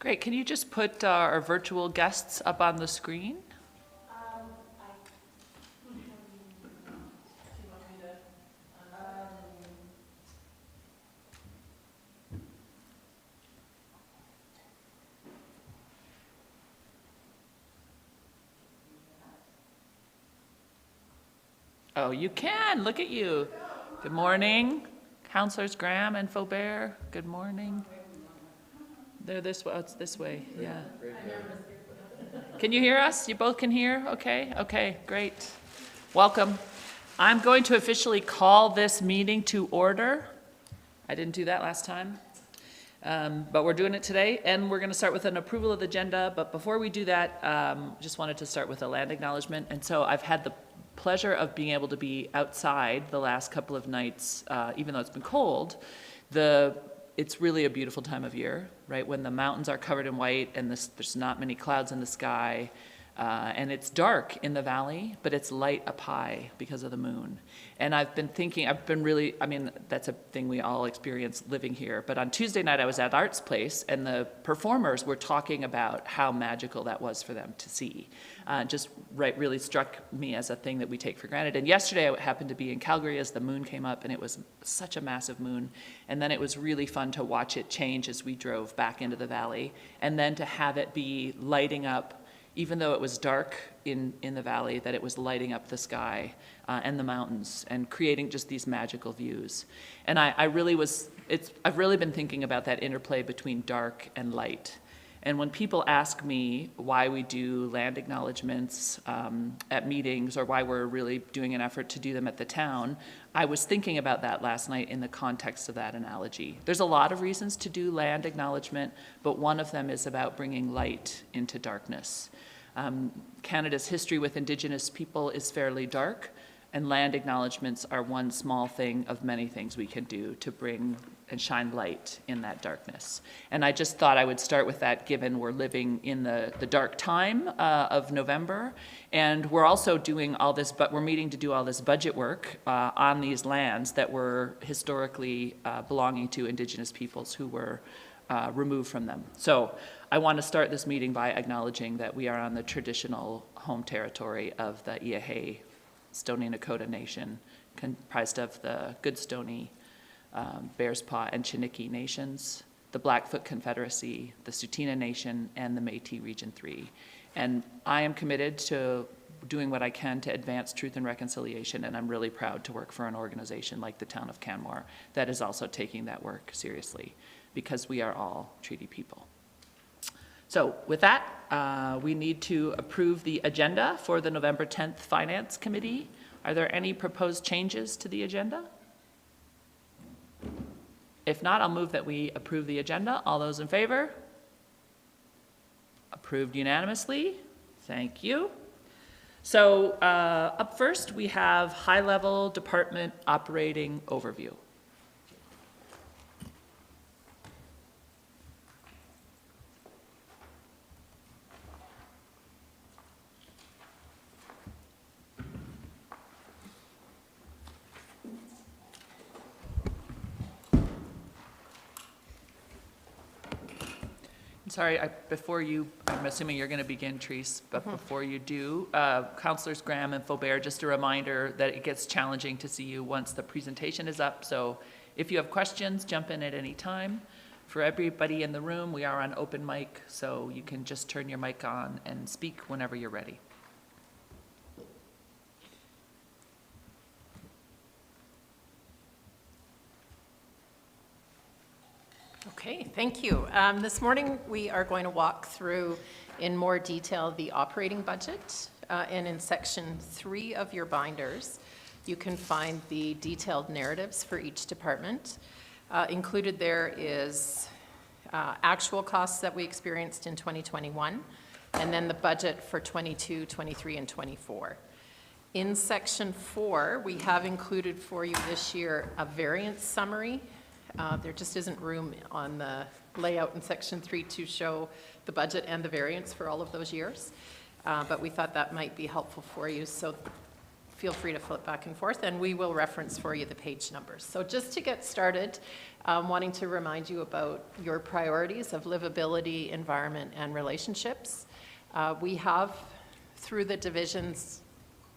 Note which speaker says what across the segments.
Speaker 1: Great. Can you just put our virtual guests up on the screen? Oh, you can. Look at you. Good morning, Councillors Graham and Faubert. Good morning. They're this way. Oh, it's this way. Yeah. Can you hear us? You both can hear? Okay. Okay. Great. Welcome. I'm going to officially call this meeting to order. I didn't do that last time, but we're doing it today, and we're going to start with an approval of the agenda. But before we do that, just wanted to start with a land acknowledgement. And so I've had the pleasure of being able to be outside the last couple of nights, even though it's been cold. It's really a beautiful time of year, right? When the mountains are covered in white and there's not many clouds in the sky, and it's dark in the valley, but it's light up high because of the moon. And I've been really, that's a thing we all experience living here. But on Tuesday night, I was at Arts Place, and the performers were talking about how magical that was for them to see. Really struck me as a thing that we take for granted. And yesterday, I happened to be in Calgary as the moon came up, and it was such a massive moon. And then it was really fun to watch it change as we drove back into the valley, and then to have it be lighting up, even though it was dark in the valley, that it was lighting up the sky and the mountains and creating just these magical views. And I've really been thinking about that interplay between dark and light. And when people ask me why we do land acknowledgements at meetings, or why we're really doing an effort to do them at the town, I was thinking about that last night in the context of that analogy. There's a lot of reasons to do land acknowledgement, but one of them is about bringing light into darkness. Canada's history with Indigenous people is fairly dark, and land acknowledgements are one small thing of many things we can do to bring and shine light in that darkness. And I just thought I would start with that, given we're living in the dark time of November, and we're also doing all this, but we're meeting to do all this budget work on these lands that were historically belonging to Indigenous peoples who were removed from them. So I want to start this meeting by acknowledging that we are on the traditional home territory of the Iahe Stoney Nakoda Nation, comprised of the Goodstoney, Bears Paw, and Chiniki nations, the Blackfoot Confederacy, the Tsuut'ina Nation, and the Métis Region 3. And I am committed to doing what I can to advance truth and reconciliation, and I'm really proud to work for an organization like the town of Canmore that is also taking that work seriously, because we are all treaty people. So with that, we need to approve the agenda for the November 10th Finance Committee. Are there any proposed changes to the agenda? If not, I'll move that we approve the agenda. All those in favor? Approved unanimously. Thank you. So up first, we have high-level department operating overview. Sorry, I'm assuming you're going to begin, Therese, but before you do, Councillors Graham and Faubert, just a reminder that it gets challenging to see you once the presentation is up. So if you have questions, jump in at any time. For everybody in the room, we are on open mic, so you can just turn your mic on and speak whenever you're ready.
Speaker 2: Okay, thank you. This morning we are going to walk through in more detail the operating budget, and in section 3 of your binders you can find the detailed narratives for each department. Included there is actual costs that we experienced in 2021, and then the budget for 22, 23, and 24. In section 4 we have included for you this year a variance summary. There just isn't room on the layout in section 3 to show the budget and the variance for all of those years, but we thought that might be helpful for you. So feel free to flip back and forth, and we will reference for you the page numbers. So just to get started, wanting to remind you about your priorities of livability, environment, and relationships. We have, through the divisions,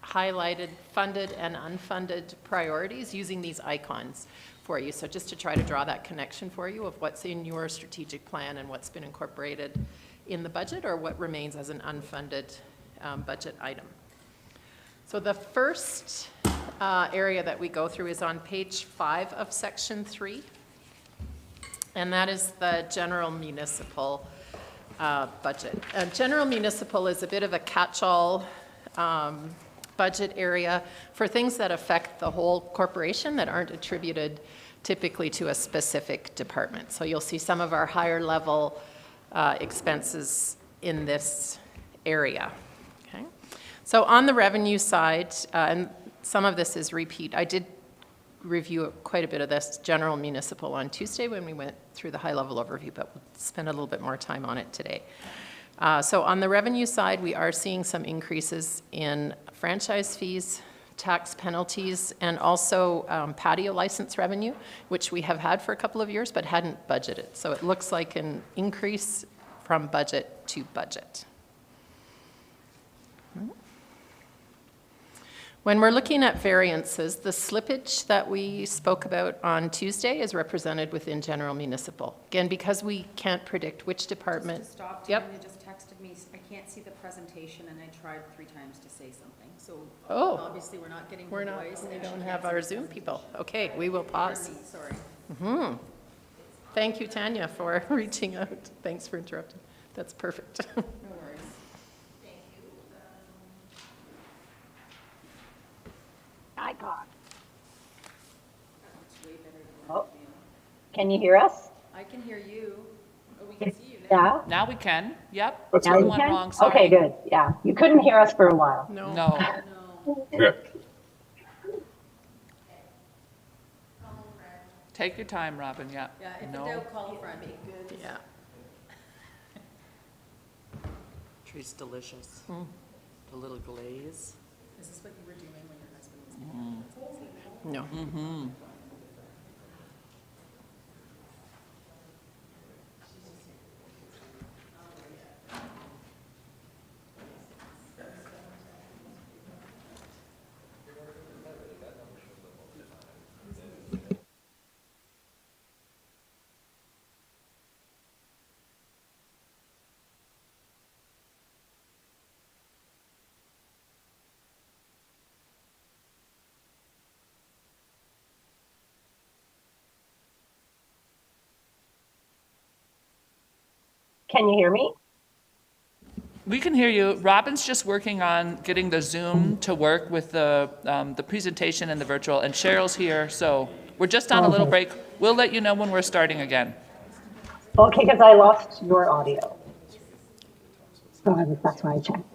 Speaker 2: highlighted funded and unfunded priorities using these icons for you. So just to try to draw that connection for you of what's in your strategic plan and what's been incorporated in the budget or what remains as an unfunded budget item. So the first area that we go through is on page 5 of section 3, and that is the general municipal budget. General municipal is a bit of a catch-all budget area for things that affect the whole corporation that aren't attributed typically to a specific department. So you'll see some of our higher level expenses in this area. Okay. So on the revenue side, and some of this is repeat, I did review quite a bit of this general municipal on Tuesday when we went through the high level overview, but we'll spend a little bit more time on it today. So on the revenue side, we are seeing some increases in franchise fees, tax penalties, and also patio license revenue, which we have had for a couple of years but hadn't budgeted. So it looks like an increase from budget to budget. When we're looking at variances, the slippage that we spoke about on Tuesday is represented within general municipal. Again, because we can't predict which department.
Speaker 3: Just stopped
Speaker 2: Yep.
Speaker 3: and they just texted me, I can't see the presentation, and I tried 3 times to say something. So
Speaker 2: Oh.
Speaker 3: obviously we're not getting
Speaker 2: We're
Speaker 3: her
Speaker 2: not,
Speaker 3: voice.
Speaker 2: we
Speaker 3: and she
Speaker 2: don't
Speaker 3: can't
Speaker 2: have
Speaker 3: see
Speaker 2: our
Speaker 3: the
Speaker 2: Zoom
Speaker 3: presentation.
Speaker 2: people. Okay, we will pause.
Speaker 3: Pardon me, sorry.
Speaker 2: Thank you, Tanya, for reaching out. Thanks for interrupting. That's perfect.
Speaker 3: No worries.
Speaker 4: Icon.
Speaker 3: That's way better than
Speaker 4: Oh.
Speaker 3: the video.
Speaker 4: Can you hear us?
Speaker 3: I can hear you. Oh, we can see you now.
Speaker 4: Yeah?
Speaker 1: Now we can. Yep.
Speaker 4: Now
Speaker 1: Something
Speaker 4: you
Speaker 1: went
Speaker 4: can?
Speaker 1: wrong, sorry.
Speaker 4: Okay, good. Yeah. You couldn't hear us for a while.
Speaker 2: No.
Speaker 1: No.
Speaker 3: No.
Speaker 1: Take your time, Robin, yeah.
Speaker 3: Yeah, if in
Speaker 1: No.
Speaker 3: doubt, call a friend.
Speaker 2: Yeah.
Speaker 5: Tree's delicious. The little glaze.
Speaker 3: Is this what you were doing when your husband was
Speaker 2: No.
Speaker 1: Mm-hmm.
Speaker 4: Can you hear me?
Speaker 1: We can hear you. Robin's just working on getting the Zoom to work with the presentation and the virtual, and Cheryl's here, so we're just on a little break. We'll let you know when we're starting again.
Speaker 4: Okay, because I lost your audio. So that's why I checked.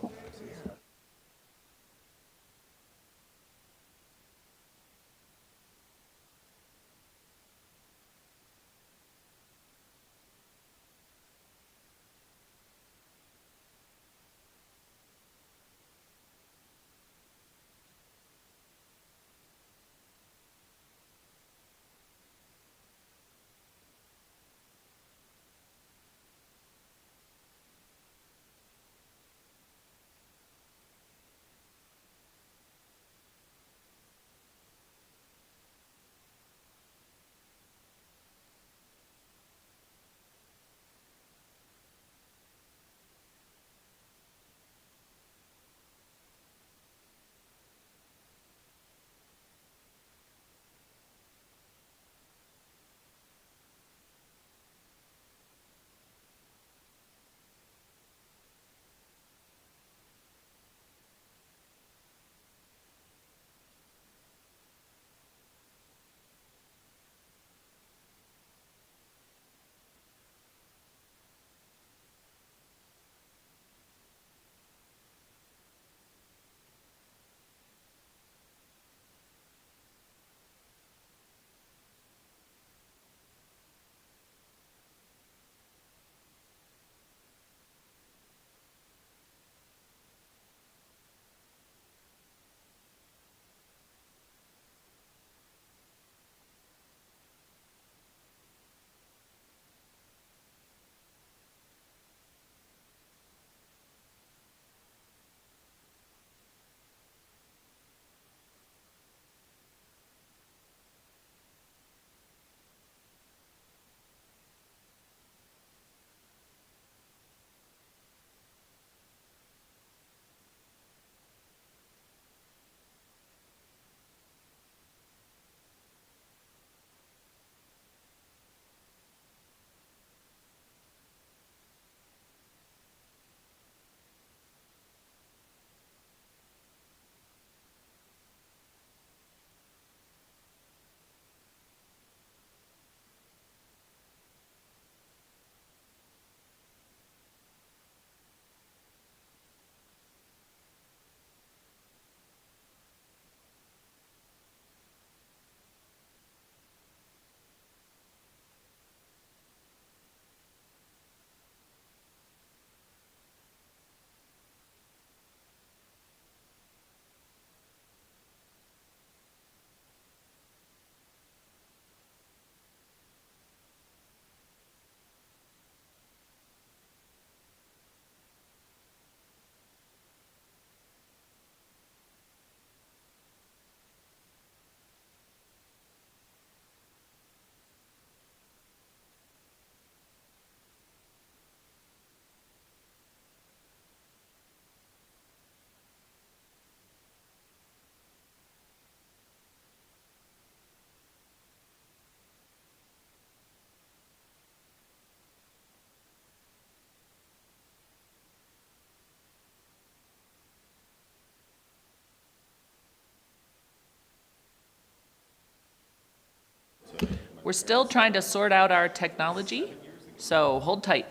Speaker 1: We're still trying to sort out our technology, so hold tight.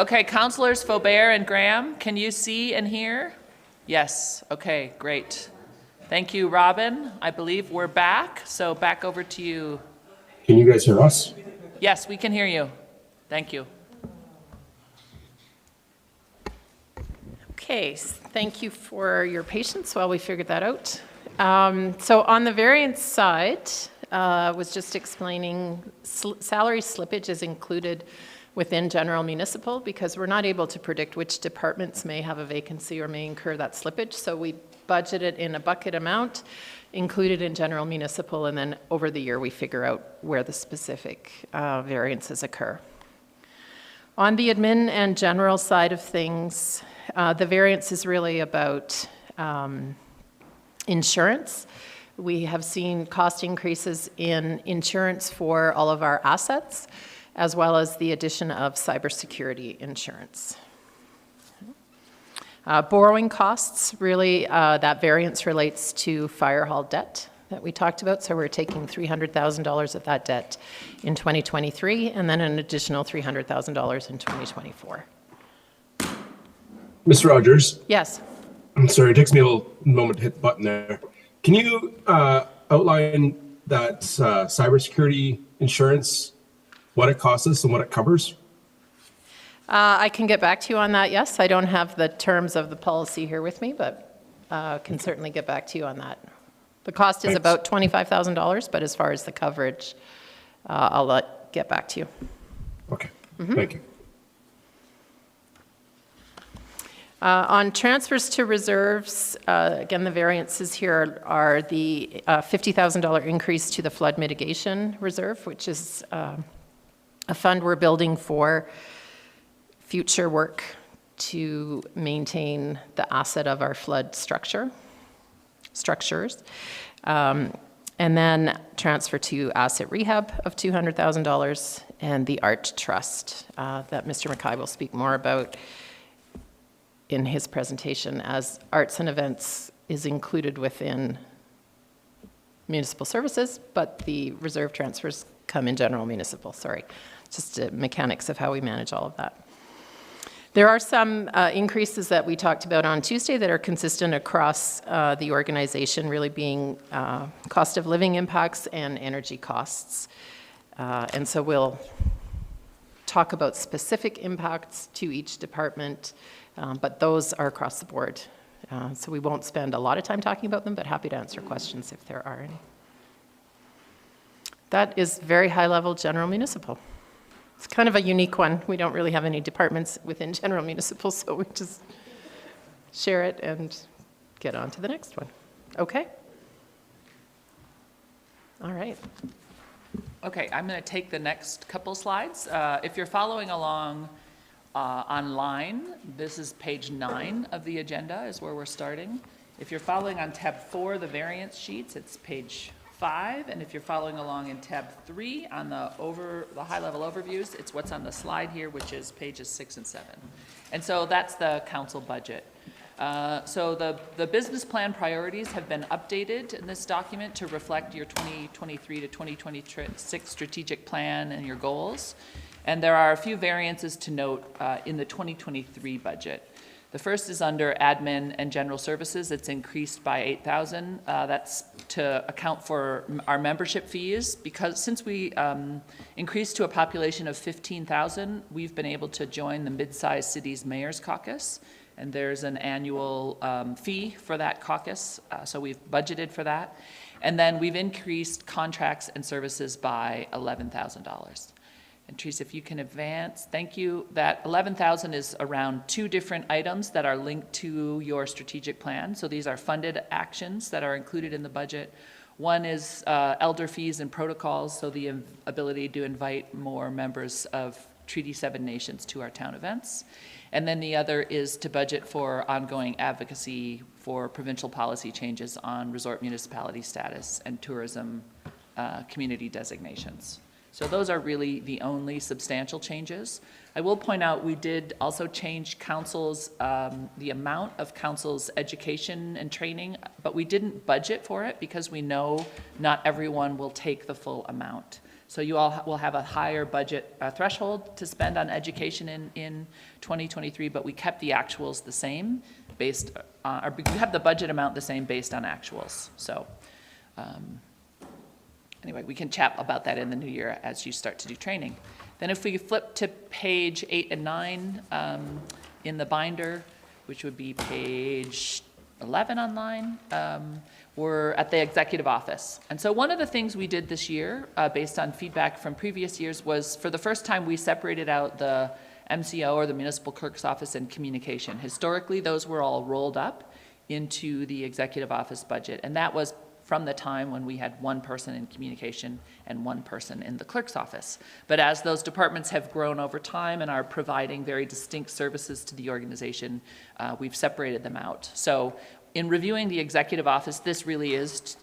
Speaker 1: Okay, Councilors Faubert and Graham, can you see and hear? Yes, okay, great. Thank you, Robin. I believe we're back, so back over to you.
Speaker 6: Can you guys hear us?
Speaker 1: Yes, we can hear you. Thank you.
Speaker 2: Okay, thank you for your patience while we figured that out. So on the variance side, was just explaining salary slippage is included within general municipal because we're not able to predict which departments may have a vacancy or may incur that slippage. So we budget it in a bucket amount, included in general municipal, and then over the year we figure out where the specific variances occur. On the admin and general side of things, the variance is really about insurance. We have seen cost increases in insurance for all of our assets, as well as the addition of cybersecurity insurance. Borrowing costs, really that variance relates to fire hall debt that we talked about. So we're taking $300,000 of that debt in 2023 and then an additional $300,000 in 2024.
Speaker 6: Mr. Rogers,
Speaker 2: Yes.
Speaker 6: I'm sorry, it takes me a little moment to hit the button there. Can you outline that cybersecurity insurance, what it costs us and what it covers?
Speaker 2: I can get back to you on that, yes. I don't have the terms of the policy here with me, but can certainly get back to you on that. The cost is about $25,000, but as far as the coverage, I'll get back to you.
Speaker 6: Okay, thank you.
Speaker 2: On transfers to reserves, again, the variances here are the $50,000 increase to the flood mitigation reserve, which is a fund we're building for future work to maintain the asset of our flood structures. And then transfer to asset rehab of $200,000 and the art trust that Mr. Mackay will speak more about in his presentation, as arts and events is included within municipal services, but the reserve transfers come in general municipal, sorry. Just the mechanics of how we manage all of that. There are some increases that we talked about on Tuesday that are consistent across the organization, really being cost of living impacts and energy costs. And so we'll talk about specific impacts to each department, but those are across the board. So we won't spend a lot of time talking about them, but happy to answer questions if there are any. That is very high-level general municipal. It's kind of a unique one. We don't really have any departments within general municipal, so we just share it and get on to the next one. Okay? All right.
Speaker 1: Okay, I'm going to take the next couple slides. If you're following along online, this is page 9 of the agenda is where we're starting. If you're following on tab 4, the variance sheets, it's page 5, and if you're following along in tab 3 on the high-level overviews, it's what's on the slide here, which is pages 6 and 7. And so that's the council budget. So the business plan priorities have been updated in this document to reflect your 2023 to 2026 strategic plan and your goals. And there are a few variances to note in the 2023 budget. The first is under admin and general services. It's increased by $8,000. That's to account for our membership fees, because since we increased to a population of 15,000, we've been able to join the Mid-Sized Cities Mayor's Caucus, and there's an annual fee for that caucus, so we've budgeted for that. And then we've increased contracts and services by $11,000. And Teresa, if you can advance, thank you. That $11,000 is around 2 different items that are linked to your strategic plan. So these are funded actions that are included in the budget. One is elder fees and protocols, so the ability to invite more members of Treaty 7 nations to our town events. And then the other is to budget for ongoing advocacy for provincial policy changes on resort municipality status and tourism community designations. So those are really the only substantial changes. I will point out we did also change council's, the amount of council's education and training, but we didn't budget for it because we know not everyone will take the full amount. So you all will have a higher budget threshold to spend on education in 2023, but we kept the actuals the same based, or we have the budget amount the same based on actuals. So anyway, we can chat about that in the new year as you start to do training. Then if we flip to page 8 and 9 in the binder, which would be page 11 online, we're at the executive office. And so one of the things we did this year, based on feedback from previous years, was for the first time we separated out the MCO, or the municipal clerk's office, and communication. Historically, those were all rolled up into the executive office budget, and that was from the time when we had 1 person in communication and 1 person in the clerk's office. But as those departments have grown over time and are providing very distinct services to the organization, we've separated them out. So in reviewing the executive office, this really is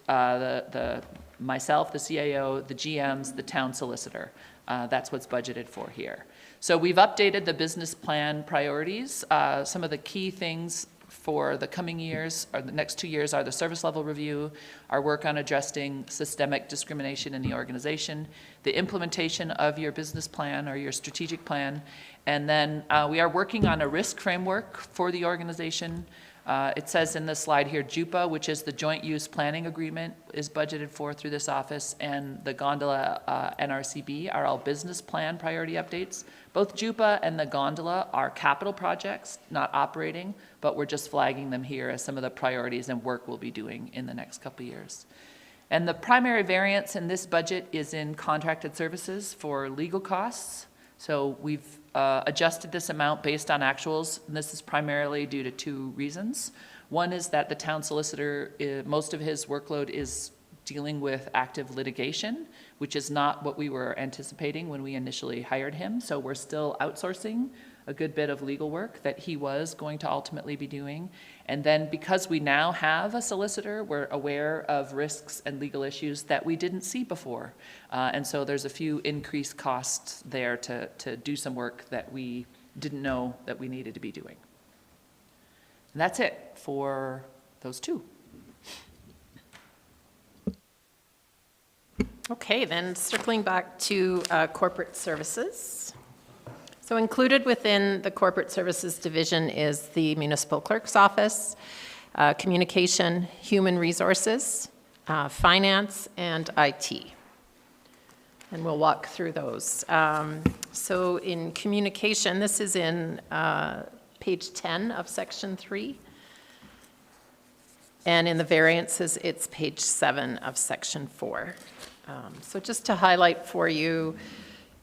Speaker 1: myself, the CAO, the GMs, the town solicitor. That's what's budgeted for here. So we've updated the business plan priorities. Some of the key things for the coming years, or the next 2 years, are the service level review, our work on addressing systemic discrimination in the organization, the implementation of your business plan or your strategic plan, and then we are working on a risk framework for the organization. It says in the slide here, JUPA, which is the Joint Use Planning Agreement, is budgeted for through this office, and the Gondola NRCB are all business plan priority updates. Both JUPA and the Gondola are capital projects, not operating, but we're just flagging them here as some of the priorities and work we'll be doing in the next couple of years. And the primary variance in this budget is in contracted services for legal costs. So we've adjusted this amount based on actuals, and this is primarily due to 2 reasons. One is that the town solicitor, most of his workload is dealing with active litigation, which is not what we were anticipating when we initially hired him. So we're still outsourcing a good bit of legal work that he was going to ultimately be doing. And then because we now have a solicitor, we're aware of risks and legal issues that we didn't see before. And so there's a few increased costs there to do some work that we didn't know that we needed to be doing. And that's it for those 2.
Speaker 2: Okay, then circling back to corporate services. So included within the corporate services division is the municipal clerk's office, communication, human resources, finance, and IT. and we'll walk through those. So in communication, this is in page 10 of section 3. And in the variances, it's page 7 of section 4. So just to highlight for you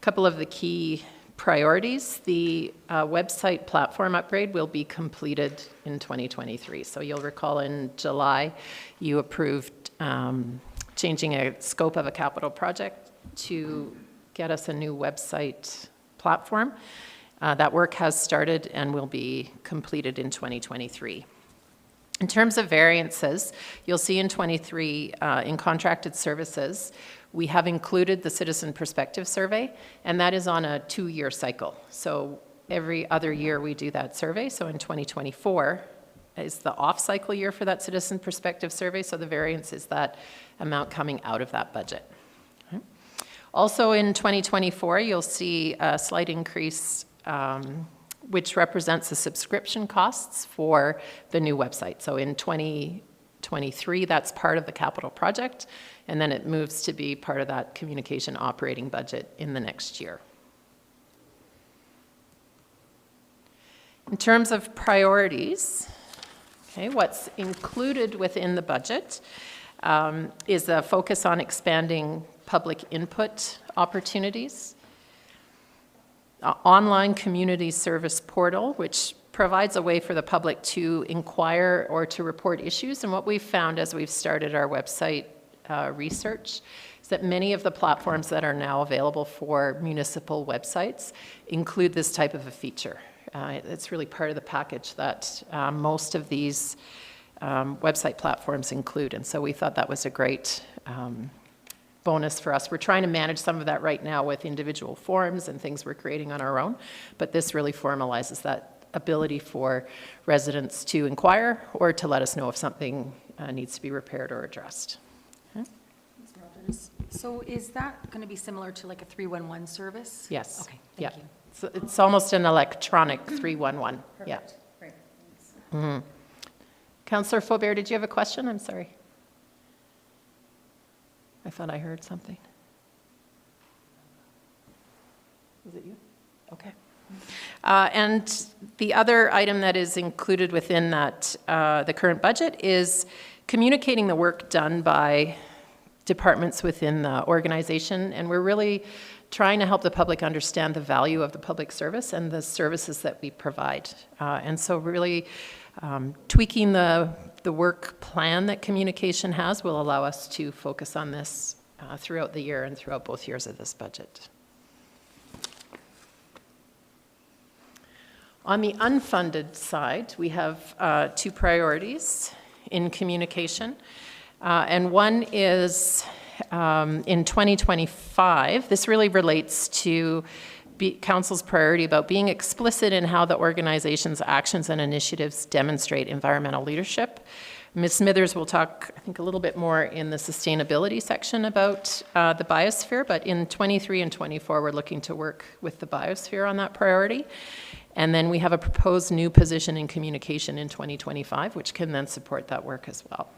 Speaker 2: a couple of the key priorities, the website platform upgrade will be completed in 2023. So you'll recall in July, you approved changing a scope of a capital project to get us a new website platform. That work has started and will be completed in 2023. In terms of variances, you'll see in 23, in contracted services, we have included the citizen perspective survey, and that is on a 2-year cycle. So every other year we do that survey. So in 2024 is the off-cycle year for that citizen perspective survey. So the variance is that amount coming out of that budget. Okay. Also in 2024, you'll see a slight increase which represents the subscription costs for the new website. So in 2023, that's part of the capital project, and then it moves to be part of that communication operating budget in the next year. In terms of priorities, okay, what's included within the budget is a focus on expanding public input opportunities, online community service portal, which provides a way for the public to inquire or to report issues. And what we've found as we've started our website research is that many of the platforms that are now available for municipal websites include this type of a feature. It's really part of the package that most of these website platforms include. And so we thought that was a great bonus for us. We're trying to manage some of that right now with individual forums and things we're creating on our own, but this really formalizes that ability for residents to inquire or to let us know if something needs to be repaired or addressed. Okay.
Speaker 3: So is that going to be similar to like a 311 service?
Speaker 2: Yes.
Speaker 3: Okay, thank you.
Speaker 2: So it's almost an electronic 311. Yeah.
Speaker 3: Perfect. Great, thanks.
Speaker 2: Mm-hmm. Councillor Faubert, did you have a question? I'm sorry. I thought I heard something. Was it you? Okay. And the other item that is included within that, the current budget, is communicating the work done by departments within the organization. And we're really trying to help the public understand the value of the public service and the services that we provide. And so really tweaking the work plan that communication has will allow us to focus on this throughout the year and throughout both years of this budget. On the unfunded side, we have 2 priorities in communication. And one is in 2025, this really relates to Council's priority about being explicit in how the organization's actions and initiatives demonstrate environmental leadership. Ms. Smithers will talk, I think, a little bit more in the sustainability section about the biosphere, but in 23 and 24, we're looking to work with the biosphere on that priority. And then we have a proposed new position in communication in 2025, which can then support that work as well.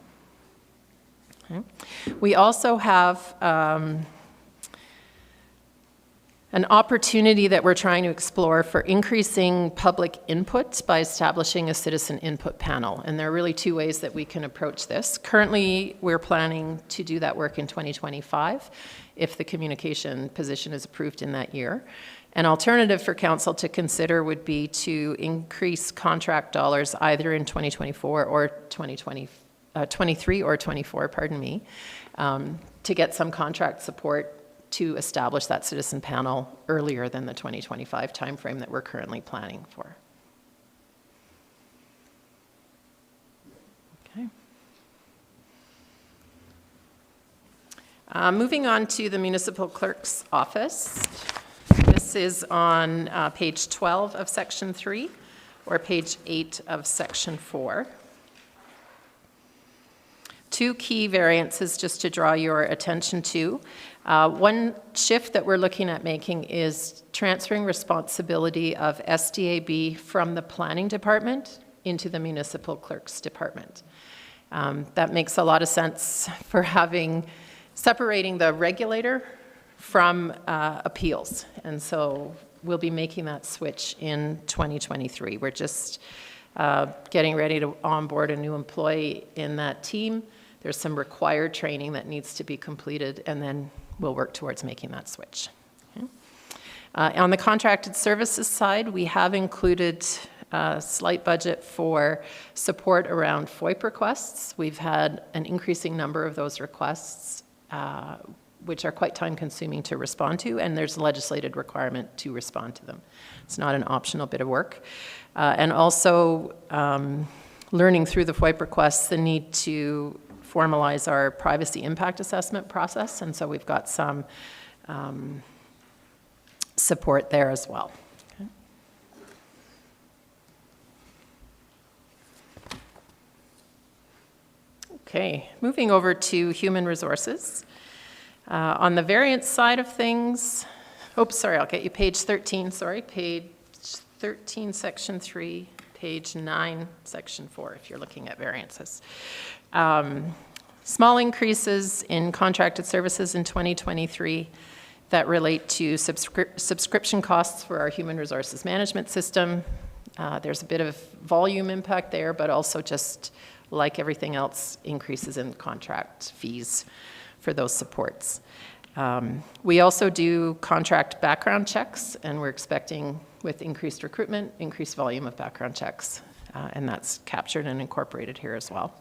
Speaker 2: Okay. We also have an opportunity that we're trying to explore for increasing public input by establishing a citizen input panel. And there are really 2 ways that we can approach this. Currently, we're planning to do that work in 2025 if the communication position is approved in that year. An alternative for council to consider would be to increase contract dollars either in 2024 or 23 or 24, pardon me, to get some contract support to establish that citizen panel earlier than the 2025 timeframe that we're currently planning for. Okay. Moving on to the municipal clerk's office. This is on page 12 of section 3 or page 8 of section 4. 2 key variances just to draw your attention to. One shift that we're looking at making is transferring responsibility of SDAB from the planning department into the municipal clerk's department. That makes a lot of sense for separating the regulator from appeals. And so we'll be making that switch in 2023. We're just getting ready to onboard a new employee in that team. There's some required training that needs to be completed, and then we'll work towards making that switch. Okay. On the contracted services side, we have included a slight budget for support around FOIP requests. We've had an increasing number of those requests, which are quite time-consuming to respond to, and there's a legislated requirement to respond to them. It's not an optional bit of work. And also learning through the FOIP requests the need to formalize our privacy impact assessment process, and so we've got some support there as well. Okay, moving over to human resources. On the variance side of things, oops, sorry, I'll get you page 13, sorry, page 13, section 3, page 9, section 4, if you're looking at variances. Small increases in contracted services in 2023 that relate to subscription costs for our human resources management system. There's a bit of volume impact there, but also just like everything else, increases in contract fees for those supports. We also do contract background checks, and we're expecting, with increased recruitment, increased volume of background checks, and that's captured and incorporated here as well.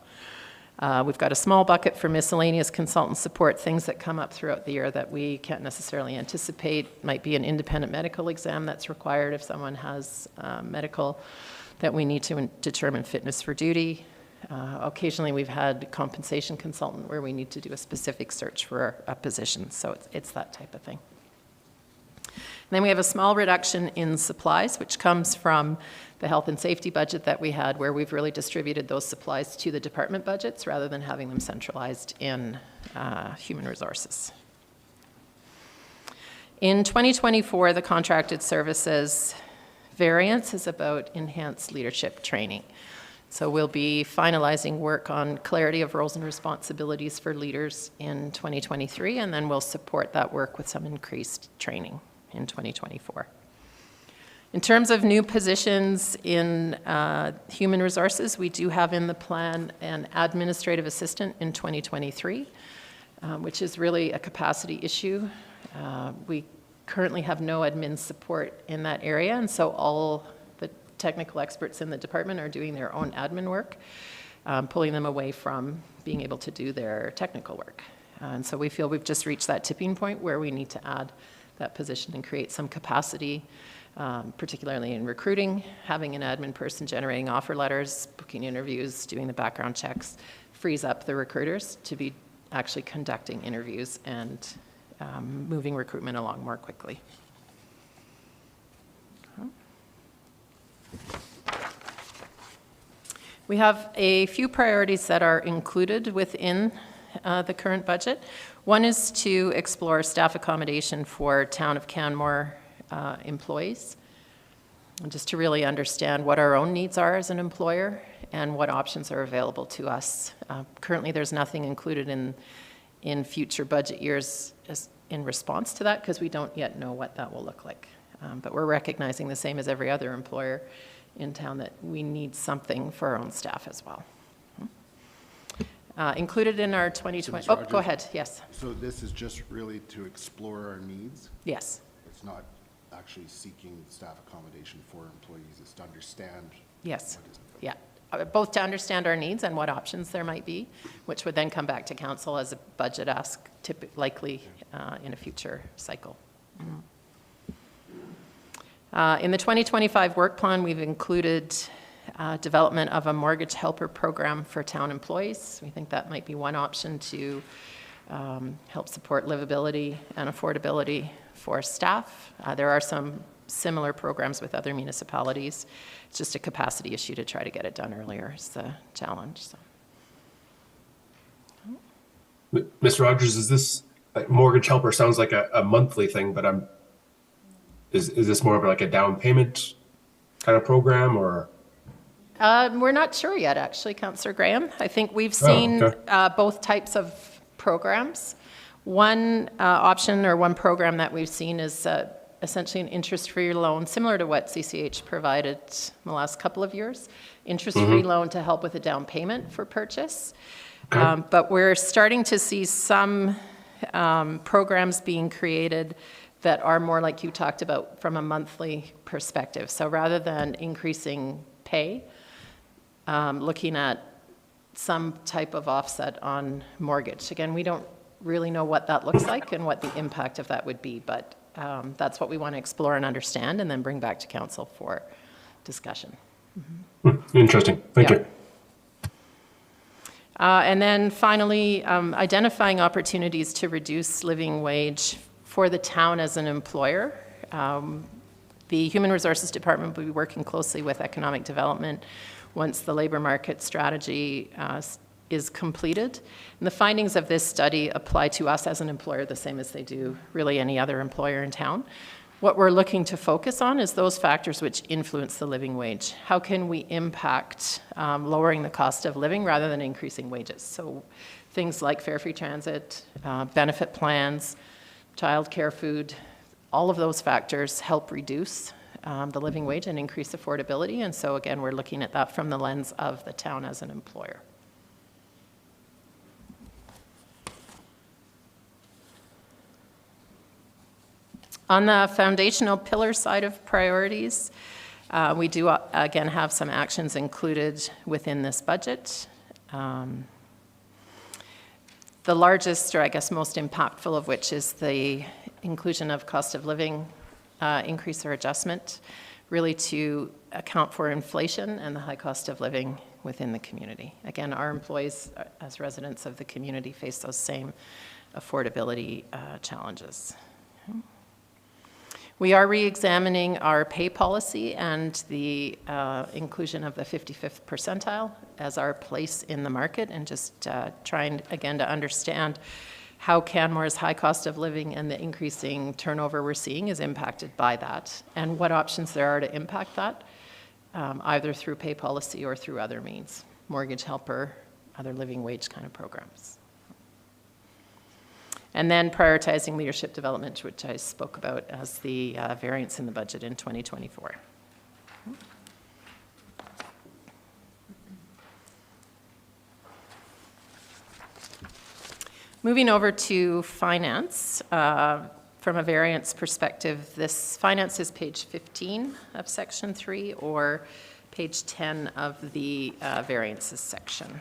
Speaker 2: We've got a small bucket for miscellaneous consultant support, things that come up throughout the year that we can't necessarily anticipate. Might be an independent medical exam that's required if someone has medical that we need to determine fitness for duty. Occasionally we've had compensation consultant where we need to do a specific search for a position, so it's that type of thing. And then we have a small reduction in supplies, which comes from the health and safety budget that we had, where we've really distributed those supplies to the department budgets rather than having them centralized in human resources. In 2024, the contracted services variance is about enhanced leadership training. So we'll be finalizing work on clarity of roles and responsibilities for leaders in 2023, and then we'll support that work with some increased training in 2024. In terms of new positions in human resources, we do have in the plan an administrative assistant in 2023, which is really a capacity issue. We currently have no admin support in that area, and so all the technical experts in the department are doing their own admin work, pulling them away from being able to do their technical work. And so we feel we've just reached that tipping point where we need to add that position and create some capacity, particularly in recruiting, having an admin person generating offer letters, booking interviews, doing the background checks, frees up the recruiters to be actually conducting interviews and moving recruitment along more quickly. We have a few priorities that are included within the current budget. One is to explore staff accommodation for Town of Canmore employees, and just to really understand what our own needs are as an employer and what options are available to us. Currently, there's nothing included in future budget years in response to that, because we don't yet know what that will look like. But we're recognizing, the same as every other employer in town, that we need something for our own staff as well. Included in our 2020,
Speaker 7: So, Ms.
Speaker 2: go
Speaker 7: Rogers,
Speaker 2: ahead, yes.
Speaker 7: So this is just really to explore our needs?
Speaker 2: Yes,
Speaker 7: It's not actually seeking staff accommodation for employees, it's to understand?
Speaker 2: yes,
Speaker 7: what is-
Speaker 2: yeah. Both to understand our needs and what options there might be, which would then come back to council as a budget ask, likely in a future cycle. In the 2025 work plan, we've included development of a mortgage helper program for town employees. We think that might be one option to help support livability and affordability for staff. There are some similar programs with other municipalities. It's just a capacity issue to try to get it done earlier is the challenge. So.
Speaker 6: Mr. Rogers, is this like mortgage helper sounds like a monthly thing, but is this more of like a down payment kind of program, or?
Speaker 2: We're not sure yet, actually, Councillor Graham. I think we've seen
Speaker 6: okay.
Speaker 2: both types of programs. One option or one program that we've seen is essentially an interest-free loan, similar to what CCH provided in the last couple of years. Interest-free loan to help with a down payment for purchase.
Speaker 6: Okay.
Speaker 2: But we're starting to see some programs being created that are more like you talked about from a monthly perspective. So rather than increasing pay, looking at some type of offset on mortgage. Again, we don't really know what that looks like and what the impact of that would be, but that's what we want to explore and understand and then bring back to council for discussion.
Speaker 6: Interesting. Thank
Speaker 2: Yeah.
Speaker 6: you.
Speaker 2: And then finally, identifying opportunities to reduce living wage for the town as an employer. The Human Resources Department will be working closely with Economic Development once the labor market strategy is completed. And the findings of this study apply to us as an employer the same as they do really any other employer in town. What we're looking to focus on is those factors which influence the living wage. How can we impact lowering the cost of living rather than increasing wages? So things like fare-free transit, benefit plans, childcare, food, all of those factors help reduce the living wage and increase affordability. And so again, we're looking at that from the lens of the town as an employer. On the foundational pillar side of priorities, we do again have some actions included within this budget. The largest, or I guess most impactful of which, is the inclusion of cost of living increase or adjustment, really to account for inflation and the high cost of living within the community. Again, our employees as residents of the community face those same affordability challenges. We are re-examining our pay policy and the inclusion of the 55th percentile as our place in the market, and just trying again to understand how Canmore's high cost of living and the increasing turnover we're seeing is impacted by that, and what options there are to impact that, either through pay policy or through other means, mortgage helper, other living wage kind of programs. And then prioritizing leadership development, which I spoke about as the variance in the budget in 2024. Moving over to finance, from a variance perspective, this finance is page 15 of section 3 or page 10 of the variances section.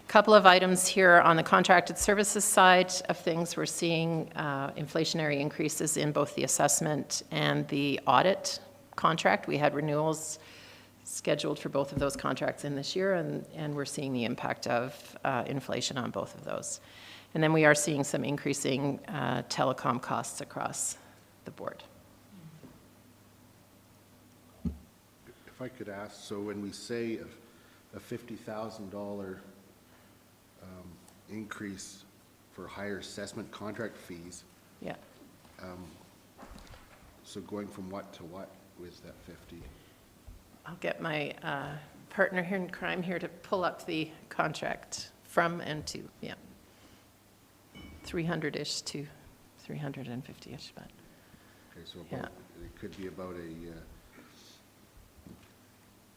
Speaker 2: Couple of items here on the contracted services side of things. We're seeing inflationary increases in both the assessment and the audit contract. We had renewals scheduled for both of those contracts in this year, and we're seeing the impact of inflation on both of those. And then we are seeing some increasing telecom costs across the board.
Speaker 7: If I could ask, so when we say a $50,000 increase for higher assessment contract fees,
Speaker 2: Yeah.
Speaker 7: so going from what to what with that 50?
Speaker 2: I'll get my partner here in crime here to pull up the contract from and to, yeah. 300-ish to 350-ish, but.
Speaker 7: Okay, so
Speaker 2: Yeah.
Speaker 7: about, it could be about a,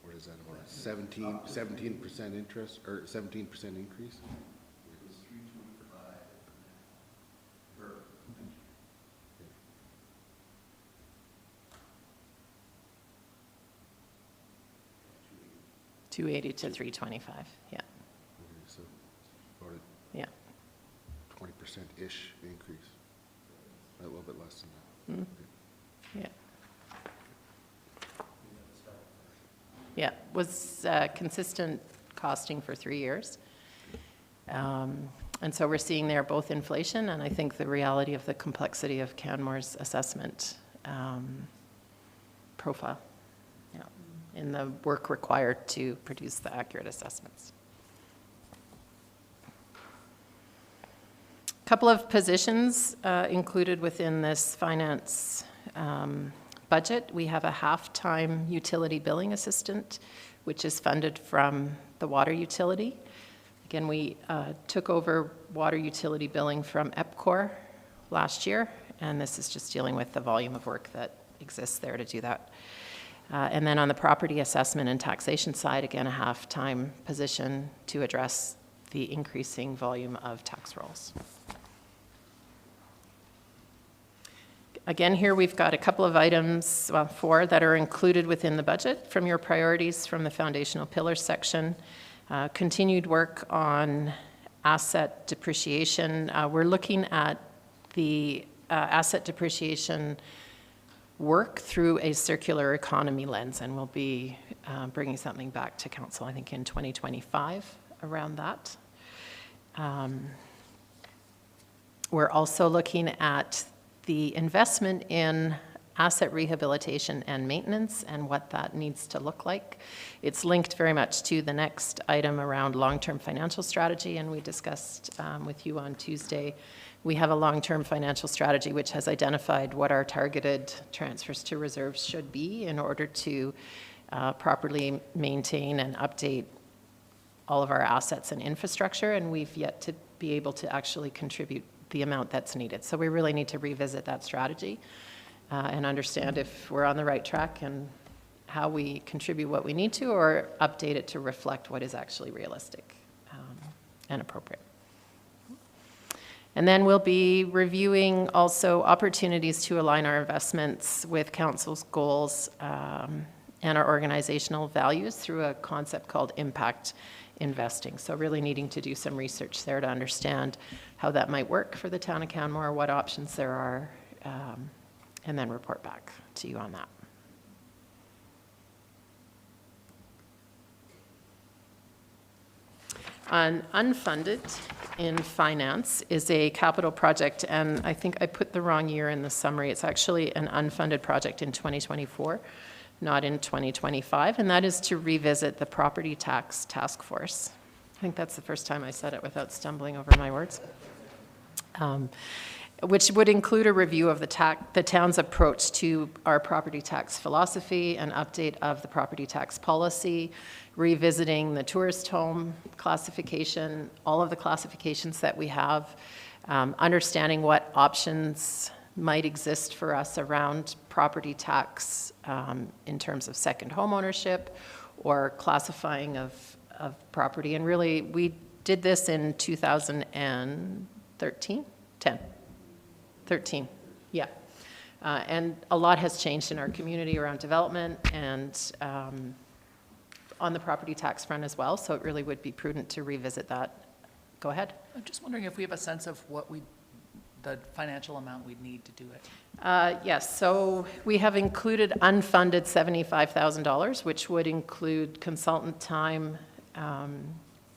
Speaker 7: what is that, about a 17% interest, or 17% increase?
Speaker 2: $280 to $325, yeah,
Speaker 7: Okay, so about a
Speaker 2: yeah.
Speaker 7: 20%-ish increase, a little bit less than that.
Speaker 2: Yeah. Yeah, was consistent costing for 3 years. And so we're seeing there both inflation and I think the reality of the complexity of Canmore's assessment profile, yeah, in the work required to produce the accurate assessments. A couple of positions included within this finance budget. We have a half-time utility billing assistant, which is funded from the water utility. Again, we took over water utility billing from EPCOR last year, and this is just dealing with the volume of work that exists there to do that. And then on the property assessment and taxation side, again, a half-time position to address the increasing volume of tax rolls. Again, here we've got a couple of items, well, 4 that are included within the budget from your priorities from the foundational pillars section. Continued work on asset depreciation. We're looking at the asset depreciation work through a circular economy lens, and we'll be bringing something back to council, I think, in 2025 around that. We're also looking at the investment in asset rehabilitation and maintenance and what that needs to look like. It's linked very much to the next item around long-term financial strategy, and we discussed with you on Tuesday. We have a long-term financial strategy which has identified what our targeted transfers to reserves should be in order to properly maintain and update all of our assets and infrastructure, and we've yet to be able to actually contribute the amount that's needed. So we really need to revisit that strategy and understand if we're on the right track and how we contribute what we need to, or update it to reflect what is actually realistic and appropriate. And then we'll be reviewing also opportunities to align our investments with council's goals and our organizational values through a concept called impact investing. So really needing to do some research there to understand how that might work for the town of Canmore, what options there are, and then report back to you on that. On unfunded in finance is a capital project, and I think I put the wrong year in the summary. It's actually an unfunded project in 2024, not in 2025, and that is to revisit the property tax task force. I think that's the first time I said it without stumbling over my words. Which would include a review of the town's approach to our property tax philosophy, an update of the property tax policy, revisiting the tourist home classification, all of the classifications that we have, understanding what options might exist for us around property tax in terms of second home ownership or classifying of property. And really, we did this in 2013, 13, yeah. And a lot has changed in our community around development and on the property tax front as well, so it really would be prudent to revisit that. Go ahead.
Speaker 1: I'm just wondering if we have a sense of what the financial amount we'd need to do it.
Speaker 2: Yes, so we have included unfunded $75,000, which would include consultant time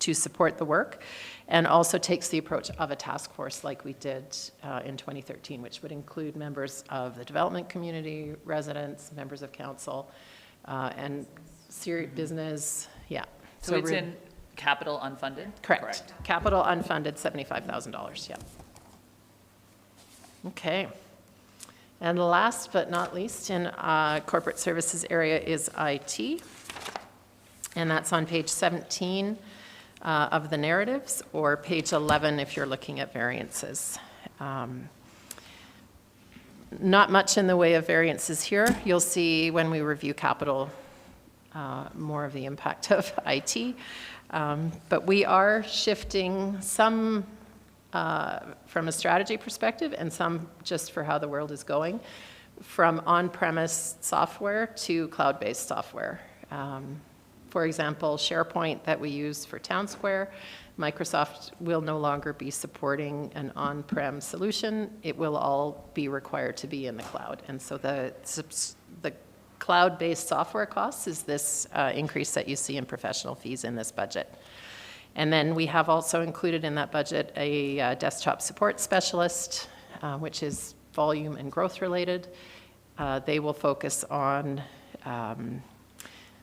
Speaker 2: to support the work, and also takes the approach of a task force like we did in 2013, which would include members of the development community, residents, members of council, and serious business, yeah.
Speaker 1: So it's in capital unfunded?
Speaker 2: Correct. Capital unfunded, $75,000, yeah. Okay. And last but not least in corporate services area is IT. And that's on page 17 of the narratives, or page 11 if you're looking at variances. Not much in the way of variances here. You'll see when we review capital more of the impact of IT. But we are shifting some from a strategy perspective and some just for how the world is going, from on-premise software to cloud-based software. For example, SharePoint that we use for Town Square, Microsoft will no longer be supporting an on-prem solution. It will all be required to be in the cloud. And so the cloud-based software costs is this increase that you see in professional fees in this budget. And then we have also included in that budget a desktop support specialist, which is volume and growth related. They will focus on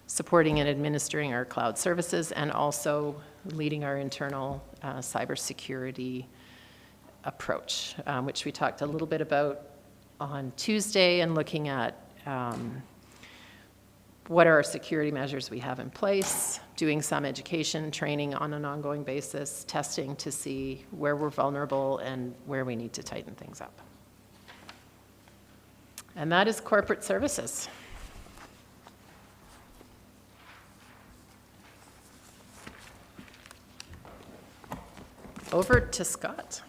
Speaker 2: supporting and administering our cloud services and also leading our internal cybersecurity approach, which we talked a little bit about on Tuesday, and looking at what are our security measures we have in place, doing some education, training on an ongoing basis, testing to see where we're vulnerable and where we need to tighten things up. And that is corporate services. Over to Scott.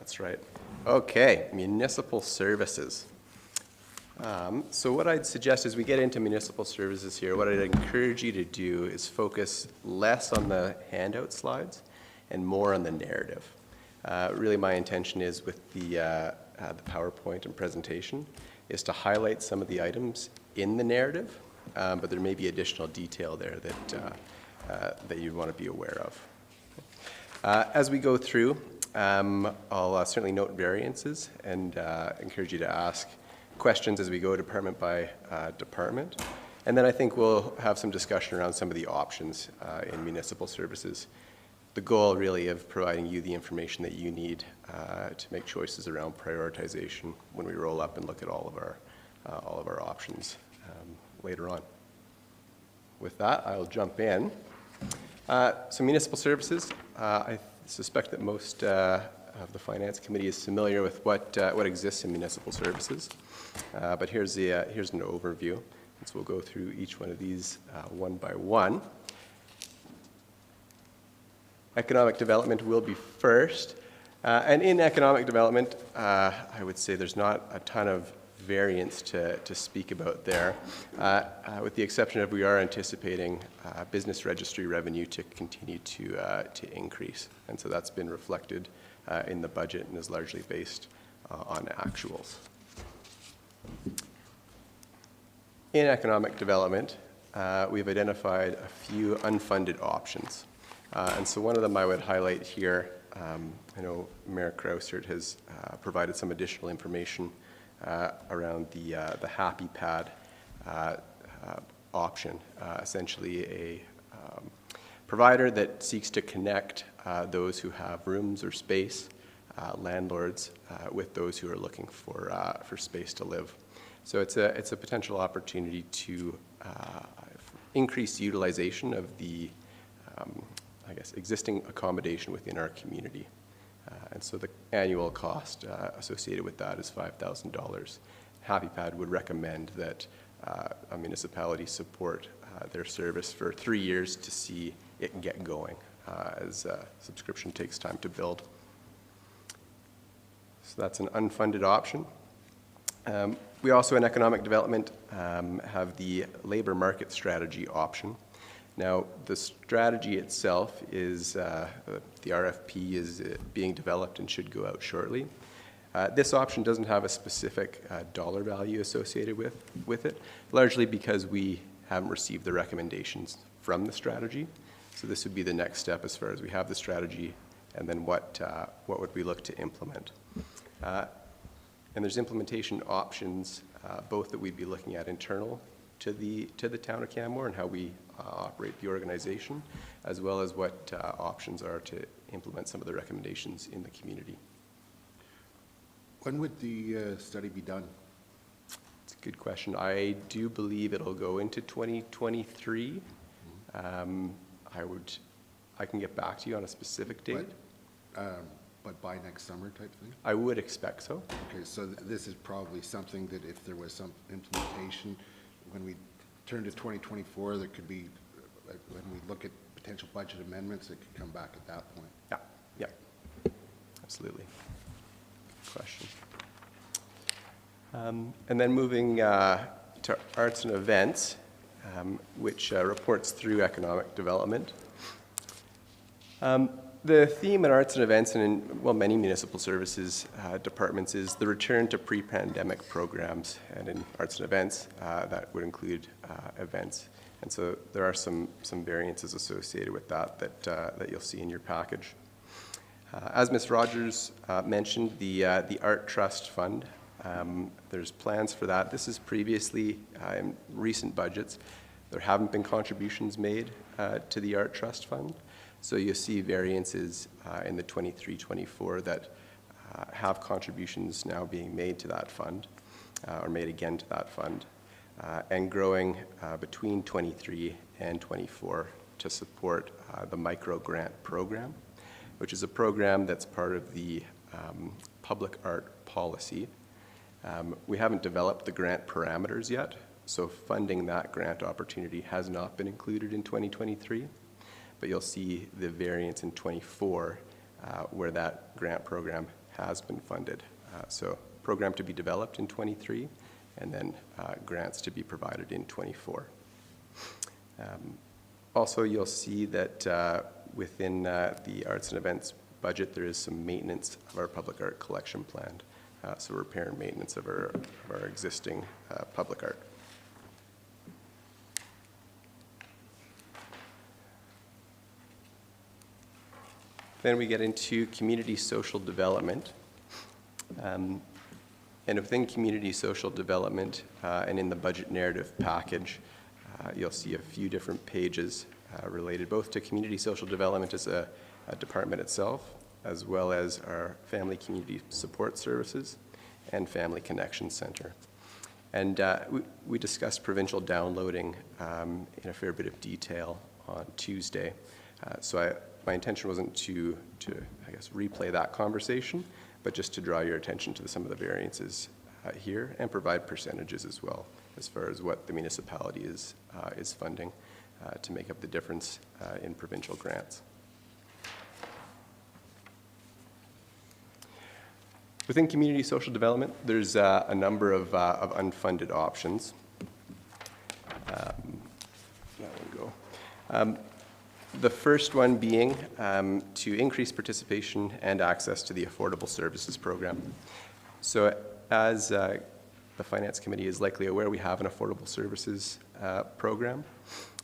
Speaker 8: That's right. Okay, municipal services. So what I'd suggest as we get into municipal services here, what I'd encourage you to do is focus less on the handout slides and more on the narrative. Really my intention is with the PowerPoint and presentation is to highlight some of the items in the narrative, but there may be additional detail there that you want to be aware of. As we go through, I'll certainly note variances and encourage you to ask questions as we go department by department. And then I think we'll have some discussion around some of the options in municipal services. The goal really of providing you the information that you need to make choices around prioritization when we roll up and look at all of our options later on. With that, I'll jump in. So municipal services, I suspect that most of the Finance Committee is familiar with what exists in municipal services. But here's an overview. So we'll go through each one of these one by one. Economic development will be first. And in economic development, I would say there's not a ton of variance to speak about there, with the exception of we are anticipating business registry revenue to continue to increase. And so that's been reflected in the budget and is largely based on actuals. In economic development, we've identified a few unfunded options. And so one of them I would highlight here. I know Mayor Krausert has provided some additional information around the Happy Pad option, essentially a provider that seeks to connect those who have rooms or space, landlords, with those who are looking for space to live. So it's a potential opportunity to increase utilization of the I guess existing accommodation within our community. And so the annual cost associated with that is $5,000. HappyPad would recommend that a municipality support their service for 3 years to see it get going, as subscription takes time to build. So that's an unfunded option. We also in economic development have the labor market strategy option. Now, the strategy itself is, the RFP is being developed and should go out shortly. This option doesn't have a specific dollar value associated with it, largely because we haven't received the recommendations from the strategy. So this would be the next step as far as we have the strategy, and then what would we look to implement. And there's implementation options, both that we'd be looking at internal to the town of Canmore and how we operate the organization, as well as what options are to implement some of the recommendations in the community.
Speaker 7: When would the study be done?
Speaker 8: It's a good question. I do believe it'll go into 2023. I can get back to you on a specific date.
Speaker 7: But by next summer type thing?
Speaker 8: I would expect so.
Speaker 7: Okay, so this is probably something that if there was some implementation, when we turn to 2024, there could be, when we look at potential budget amendments, it could come back at that point.
Speaker 8: Yeah, absolutely. Good question. And then moving to arts and events, which reports through economic development. The theme in arts and events and in, well, many municipal services departments is the return to pre-pandemic programs, and in arts and events, that would include events. And so there are some variances associated with that you'll see in your package. As Ms. Rogers mentioned, the Art Trust Fund, there's plans for that. This is previously, in recent budgets, there haven't been contributions made to the Art Trust Fund. So you see variances in the 23-24 that have contributions now being made to that fund, or made again to that fund, and growing between 23 and 24 to support the micro grant program, which is a program that's part of the public art policy. We haven't developed the grant parameters yet, so funding that grant opportunity has not been included in 2023. But you'll see the variance in 24 where that grant program has been funded. So program to be developed in 23, and then grants to be provided in 24. Also, you'll see that within the arts and events budget, there is some maintenance of our public art collection planned. So repair and maintenance of our existing public art. Then we get into community social development. And within community social development and in the budget narrative package, you'll see a few different pages related both to community social development as a department itself, as well as our family community support services and family connection center. And we discussed provincial downloading in a fair bit of detail on Tuesday. My intention wasn't to, I guess, replay that conversation, but just to draw your attention to some of the variances here and provide percentages as well, as far as what the municipality is funding to make up the difference in provincial grants. Within community social development, there's a number of unfunded options. That one go. The first one being to increase participation and access to the Affordable Services Program. So as the Finance Committee is likely aware, we have an Affordable Services Program.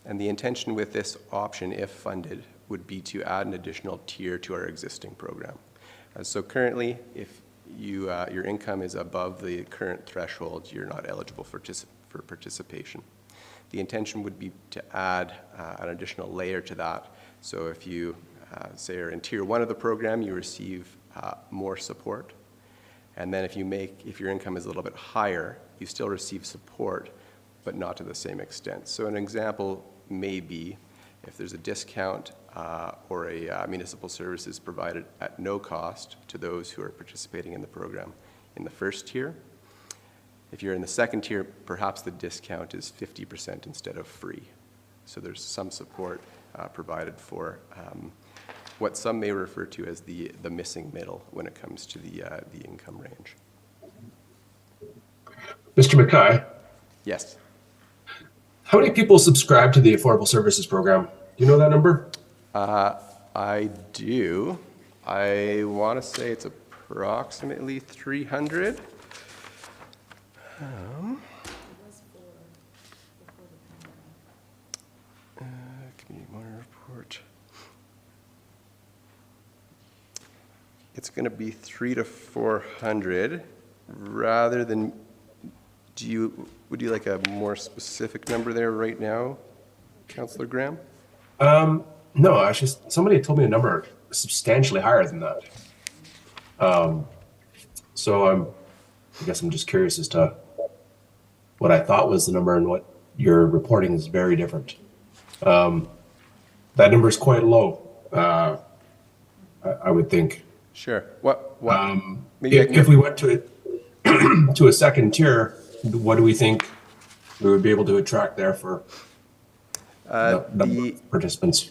Speaker 8: And the intention with this option, if funded, would be to add an additional tier to our existing program. So currently, if your income is above the current threshold, you're not eligible for participation. The intention would be to add an additional layer to that. So if you, say, are in Tier 1 of the program, you receive more support. And then if your income is a little bit higher, you still receive support, but not to the same extent. So an example may be if there's a discount or a municipal service is provided at no cost to those who are participating in the program in the first tier. If you're in the second tier, perhaps the discount is 50% instead of free. So there's some support provided for what some may refer to as the missing middle when it comes to the income range.
Speaker 6: Mr. McKay,
Speaker 8: Yes.
Speaker 6: how many people subscribe to the Affordable Services Program? Do you know that number?
Speaker 8: I do. I want to say it's approximately 300. Community monitor report. It's going to be 300 to 400 rather than, would you like a more specific number there right now, Councillor Graham?
Speaker 6: No, actually, somebody told me a number substantially higher than that. So I guess I'm just curious as to what I thought was the number and what your reporting is very different. That number is quite low, I would think.
Speaker 8: Sure. Maybe
Speaker 6: If we went to to a second tier, what do we think we would be able to attract there for the participants?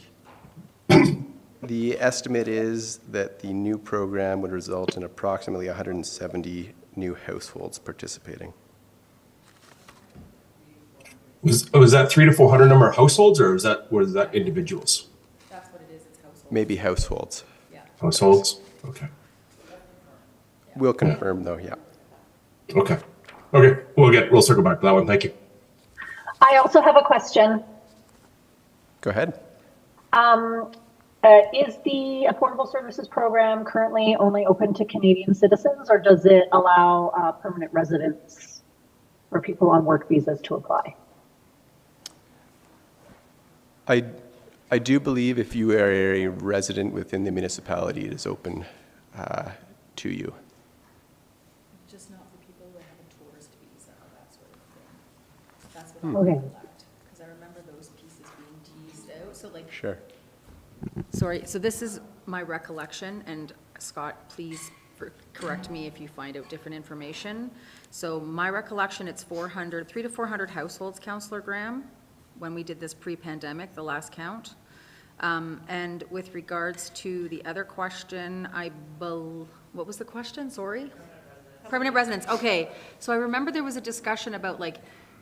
Speaker 8: The estimate is that the new program would result in approximately 170 new households participating.
Speaker 6: Was that 300 to 400 number of households, or was that individuals?
Speaker 3: That's what it is, it's household.
Speaker 8: Maybe households.
Speaker 3: Yeah.
Speaker 6: Households. Okay.
Speaker 8: We'll confirm though, yeah.
Speaker 6: Okay. Okay. We'll circle back to that one. Thank you.
Speaker 4: I also have a question.
Speaker 8: Go ahead.
Speaker 4: Is the Affordable Services Program currently only open to Canadian citizens, or does it allow permanent residents or people on work visas to apply?
Speaker 8: I do believe if you are a resident within the municipality, it is open to you.
Speaker 3: Just not for people who have a tourist visa, that sort of thing. That's what I recollect, because I remember those pieces being teased out, so like.
Speaker 8: Sure.
Speaker 3: Sorry, so this is my recollection, and Scott, please correct me if you find out different information. So my recollection, it's 300 to 400 households, Councillor Graham, when we did this pre-pandemic, the last count. And with regards to the other question, what was the question, sorry? Permanent residents, okay. So I remember there was a discussion about like,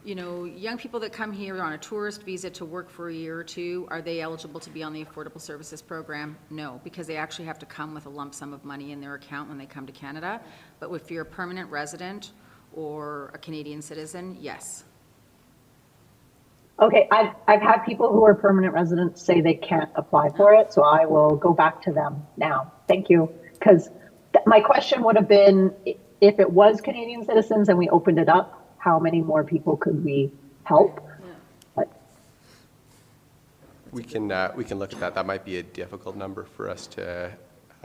Speaker 3: you know, young people that come here on a tourist visa to work for a year or two, are they eligible to be on the Affordable Services Program? No, because they actually have to come with a lump sum of money in their account when they come to Canada. But if you're a permanent resident or a Canadian citizen, yes.
Speaker 4: Okay, I've had people who are permanent residents say they can't apply for it, so I will go back to them now. Thank you. Because my question would have been, if it was Canadian citizens and we opened it up, how many more people could we help? But
Speaker 8: We can look at that. That might be a difficult number for us to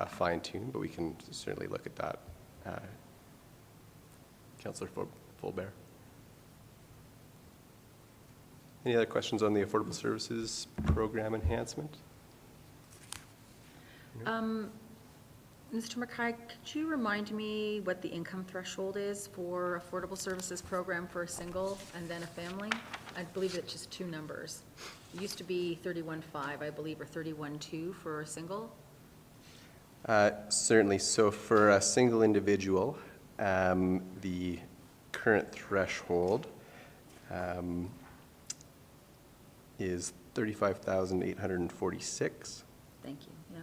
Speaker 8: fine tune, but we can certainly look at that. Councillor Fulbear. Any other questions on the Affordable Services Program enhancement?
Speaker 3: Mr. McKay, could you remind me what the income threshold is for Affordable Services Program for a single and then a family? I believe it's just two numbers. It used to be 31.5, I believe, or 31.2 for a single.
Speaker 8: Certainly. So for a single individual, the current threshold is 35,846.
Speaker 3: Thank you, yeah.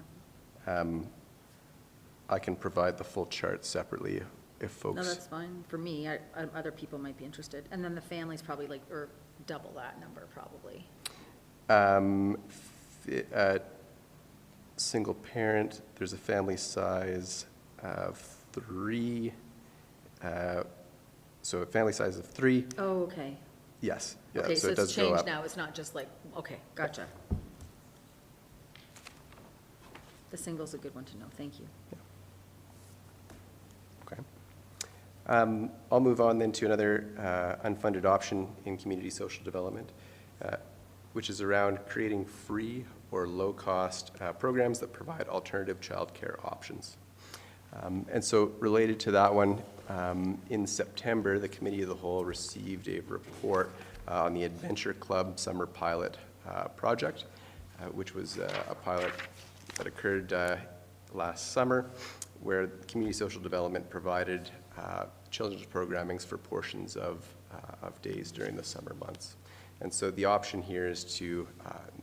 Speaker 8: I can provide the full chart separately if folks.
Speaker 3: No, that's fine. For me, other people might be interested. And then the family's probably like, or double that number, probably.
Speaker 8: Single parent, there's a family size of 3. So a family size of 3.
Speaker 3: Oh, okay.
Speaker 8: Yes. Yeah,
Speaker 3: Okay, so
Speaker 8: it
Speaker 3: it's
Speaker 8: does go
Speaker 3: changed
Speaker 8: up.
Speaker 3: now. It's not just like, okay, gotcha. The single's a good one to know. Thank you.
Speaker 8: Okay. I'll move on then to another unfunded option in community social development, which is around creating free or low-cost programs that provide alternative childcare options. And so related to that one, in September, the Committee of the Whole received a report on the Adventure Club Summer Pilot project, which was a pilot that occurred last summer, where Community Social Development provided children's programmings for portions of days during the summer months. And so the option here is to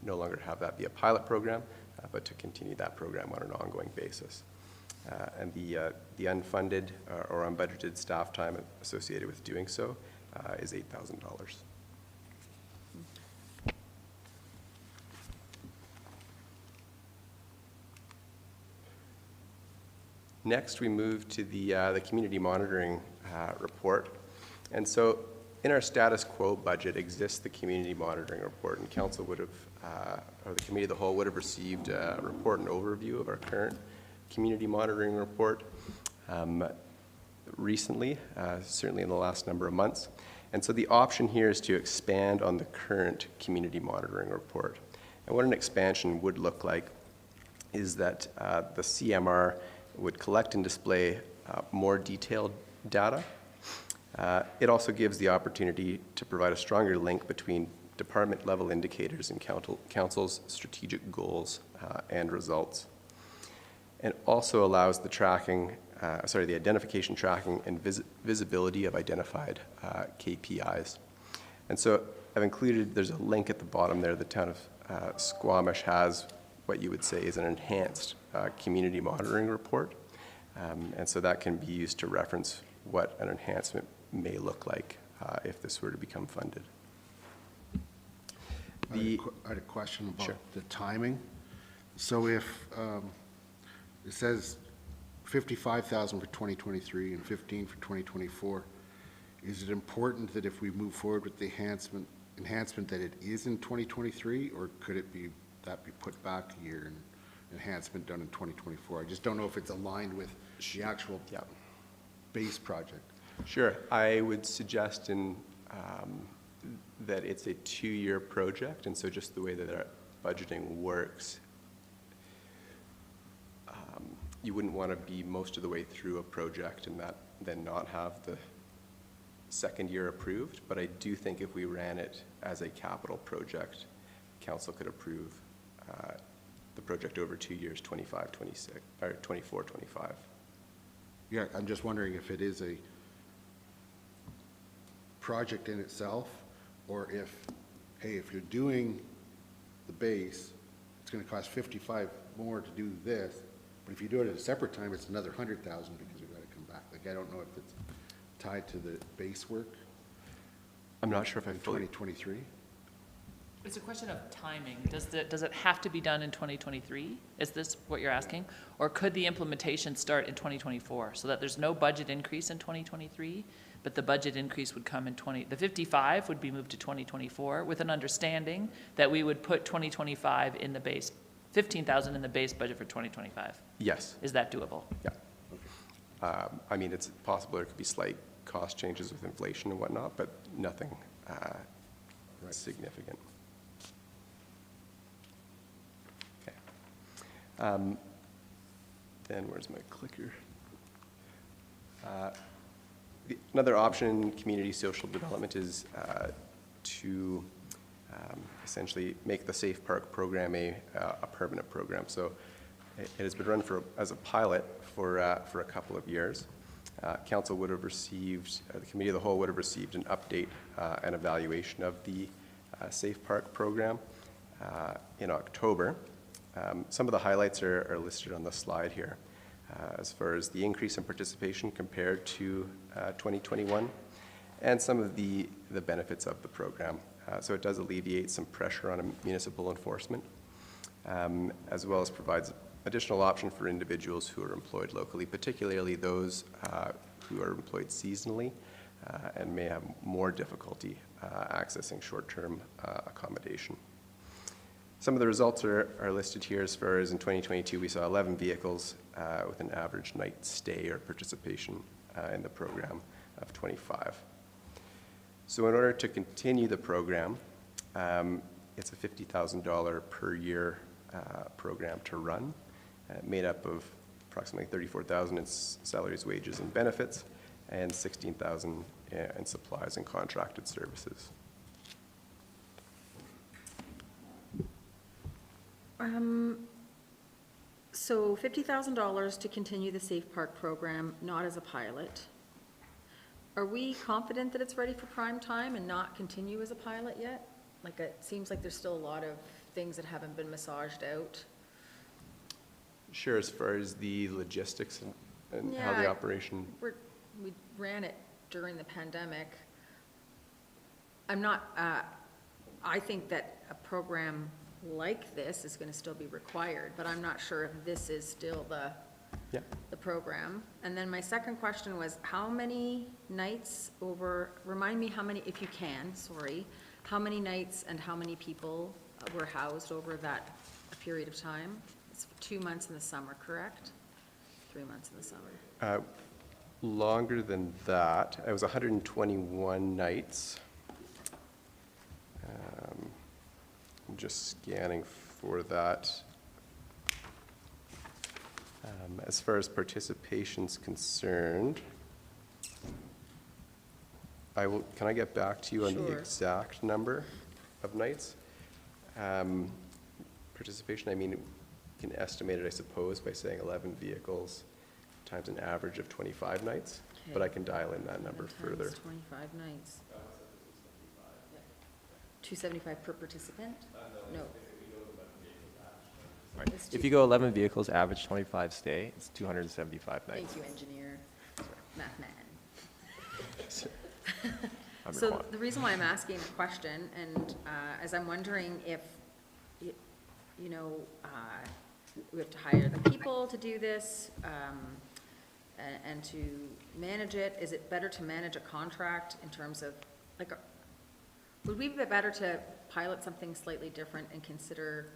Speaker 8: no longer have that be a pilot program, but to continue that program on an ongoing basis. And the unfunded or unbudgeted staff time associated with doing so is $8,000. Next, we move to the community monitoring report. And so in our status quo budget exists the community monitoring report, and council would have, or the Committee of the Whole would have received a report and overview of our current community monitoring report recently, certainly in the last number of months. And so the option here is to expand on the current community monitoring report. And what an expansion would look like is that the CMR would collect and display more detailed data. It also gives the opportunity to provide a stronger link between department-level indicators and council's strategic goals and results, and also allows the tracking, the identification, tracking, and visibility of identified KPIs. And so I've included, there's a link at the bottom there. The town of Squamish has what you would say is an enhanced community monitoring report. And so that can be used to reference what an enhancement may look like if this were to become funded.
Speaker 7: I had a question about
Speaker 8: Sure.
Speaker 7: the timing. So if it says 55,000 for 2023 and 15 for 2024, is it important that if we move forward with the enhancement that it is in 2023, or could it be that be put back a year and enhancement done in 2024? I just don't know if it's aligned with the actual base project.
Speaker 8: Sure. I would suggest that it's a 2-year project, and so just the way that our budgeting works, you wouldn't want to be most of the way through a project and then not have the second year approved. But I do think if we ran it as a capital project, council could approve the project over 2 years, 25, 26, or 24, 25.
Speaker 7: Yeah, I'm just wondering if it is a project in itself, or if, hey, if you're doing the base, it's going to cost 55 more to do this, but if you do it at a separate time, it's another 100,000 because we've got to come back. Like, I don't know if it's tied to the base work
Speaker 8: I'm not sure if I
Speaker 7: in
Speaker 8: fully
Speaker 7: 2023.
Speaker 1: It's a question of timing. Does it have to be done in 2023? Is this what you're asking? Or could the implementation start in 2024 so that there's no budget increase in 2023, but the budget increase would come in the 55 would be moved to 2024 with an understanding that we would put 2025 in the base, 15,000 in the base budget for 2025.
Speaker 8: Yes.
Speaker 1: Is that doable?
Speaker 8: Yeah. I mean, it's possible there could be slight cost changes with inflation and whatnot, but nothing significant. Okay. Then where's my clicker? Another option in community social development is to essentially make the Safe Park program a permanent program. So it has been run as a pilot for a couple of years. Council would have received, the Committee of the Whole would have received an update and evaluation of the Safe Park program in October. Some of the highlights are listed on the slide here as far as the increase in participation compared to 2021 and some of the benefits of the program. So it does alleviate some pressure on municipal enforcement, as well as provides additional option for individuals who are employed locally, particularly those who are employed seasonally and may have more difficulty accessing short-term accommodation. Some of the results are listed here as far as in 2022, we saw 11 vehicles with an average night stay or participation in the program of 25. So in order to continue the program, it's a $50,000 per year program to run, made up of approximately 34,000 in salaries, wages, and benefits, and 16,000 in supplies and contracted services.
Speaker 3: So $50,000 to continue the Safe Park program, not as a pilot. Are we confident that it's ready for prime time and not continue as a pilot yet? Like, it seems like there's still a lot of things that haven't been massaged out.
Speaker 8: Sure, as far as the logistics and how the
Speaker 3: Yeah,
Speaker 8: operation,
Speaker 3: We ran it during the pandemic. I think that a program like this is gonna still be required, but I'm not sure if this is still the program. And then my second question was, how many nights remind me how many, if you can, sorry, how many nights and how many people were housed over that period of time? It's 2 months in the summer, correct? 3 months in the summer.
Speaker 8: longer than that. It was 121 nights. I'm just scanning for that. As far as participation's concerned, can I get back to you on the
Speaker 3: Sure.
Speaker 8: exact number of nights? Participation, I mean, you can estimate it, I suppose, by saying 11 vehicles times an average of 25 nights, but I can dial in that number further.
Speaker 3: Times 25 nights. 275 per participant? No. It's
Speaker 9: If you go 11 vehicles, average 25 stay, it's 275 nights.
Speaker 3: Thank you, engineer, math man.
Speaker 9: I'm
Speaker 3: So
Speaker 9: required.
Speaker 3: the reason why I'm asking the question, and as I'm wondering if, we have to hire the people to do this, and to manage it, is it better to manage a contract in terms of, like, would we be better to pilot something slightly different and consider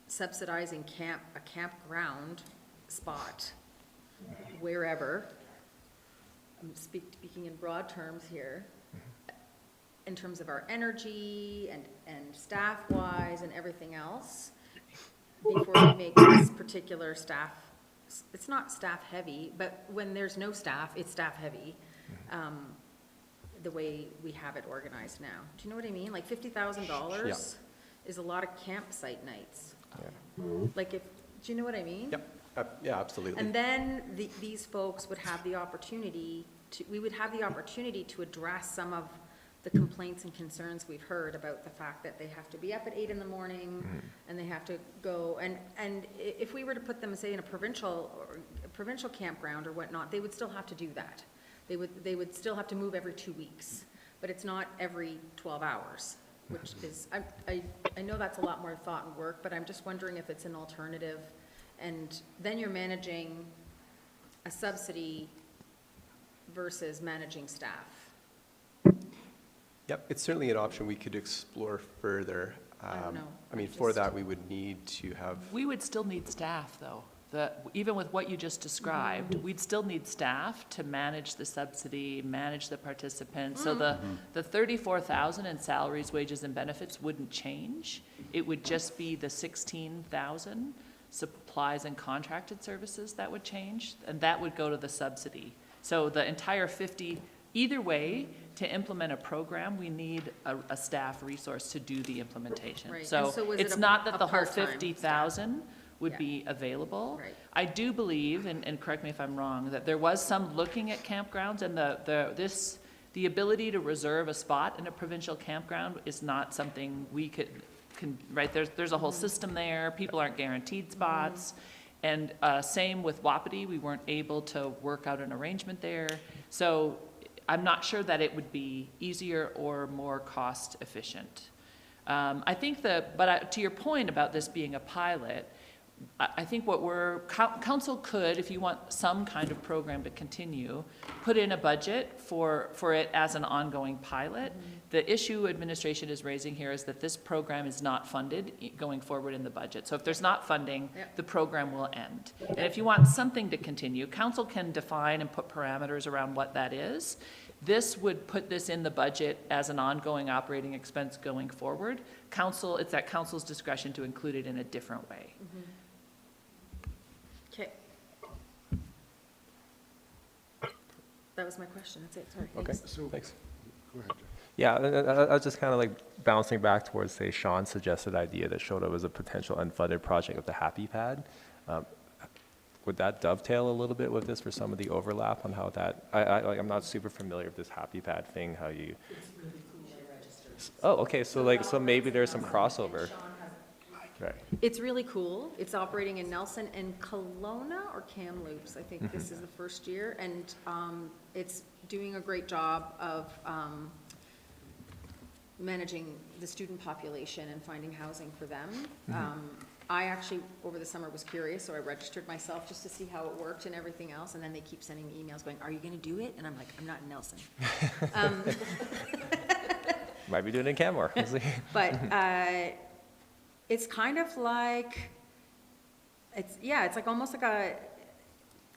Speaker 3: subsidizing a campground spot wherever? I'm speaking in broad terms here, in terms of our energy and staff-wise and everything else, before we make this particular staff, it's not staff-heavy, but when there's no staff, it's staff-heavy, the way we have it organized now. Do you know what I mean? Like $50,000 is a lot of campsite nights. Like do you know what I mean?
Speaker 8: Yep, yeah, absolutely.
Speaker 3: And then these folks would have the opportunity we would have the opportunity to address some of the complaints and concerns we've heard about the fact that they have to be up at 8 in the morning and they have to go, and if we were to put them, say, in a provincial campground or whatnot, they would still have to do that. They would still have to move every 2 weeks, but it's not every 12 hours, which is, I know that's a lot more thought and work, but I'm just wondering if it's an alternative. And then you're managing a subsidy versus managing staff.
Speaker 8: Yep, it's certainly an option we could explore further.
Speaker 3: I don't know.
Speaker 8: I mean, for that, we would need to have,
Speaker 1: We would still need staff, though. Even with what you just described, we'd still need staff to manage the subsidy, manage the participants. So the 34,000 in salaries, wages, and benefits wouldn't change. It would just be the 16,000 supplies and contracted services that would change, and that would go to the subsidy. So the entire 50, either way, to implement a program, we need a staff resource to do the implementation.
Speaker 3: Right. And
Speaker 1: So
Speaker 3: so was it
Speaker 1: it's
Speaker 3: a-
Speaker 1: not that
Speaker 3: a
Speaker 1: the whole
Speaker 3: part-time
Speaker 1: 50,000 would
Speaker 3: Yeah.
Speaker 1: be available.
Speaker 3: Right.
Speaker 1: I do believe, and correct me if I'm wrong, that there was some looking at campgrounds, and the ability to reserve a spot in a provincial campground is not something we can, right, there's a whole system there, people aren't guaranteed spots. And same with Wapiti, we weren't able to work out an arrangement there. So I'm not sure that it would be easier or more cost efficient. I think to your point about this being a pilot, I think council could, if you want some kind of program to continue, put in a budget for it as an ongoing pilot. The issue administration is raising here is that this program is not funded going forward in the budget. So if there's not funding, the program will end. And if you want something to continue, council can define and put parameters around what that is. This would put this in the budget as an ongoing operating expense going forward. Council, it's at council's discretion to include it in a different way.
Speaker 3: Okay. That was my question, that's it, sorry.
Speaker 9: Okay,
Speaker 3: Thanks.
Speaker 9: thanks.
Speaker 7: Go ahead, Jeff.
Speaker 9: Yeah, I was just kind of like bouncing back towards, say, Sean's suggested idea that showed up as a potential unfunded project of the Happy Pad. Would that dovetail a little bit with this for some of the overlap on how that, I'm not super familiar with this Happy Pad thing, how you. Oh, okay, so maybe there's some crossover. Right.
Speaker 3: It's really cool. It's operating in Nelson and Kelowna or Kamloops. I think this is the first year, and it's doing a great job of managing the student population and finding housing for them. I actually, over the summer, was curious, so I registered myself just to see how it worked and everything else, and then they keep sending me emails going, are you going to do it? And I'm like, I'm not in Nelson.
Speaker 9: Might be doing it in Canmore. We'll see.
Speaker 3: But it's kind of like, it's like almost like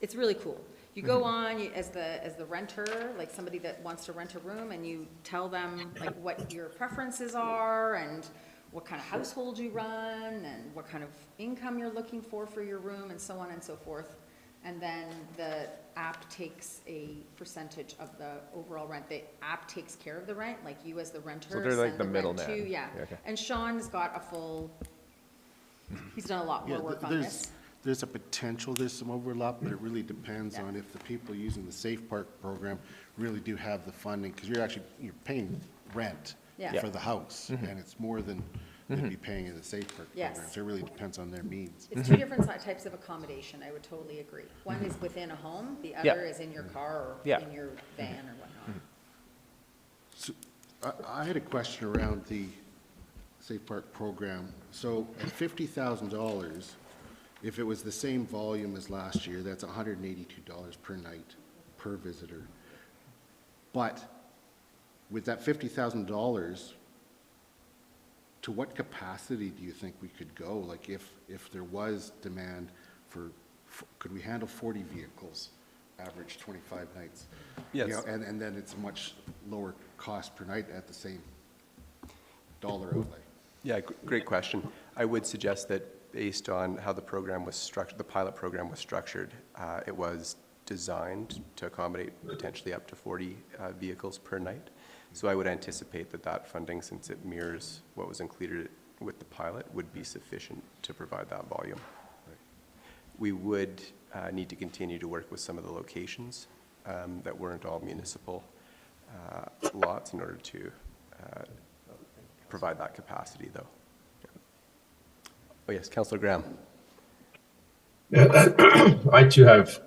Speaker 3: it's really cool. You go on as the renter, like somebody that wants to rent a room, and you tell them like what your preferences are and what kind of household you run and what kind of income you're looking for your room and so on and so forth. And then the app takes a percentage of the overall rent. The app takes care of the rent, like you as the renter.
Speaker 9: So they're like
Speaker 3: send
Speaker 9: the
Speaker 3: rent
Speaker 9: middleman.
Speaker 3: to- Yeah.
Speaker 9: Yeah, okay.
Speaker 3: And Sean's got a full, he's done a lot more work on this.
Speaker 7: There's a potential, there's some overlap, but it really depends on if the people using the Safe Park program really do have the funding, because you're paying rent
Speaker 3: Yeah.
Speaker 7: for the house, and it's more than they'd be paying in the Safe Park program.
Speaker 3: Yes.
Speaker 7: So it really depends on their means.
Speaker 3: It's two different types of accommodation, I would totally agree. One is within a home, the
Speaker 9: Yeah.
Speaker 3: other is in your car or
Speaker 9: Yeah.
Speaker 3: in your van or whatnot.
Speaker 7: So I had a question around the Safe Park program. So at $50,000, if it was the same volume as last year, that's $182 per night per visitor. But with that $50,000, to what capacity do you think we could go? Like if there was demand could we handle 40 vehicles, average 25 nights?
Speaker 8: Yes.
Speaker 7: You know, and then it's a much lower cost per night at the same dollar outlay.
Speaker 8: Yeah, great question. I would suggest that based on how the program was structured, the pilot program was structured, it was designed to accommodate potentially up to 40 vehicles per night. So I would anticipate that funding, since it mirrors what was included with the pilot, would be sufficient to provide that volume. We would need to continue to work with some of the locations that weren't all municipal lots in order to provide that capacity, though. Oh, yes, Councillor Graham.
Speaker 6: I too have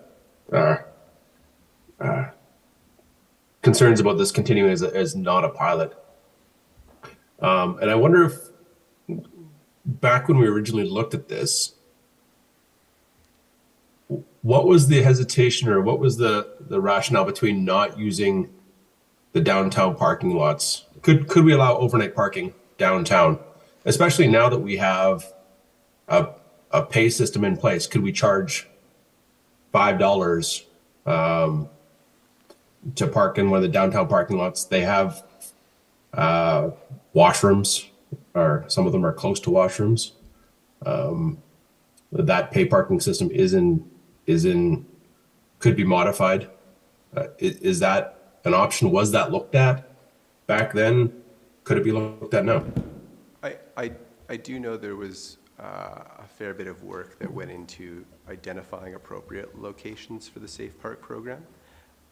Speaker 6: concerns about this continuing as not a pilot. And I wonder if back when we originally looked at this, what was the hesitation or what was the rationale between not using the downtown parking lots? Could we allow overnight parking downtown, especially now that we have a pay system in place? Could we charge $5 to park in one of the downtown parking lots? They have washrooms, or some of them are close to washrooms. That pay parking system could be modified. Is that an option? Was that looked at back then? Could it be looked at now?
Speaker 8: I do know there was a fair bit of work that went into identifying appropriate locations for the Safe Park program.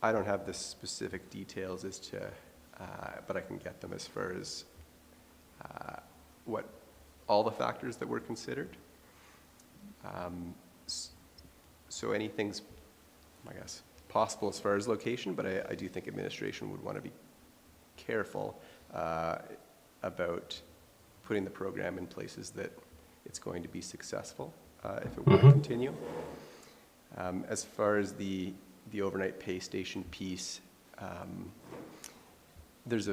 Speaker 8: I don't have the specific details as to, but I can get them as far as what all the factors that were considered. So anything's, I guess, possible as far as location, but I do think administration would want to be careful about putting the program in places that it's going to be successcerful if it were to continue. As far as the overnight pay station piece, there's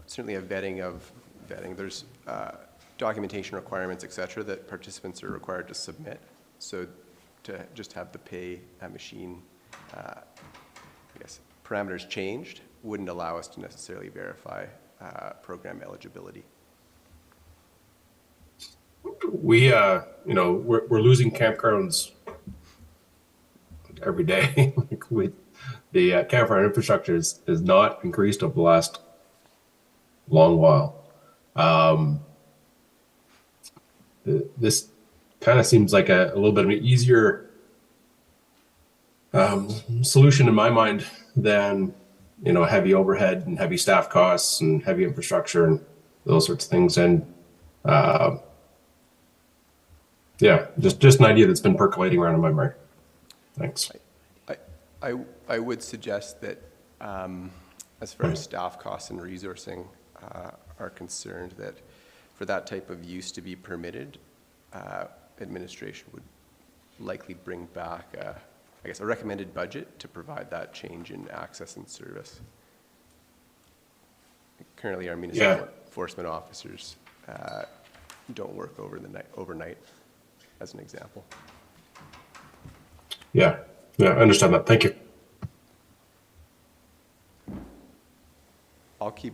Speaker 8: certainly a vetting. There's documentation requirements, et cetera, that participants are required to submit. So to just have the pay machine, I guess, parameters changed wouldn't allow us to necessarily verify program eligibility.
Speaker 6: We, we're losing campgrounds every day. The campground infrastructure is not increased over the last long while. This kind of seems like a little bit of an easier solution in my mind than, heavy overhead and heavy staff costs and heavy infrastructure and those sorts of things. And just an idea that's been percolating around in my mind. Thanks.
Speaker 8: I would suggest that as far as staff costs and resourcing are concerned, that for that type of use to be permitted, administration would likely bring back, a recommended budget to provide that change in access and service. Currently, our municipal enforcement officers don't work overnight, as an example.
Speaker 6: Yeah, I understand that. Thank you.
Speaker 8: I'll keep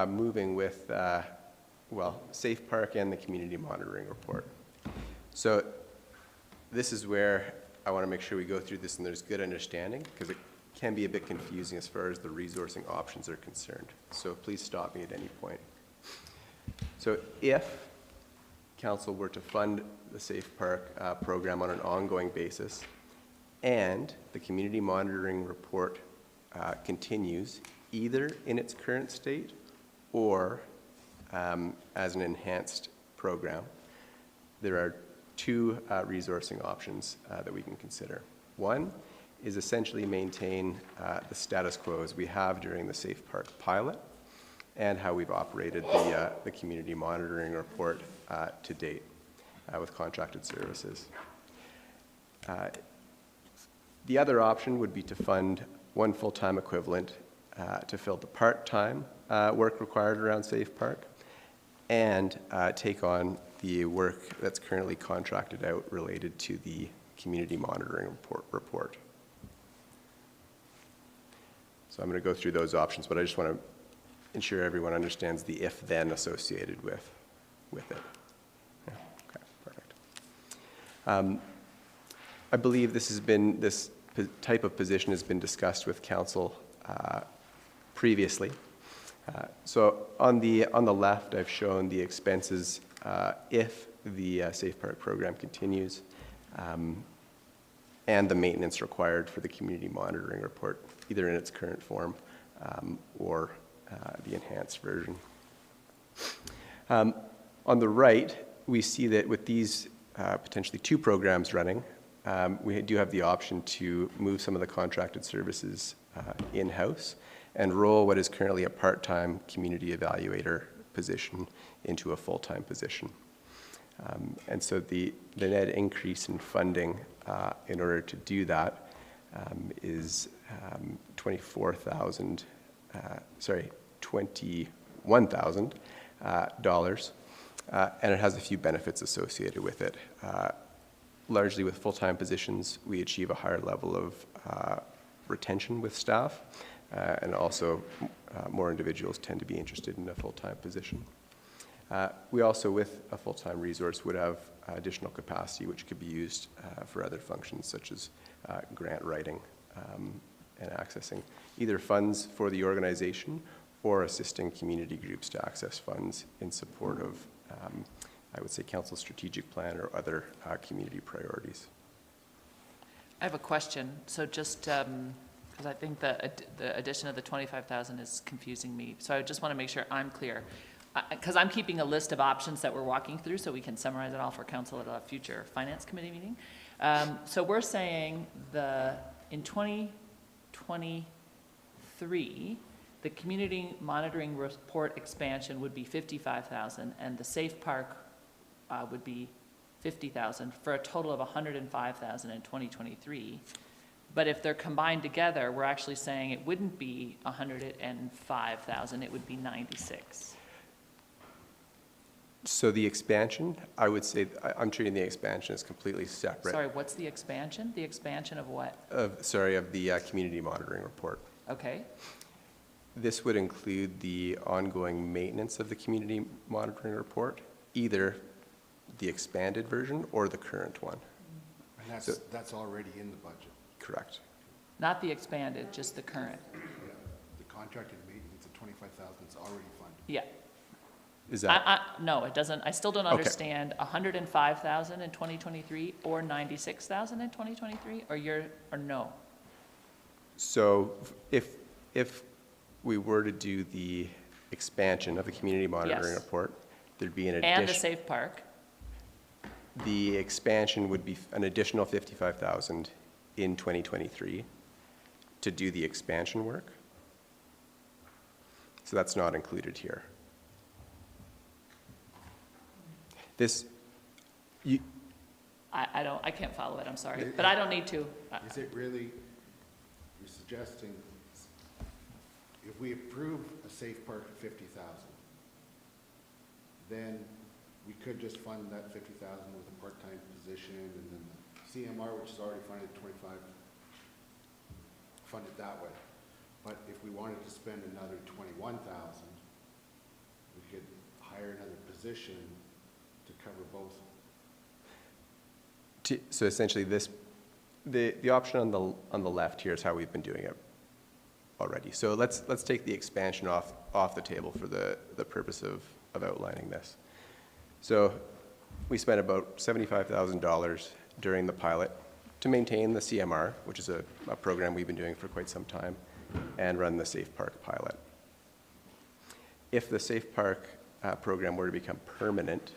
Speaker 8: moving with, Safe Park and the community monitoring report. So this is where I want to make sure we go through this and there's good understanding, because it can be a bit confusing as far as the resourcing options are concerned. So please stop me at any point. So if council were to fund the Safe Park program on an ongoing basis, and the community monitoring report continues either in its current state or as an enhanced program, there are two resourcing options that we can consider. One is essentially maintain the status quo as we have during the Safe Park pilot and how we've operated the community monitoring report to date with contracted services. The other option would be to fund one full-time equivalent to fill the part-time work required around Safe Park and take on the work that's currently contracted out related to the community monitoring report. So I'm going to go through those options, but I just want to ensure everyone understands the if-then associated with it. Yeah, okay, perfect. I believe this type of position has been discussed with council previously. So on the left, I've shown the expenses if the Safe Park program continues and the maintenance required for the community monitoring report, either in its current form or the enhanced version. On the right, we see that with these potentially two programs running, we do have the option to move some of the contracted services in-house and roll what is currently a part-time community evaluator position into a full-time position. And so the net increase in funding in order to do that is $21,000, and it has a few benefits associated with it. Largely with full-time positions, we achieve a higher level of retention with staff, and also more individuals tend to be interested in a full-time position. We also, with a full-time resource, would have additional capacity which could be used for other functions such as grant writing and accessing either funds for the organization or assisting community groups to access funds in support of, I would say, council's strategic plan or other community priorities.
Speaker 1: I have a question. So just because I think the addition of the 25,000 is confusing me. So I just want to make sure I'm clear. Because I'm keeping a list of options that we're walking through so we can summarize it all for council at a future finance committee meeting. So we're saying in 2023, the community monitoring report expansion would be 55,000 and the Safe Park would be 50,000 for a total of 105,000 in 2023. But if they're combined together, we're actually saying it wouldn't be 105,000, it would be 96.
Speaker 8: So the expansion, I would say, I'm treating the expansion as completely separate.
Speaker 1: Sorry, what's the expansion? The expansion of what?
Speaker 8: Of the community monitoring report.
Speaker 1: Okay.
Speaker 8: this would include the ongoing maintenance of the community monitoring report, either the expanded version or the current one.
Speaker 7: And that's already in the budget.
Speaker 8: Correct.
Speaker 1: Not the expanded, just the current.
Speaker 7: Yeah. The contracted maintenance of 25,000 is already funded.
Speaker 1: Yeah.
Speaker 8: Is that,
Speaker 1: No, it doesn't, I still don't
Speaker 8: Okay.
Speaker 1: understand 105,000 in 2023 or 96,000 in 2023, or no?
Speaker 8: so if we were to do the expansion of the community monitoring
Speaker 1: Yes.
Speaker 8: report, there'd be an
Speaker 1: And the
Speaker 8: addition.
Speaker 1: safe park,
Speaker 8: The expansion would be an additional 55,000 in 2023 to do the expansion work. So that's not included here. This, you,
Speaker 1: I can't follow it, I'm sorry, but I don't need to.
Speaker 7: Is it really, you're suggesting, if we approve a safe park of 50,000, then we could just fund that 50,000 with a part-time position, and then the CMR, which is already funded 25, fund it that way. But if we wanted to spend another 21,000, we could hire another position to cover both.
Speaker 8: so essentially this, the option on the left here is how we've been doing it already. So let's take the expansion off the table for the purpose of outlining this. So we spent about $75,000 during the pilot to maintain the CMR, which is a program we've been doing for quite some time, and run the Safe Park pilot. If the Safe Park program were to become permanent,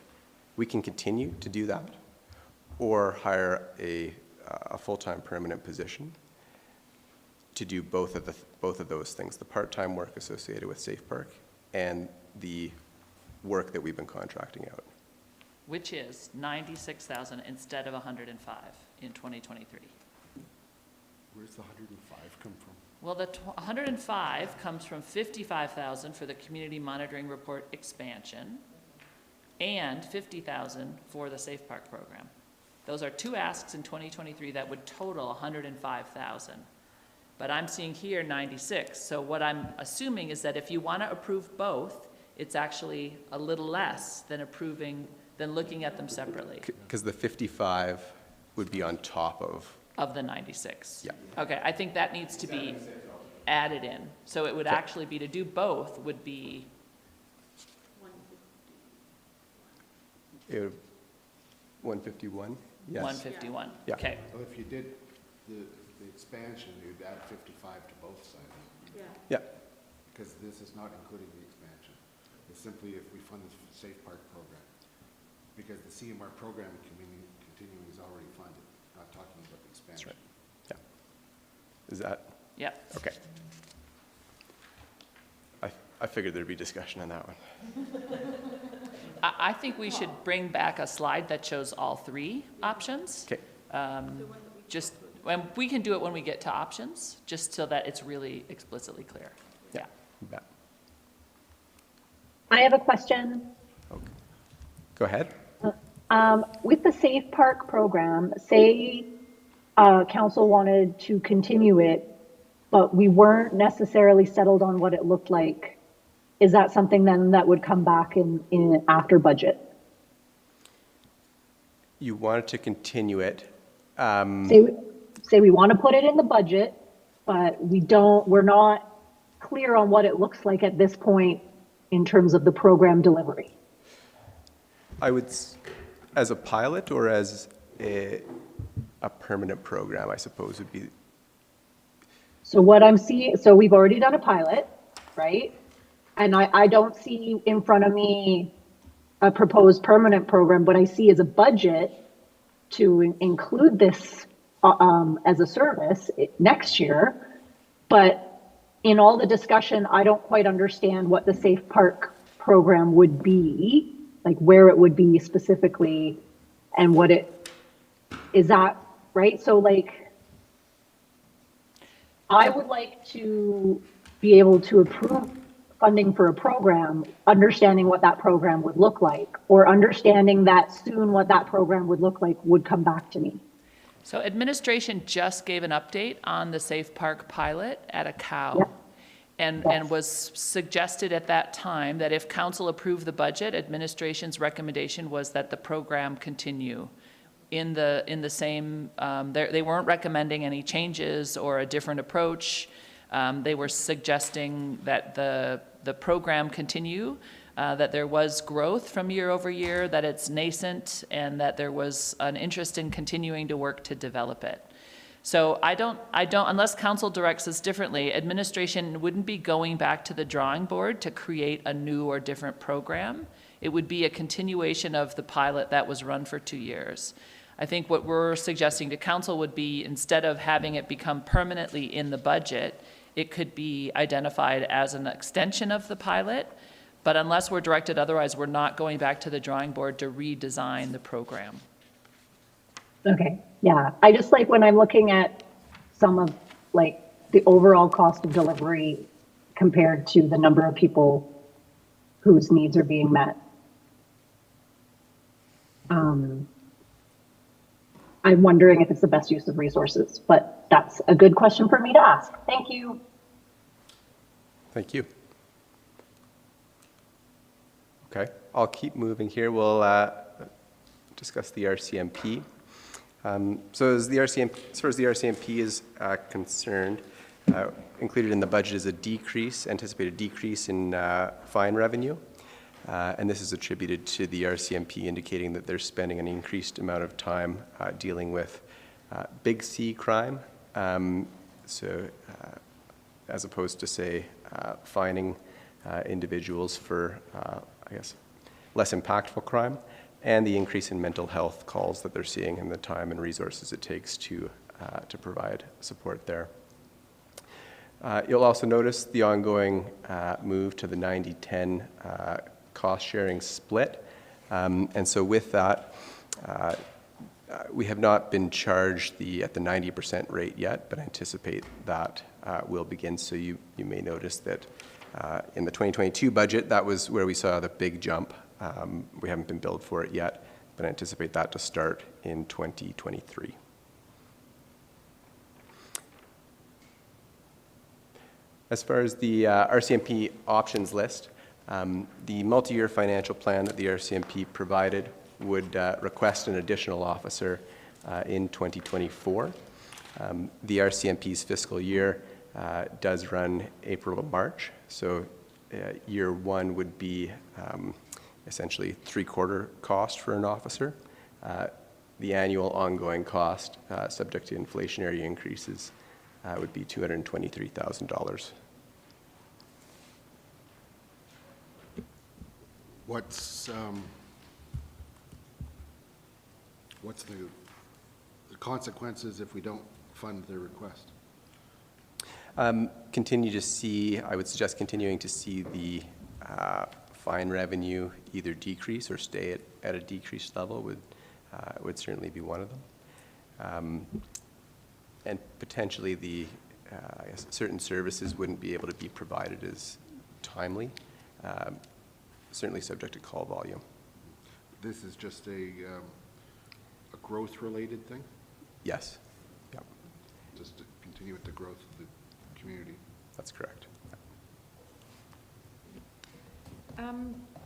Speaker 8: we can continue to do that or hire a full-time permanent position to do both of those things, the part-time work associated with Safe Park and the work that we've been contracting out.
Speaker 1: Which is 96,000 instead of 105 in 2023.
Speaker 7: Where's the 105 come from?
Speaker 1: Well, the 105 comes from 55,000 for the community monitoring report expansion and 50,000 for the Safe Park program. Those are two asks in 2023 that would total 105,000. But I'm seeing here 96. So what I'm assuming is that if you want to approve both, it's actually a little less than looking at them separately
Speaker 8: Because the 55 would be on top
Speaker 1: of the 96.
Speaker 8: Yeah.
Speaker 1: Okay, I think that needs to be added in. So it would actually be, to do both would be,
Speaker 8: it would- 151? Yes.
Speaker 1: 151.
Speaker 8: Yeah.
Speaker 1: Okay,
Speaker 7: Well, if you did the expansion, you'd add 55 to both sides,
Speaker 8: Yeah,
Speaker 7: because this is not including the expansion. It's simply if we fund the Safe Park program, because the CMR program continuing is already funded, not talking about the expansion.
Speaker 8: right. Yeah. Is that,
Speaker 1: yep.
Speaker 8: okay. I figured there'd be discussion on that one.
Speaker 1: I think we should bring back a slide that shows all three options.
Speaker 8: Okay.
Speaker 1: Just, and we can do it when we get to options, just so that it's really explicitly clear. Yeah.
Speaker 8: You bet.
Speaker 4: I have a question.
Speaker 8: Okay. Go ahead.
Speaker 4: With the Safe Park program, say council wanted to continue it, but we weren't necessarily settled on what it looked like. Is that something then that would come back in after budget?
Speaker 8: You wanted to continue it.
Speaker 4: Say we want to put it in the budget, but we're not clear on what it looks like at this point in terms of the program delivery.
Speaker 8: I would, as a pilot or as a permanent program, I suppose would be.
Speaker 4: So what I'm seeing, so we've already done a pilot, right? And I don't see in front of me a proposed permanent program. What I see is a budget to include this as a service next year. But in all the discussion, I don't quite understand what the Safe Park program would be, like where it would be specifically and what it, is that right? So like, I would like to be able to approve funding for a program, understanding what that program would look like, or understanding that soon what that program would look like would come back to me.
Speaker 1: So administration just gave an update on the Safe Park pilot at a cow.
Speaker 4: Yep.
Speaker 1: and was suggested at that time that if council approved the budget, administration's recommendation was that the program continue in the same, they weren't recommending any changes or a different approach. They were suggesting that the program continue, that there was growth from year over year, that it's nascent, and that there was an interest in continuing to work to develop it. So I don't, unless council directs us differently, administration wouldn't be going back to the drawing board to create a new or different program. It would be a continuation of the pilot that was run for 2 years. I think what we're suggesting to council would be, instead of having it become permanently in the budget, it could be identified as an extension of the pilot, but unless we're directed otherwise, we're not going back to the drawing board to redesign the program.
Speaker 4: Okay, yeah, I just like when I'm looking at some of like the overall cost of delivery compared to the number of people whose needs are being met. I'm wondering if it's the best use of resources, but that's a good question for me to ask. Thank you.
Speaker 8: Thank you. Okay, I'll keep moving here. We'll discuss the RCMP. So as far as the RCMP is concerned, included in the budget is a decrease, anticipated decrease in fine revenue. And this is attributed to the RCMP indicating that they're spending an increased amount of time dealing with big C crime. So as opposed to, say, fining individuals for, I guess, less impactful crime, and the increase in mental health calls that they're seeing and the time and resources it takes to provide support there. You'll also notice the ongoing move to the 90-10 cost-sharing split. And so with that, we have not been charged at the 90% rate yet, but anticipate that will begin. So you may notice that in the 2022 budget, that was where we saw the big jump. We haven't been billed for it yet, but anticipate that to start in 2023. As far as the RCMP options list, the multi-year financial plan that the RCMP provided would request an additional officer in 2024. The RCMP's fiscal year does run April to March, so year one would be essentially three-quarter cost for an officer. The annual ongoing cost, subject to inflationary increases, would be $223,000.
Speaker 7: What's the consequences if we don't fund their request?
Speaker 8: Continue to see, I would suggest continuing to see the fine revenue either decrease or stay at a decreased level would certainly be one of them. And potentially I guess certain services wouldn't be able to be provided as timely, certainly subject to call volume.
Speaker 7: This is just a growth-related thing?
Speaker 8: Yes. Yep.
Speaker 7: Just to continue with the growth of the community?
Speaker 8: That's correct.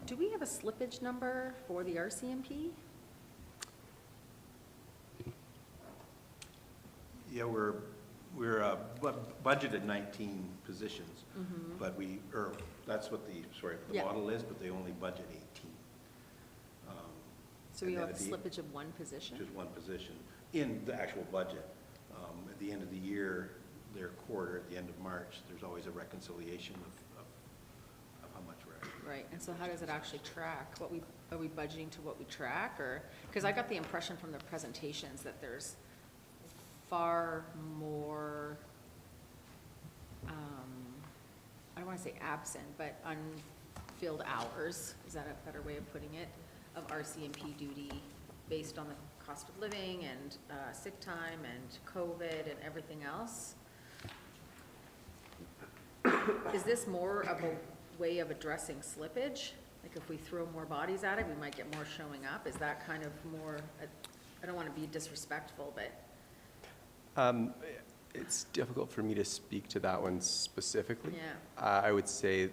Speaker 3: Do we have a slippage number for the RCMP?
Speaker 10: Yeah, we're budgeted 19 positions, but that's what the model is, but they only budget 18.
Speaker 3: So we have a slippage of one position?
Speaker 10: Just one position in the actual budget. At the end of the year, their quarter, at the end of March, there's always a reconciliation of how much we're actually.
Speaker 3: Right, and so how does it actually track? Are we budgeting to what we track, or, because I got the impression from the presentations that there's far more, I don't want to say absent, but unfilled hours, is that a better way of putting it, of RCMP duty based on the cost of living and sick time and COVID and everything else? Is this more of a way of addressing slippage? Like if we throw more bodies at it, we might get more showing up? Is that kind of more, I don't want to be disrespectful, but.
Speaker 8: It's difficult for me to speak to that one specifically.
Speaker 3: Yeah.
Speaker 8: I would say,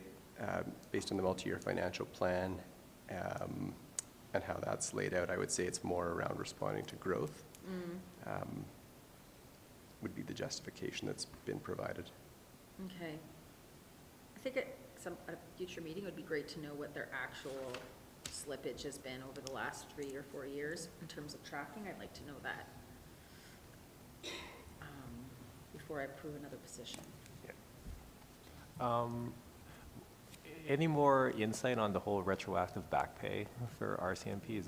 Speaker 8: based on the multi-year financial plan and how that's laid out, I would say it's more around responding to growth. Would be the justification that's been provided.
Speaker 3: Okay. I think at a future meeting, it would be great to know what their actual slippage has been over the last 3 or 4 years in terms of tracking. I'd like to know that before I approve another position.
Speaker 9: Any more insight on the whole retroactive back pay for RCMP?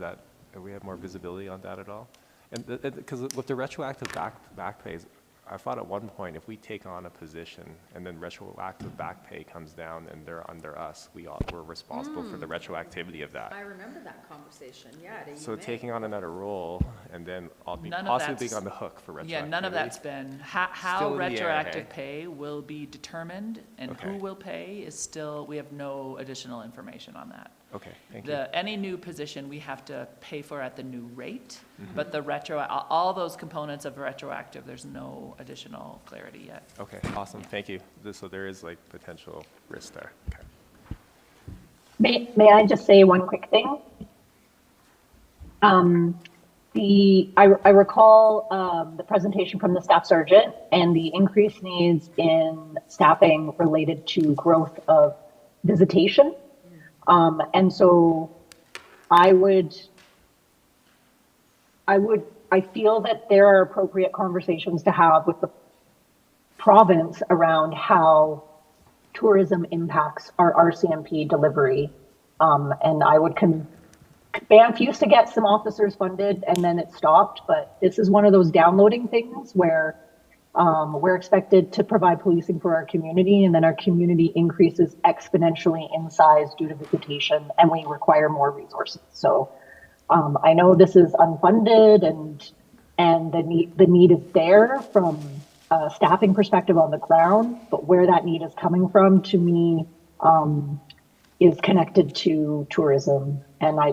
Speaker 9: Do we have more visibility on that at all? And because with the retroactive back pays, I thought at one point, if we take on a position and then retroactive back pay comes down and they're under us, we're responsible for the retroactivity of that.
Speaker 3: I remember that conversation, yeah. at
Speaker 9: So
Speaker 3: AUMA.
Speaker 9: taking on another role and then I'll be
Speaker 1: None of
Speaker 9: possibly
Speaker 1: that's-
Speaker 9: being on the hook for retroactivity.
Speaker 1: Yeah, none of that's been, how
Speaker 9: Still in the air,
Speaker 1: retroactive
Speaker 9: hey?
Speaker 1: pay will be determined and who
Speaker 9: Okay.
Speaker 1: will pay is still, we have no additional information on that.
Speaker 9: Okay, thank you.
Speaker 1: Any new position, we have to pay for at the new rate,
Speaker 9: Mm-hmm.
Speaker 1: but the all those components of retroactive, there's no additional clarity yet.
Speaker 9: Okay, awesome, thank you. So there is like potential risk there. Okay.
Speaker 4: May I just say one quick thing? I recall the presentation from the staff sergeant and the increased needs in staffing related to growth of visitation. And so I feel that there are appropriate conversations to have with the province around how tourism impacts our RCMP delivery. And Banff used to get some officers funded and then it stopped, but this is one of those downloading things where we're expected to provide policing for our community, and then our community increases exponentially in size due to visitation, and we require more resources. So I know this is unfunded, and the need is there from a staffing perspective on the ground, but where that need is coming from, to me, is connected to tourism, and I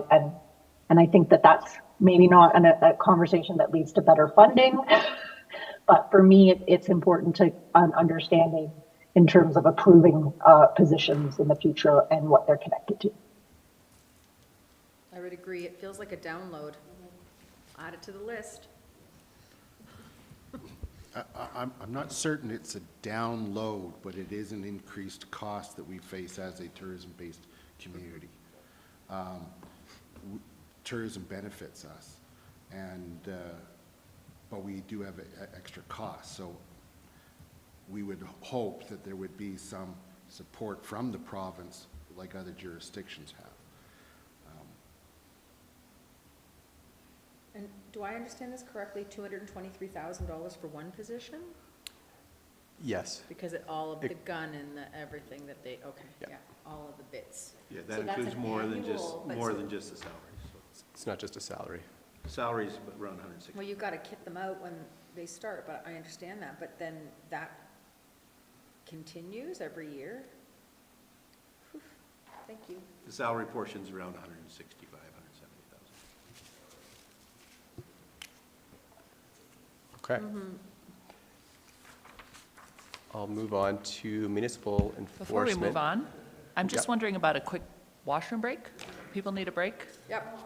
Speaker 4: think that that's maybe not a conversation that leads to better funding. But for me, it's important to understanding in terms of approving positions in the future and what they're connected to.
Speaker 3: I would agree, it feels like a download. Add it to the list.
Speaker 7: I'm not certain it's a download, but it is an increased cost that we face as a tourism-based community. Tourism benefits us, but we do have extra costs. So we would hope that there would be some support from the province, like other jurisdictions have.
Speaker 3: And do I understand this correctly, $223,000 for one position?
Speaker 8: Yes.
Speaker 3: Because all of the gun and the everything that they, okay,
Speaker 8: Yeah.
Speaker 3: yeah, all of the bits.
Speaker 10: Yeah,
Speaker 3: So
Speaker 10: that
Speaker 3: that's
Speaker 10: includes
Speaker 3: an
Speaker 10: more than
Speaker 3: annual, but
Speaker 10: just the salaries.
Speaker 8: It's not just a salary.
Speaker 10: Salaries around 160.
Speaker 3: Well, you've got to kit them out when they start, but I understand that, but then that continues every year? Whew. Thank you.
Speaker 10: The salary portion's around 165, 170,000.
Speaker 8: Okay. I'll move on to municipal enforcement.
Speaker 1: Before we move on, I'm just
Speaker 8: Yep.
Speaker 1: wondering about a quick washroom break. People need a break?
Speaker 3: Yep,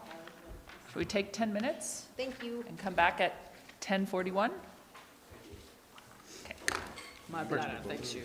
Speaker 1: Should we take 10 minutes
Speaker 3: thank you.
Speaker 1: and come back at 10:41?
Speaker 3: My bladder, thanks you.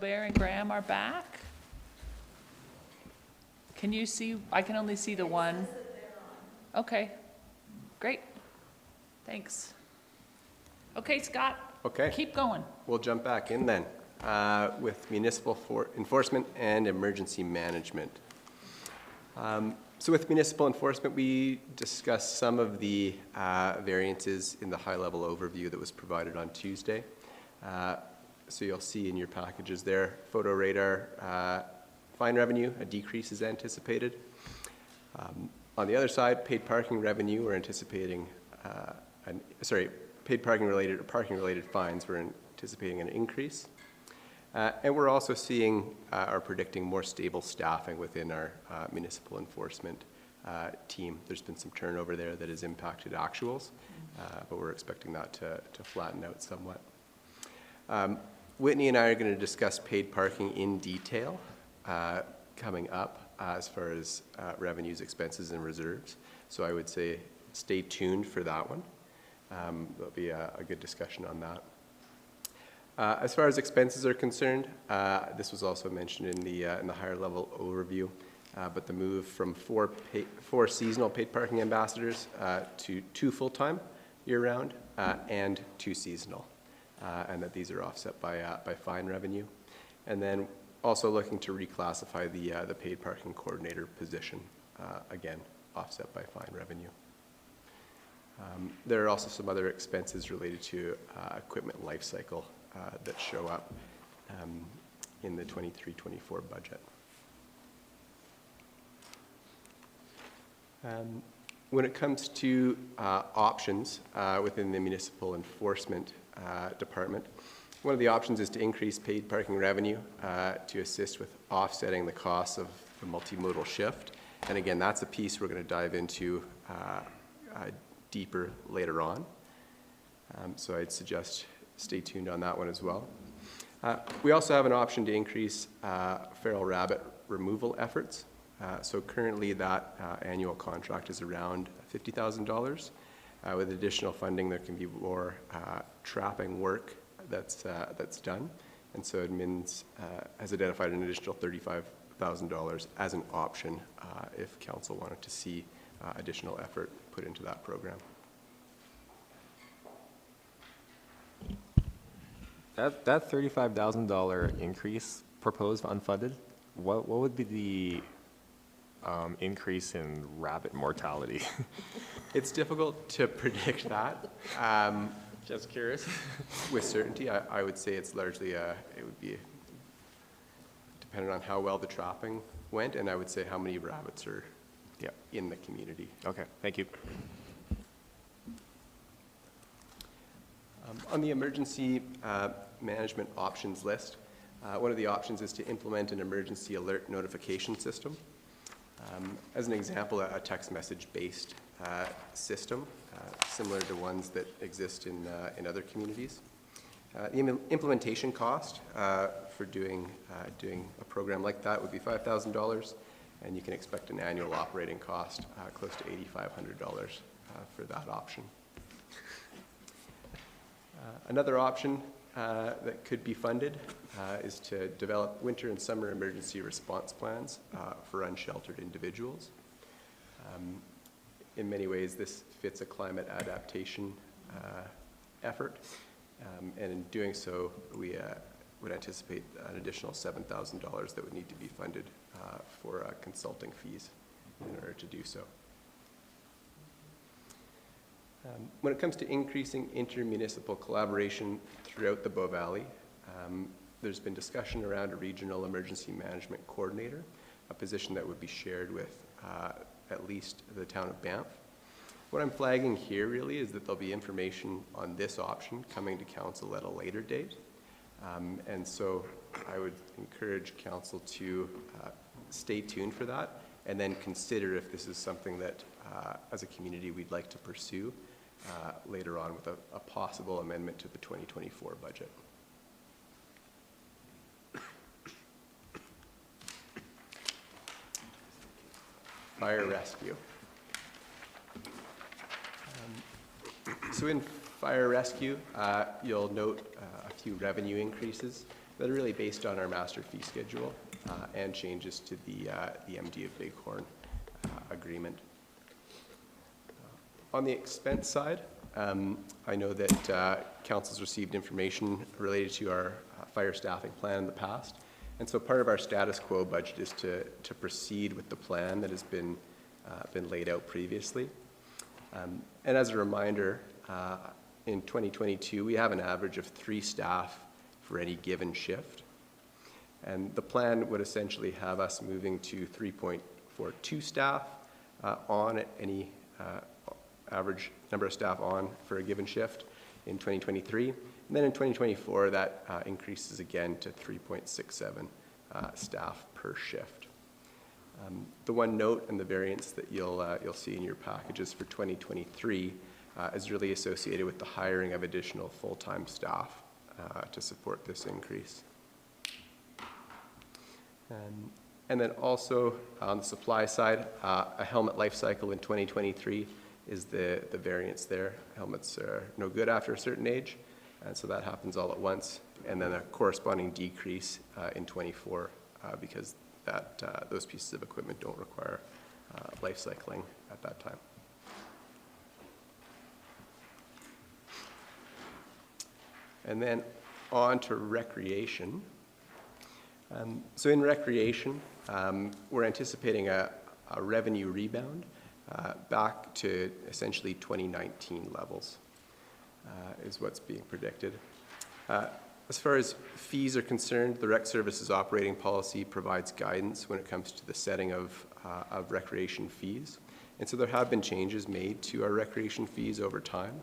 Speaker 1: Bear and Graham are back. Can you see? I can only see the one. Okay, great. Thanks. Okay, Scott.
Speaker 8: Okay.
Speaker 1: Keep going.
Speaker 8: We'll jump back in then with municipal enforcement and emergency management. So with municipal enforcement, we discussed some of the variances in the high-level overview that was provided on Tuesday. So you'll see in your packages there, photo radar fine revenue, a decrease is anticipated. On the other side, paid parking revenue, we're anticipating, paid parking related fines, we're anticipating an increase. And we're also seeing or predicting more stable staffing within our municipal enforcement team. There's been some turnover there that has impacted actuals, but we're expecting that to flatten out somewhat. Whitney and I are going to discuss paid parking in detail coming up as far as revenues, expenses, and reserves. So I would say stay tuned for that one. There'll be a good discussion on that. As far as expenses are concerned, this was also mentioned in the higher level overview, but the move from four seasonal paid parking ambassadors to 2 full-time year-round and 2 seasonal, and that these are offset by fine revenue. And then also looking to reclassify the paid parking coordinator position, again, offset by fine revenue. There are also some other expenses related to equipment life cycle that show up in the 23-24 budget. When it comes to options within the municipal enforcement department, one of the options is to increase paid parking revenue to assist with offsetting the costs of the multimodal shift. And again, that's a piece we're going to dive into deeper later on. So I'd suggest stay tuned on that one as well. We also have an option to increase feral rabbit removal efforts. So currently that annual contract is around $50,000. With additional funding, there can be more trapping work that's done. And so admins has identified an additional $35,000 as an option if council wanted to see additional effort put into that program.
Speaker 9: That $35,000 increase proposed unfunded, what would be the increase in rabbit mortality?
Speaker 8: It's difficult to predict that.
Speaker 9: Just curious.
Speaker 8: With certainty, I would say it's largely, it would be dependent on how well the trapping went, and I would say how many rabbits are in the community.
Speaker 9: Okay, thank you.
Speaker 8: On the emergency management options list, one of the options is to implement an emergency alert notification system. As an example, a text message-based system, similar to ones that exist in other communities. The implementation cost for doing a program like that would be $5,000, and you can expect an annual operating cost close to $8,500 for that option. Another option that could be funded is to develop winter and summer emergency response plans for unsheltered individuals. In many ways, this fits a climate adaptation effort, and in doing so, we would anticipate an additional $7,000 that would need to be funded for consulting fees in order to do so. When it comes to increasing intermunicipal collaboration throughout the Bow Valley, there's been discussion around a regional emergency management coordinator, a position that would be shared with at least the town of Banff. What I'm flagging here really is that there'll be information on this option coming to council at a later date. And so I would encourage council to stay tuned for that and then consider if this is something that as a community we'd like to pursue later on with a possible amendment to the 2024 budget. Fire rescue. So in fire rescue, you'll note a few revenue increases that are really based on our master fee schedule and changes to the MD of Bighorn agreement. On the expense side, I know that council's received information related to our fire staffing plan in the past. And so part of our status quo budget is to proceed with the plan that has been laid out previously. And as a reminder, in 2022, we have an average of 3 staff for any given shift. And the plan would essentially have us moving to 3.42 staff on at any average number of staff on for a given shift in 2023. And then in 2024, that increases again to 3.67 staff per shift. The one note and the variance that you'll see in your packages for 2023 is really associated with the hiring of additional full-time staff to support this increase. And then also on the supply side, a helmet life cycle in 2023 is the variance there. Helmets are no good after a certain age, and so that happens all at once. And then a corresponding decrease in 24 because those pieces of equipment don't require life cycling at that time. And then on to recreation. So in recreation, we're anticipating a revenue rebound back to essentially 2019 levels is what's being predicted. As far as fees are concerned, the Rec Services operating policy provides guidance when it comes to the setting of recreation fees. And so there have been changes made to our recreation fees over time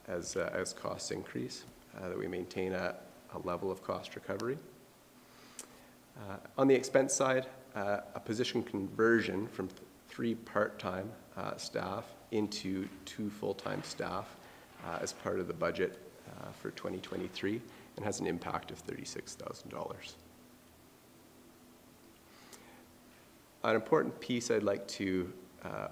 Speaker 8: as costs increase, that we maintain a level of cost recovery. On the expense side, a position conversion from 3 part-time staff into 2 full-time staff as part of the budget for 2023 and has an impact of $36,000. An important piece I'd like to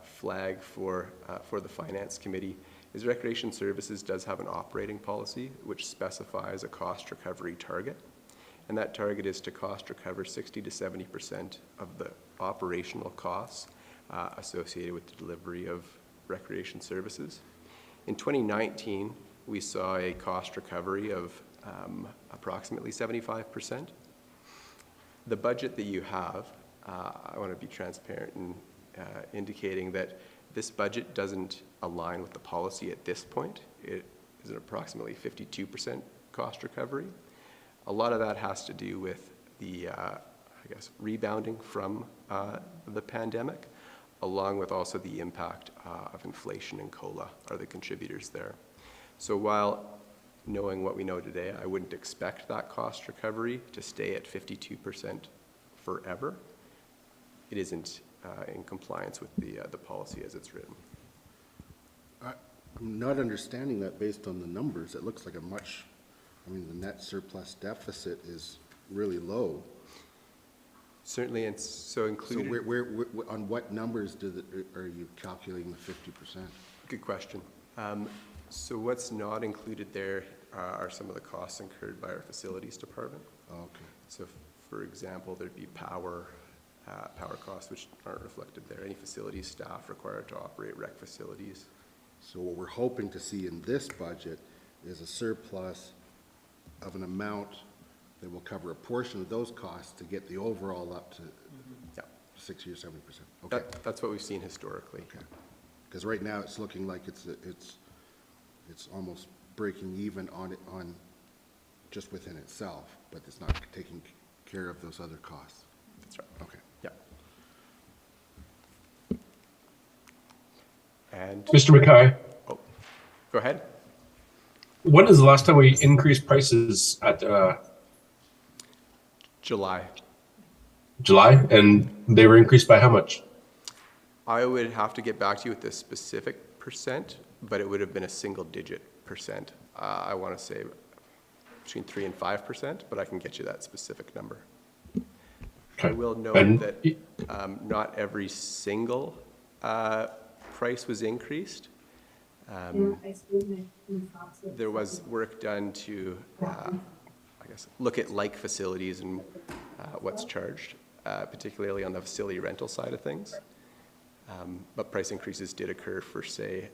Speaker 8: flag for the Finance Committee is Recreation Services does have an operating policy which specifies a cost recovery target. And that target is to cost recover 60 to 70% of the operational costs associated with the delivery of recreation services. In 2019, we saw a cost recovery of approximately 75%. The budget that you have, I want to be transparent in indicating that this budget doesn't align with the policy at this point. It is an approximately 52% cost recovery. A lot of that has to do with the, rebounding from the pandemic, along with also the impact of inflation and COLA are the contributors there. So while knowing what we know today, I wouldn't expect that cost recovery to stay at 52% forever. It isn't in compliance with the policy as it's written.
Speaker 7: I'm not understanding that based on the numbers. It looks like the net surplus deficit is really low.
Speaker 8: Certainly, and so included.
Speaker 7: So where on what numbers are you calculating the 50%?
Speaker 8: Good question. So what's not included there are some of the costs incurred by our facilities department.
Speaker 7: Oh, okay.
Speaker 8: So for example, there'd be power costs which aren't reflected there. Any facilities staff required to operate rec facilities.
Speaker 7: So what we're hoping to see in this budget is a surplus of an amount that will cover a portion of those costs to get the overall up to 60 or 70%. Okay.
Speaker 8: That's what we've seen historically.
Speaker 7: Okay. Because right now it's looking like it's almost breaking even on just within itself, but it's not taking care of those other costs.
Speaker 8: That's right.
Speaker 7: Okay.
Speaker 8: Yeah. And
Speaker 6: Mr. McKay,
Speaker 8: oh, go ahead.
Speaker 6: when is the last time we increased prices at
Speaker 8: July.
Speaker 6: July? And they were increased by how much?
Speaker 8: I would have to get back to you with the specific percent, but it would have been a single-digit percent. I want to say between 3 and 5%, but I can get you that specific number.
Speaker 6: Okay.
Speaker 8: I will note that not every single price was increased. There was work done to, I guess, look at like facilities and what's charged, particularly on the facility rental side of things. But price increases did occur for, say,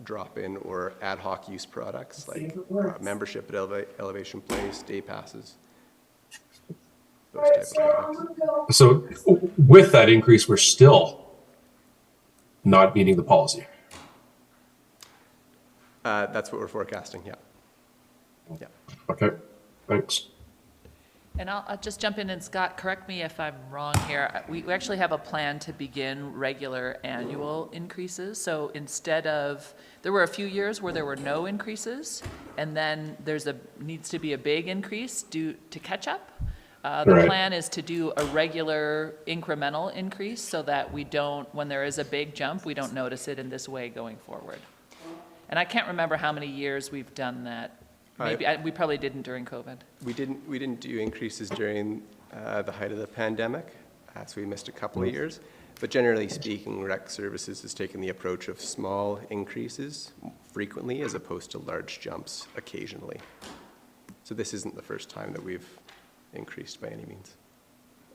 Speaker 8: drop-in or ad hoc use products like membership at Elevation Place, day passes, those type of products.
Speaker 6: So with that increase, we're still not meeting the policy.
Speaker 8: That's what we're forecasting, yeah. Yeah.
Speaker 6: Okay, thanks.
Speaker 1: And I'll just jump in, and Scott, correct me if I'm wrong here. We actually have a plan to begin regular annual increases. So instead of, there were a few years where there were no increases, and then needs to be a big increase due to catch up. The
Speaker 6: Right.
Speaker 1: plan is to do a regular incremental increase so that we don't, when there is a big jump, we don't notice it in this way going forward. And I can't remember how many years we've done that. Maybe, we probably didn't during COVID.
Speaker 8: We didn't do increases during the height of the pandemic, so we missed a couple of years. But generally speaking, rec services has taken the approach of small increases frequently as opposed to large jumps occasionally. So this isn't the first time that we've increased by any means.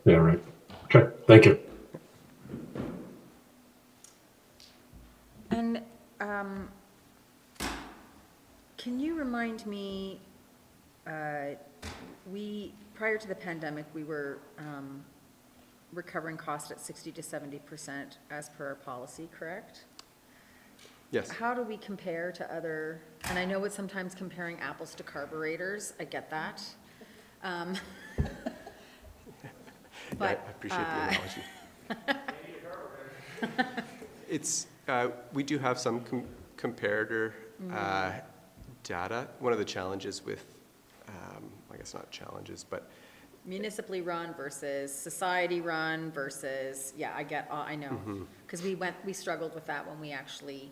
Speaker 6: Yeah, right. Okay, thank you.
Speaker 3: And can you remind me, prior to the pandemic, we were recovering cost at 60 to 70% as per our policy, correct?
Speaker 8: Yes.
Speaker 3: How do we compare to other, and I know it's sometimes comparing apples to carburetors, I get that.
Speaker 8: Yeah, I appreciate the analogy. It's, we do have some comparator data. One of the challenges with, I guess not challenges, but
Speaker 3: Municipally run versus society run versus, yeah, I know. Because we struggled with that when we actually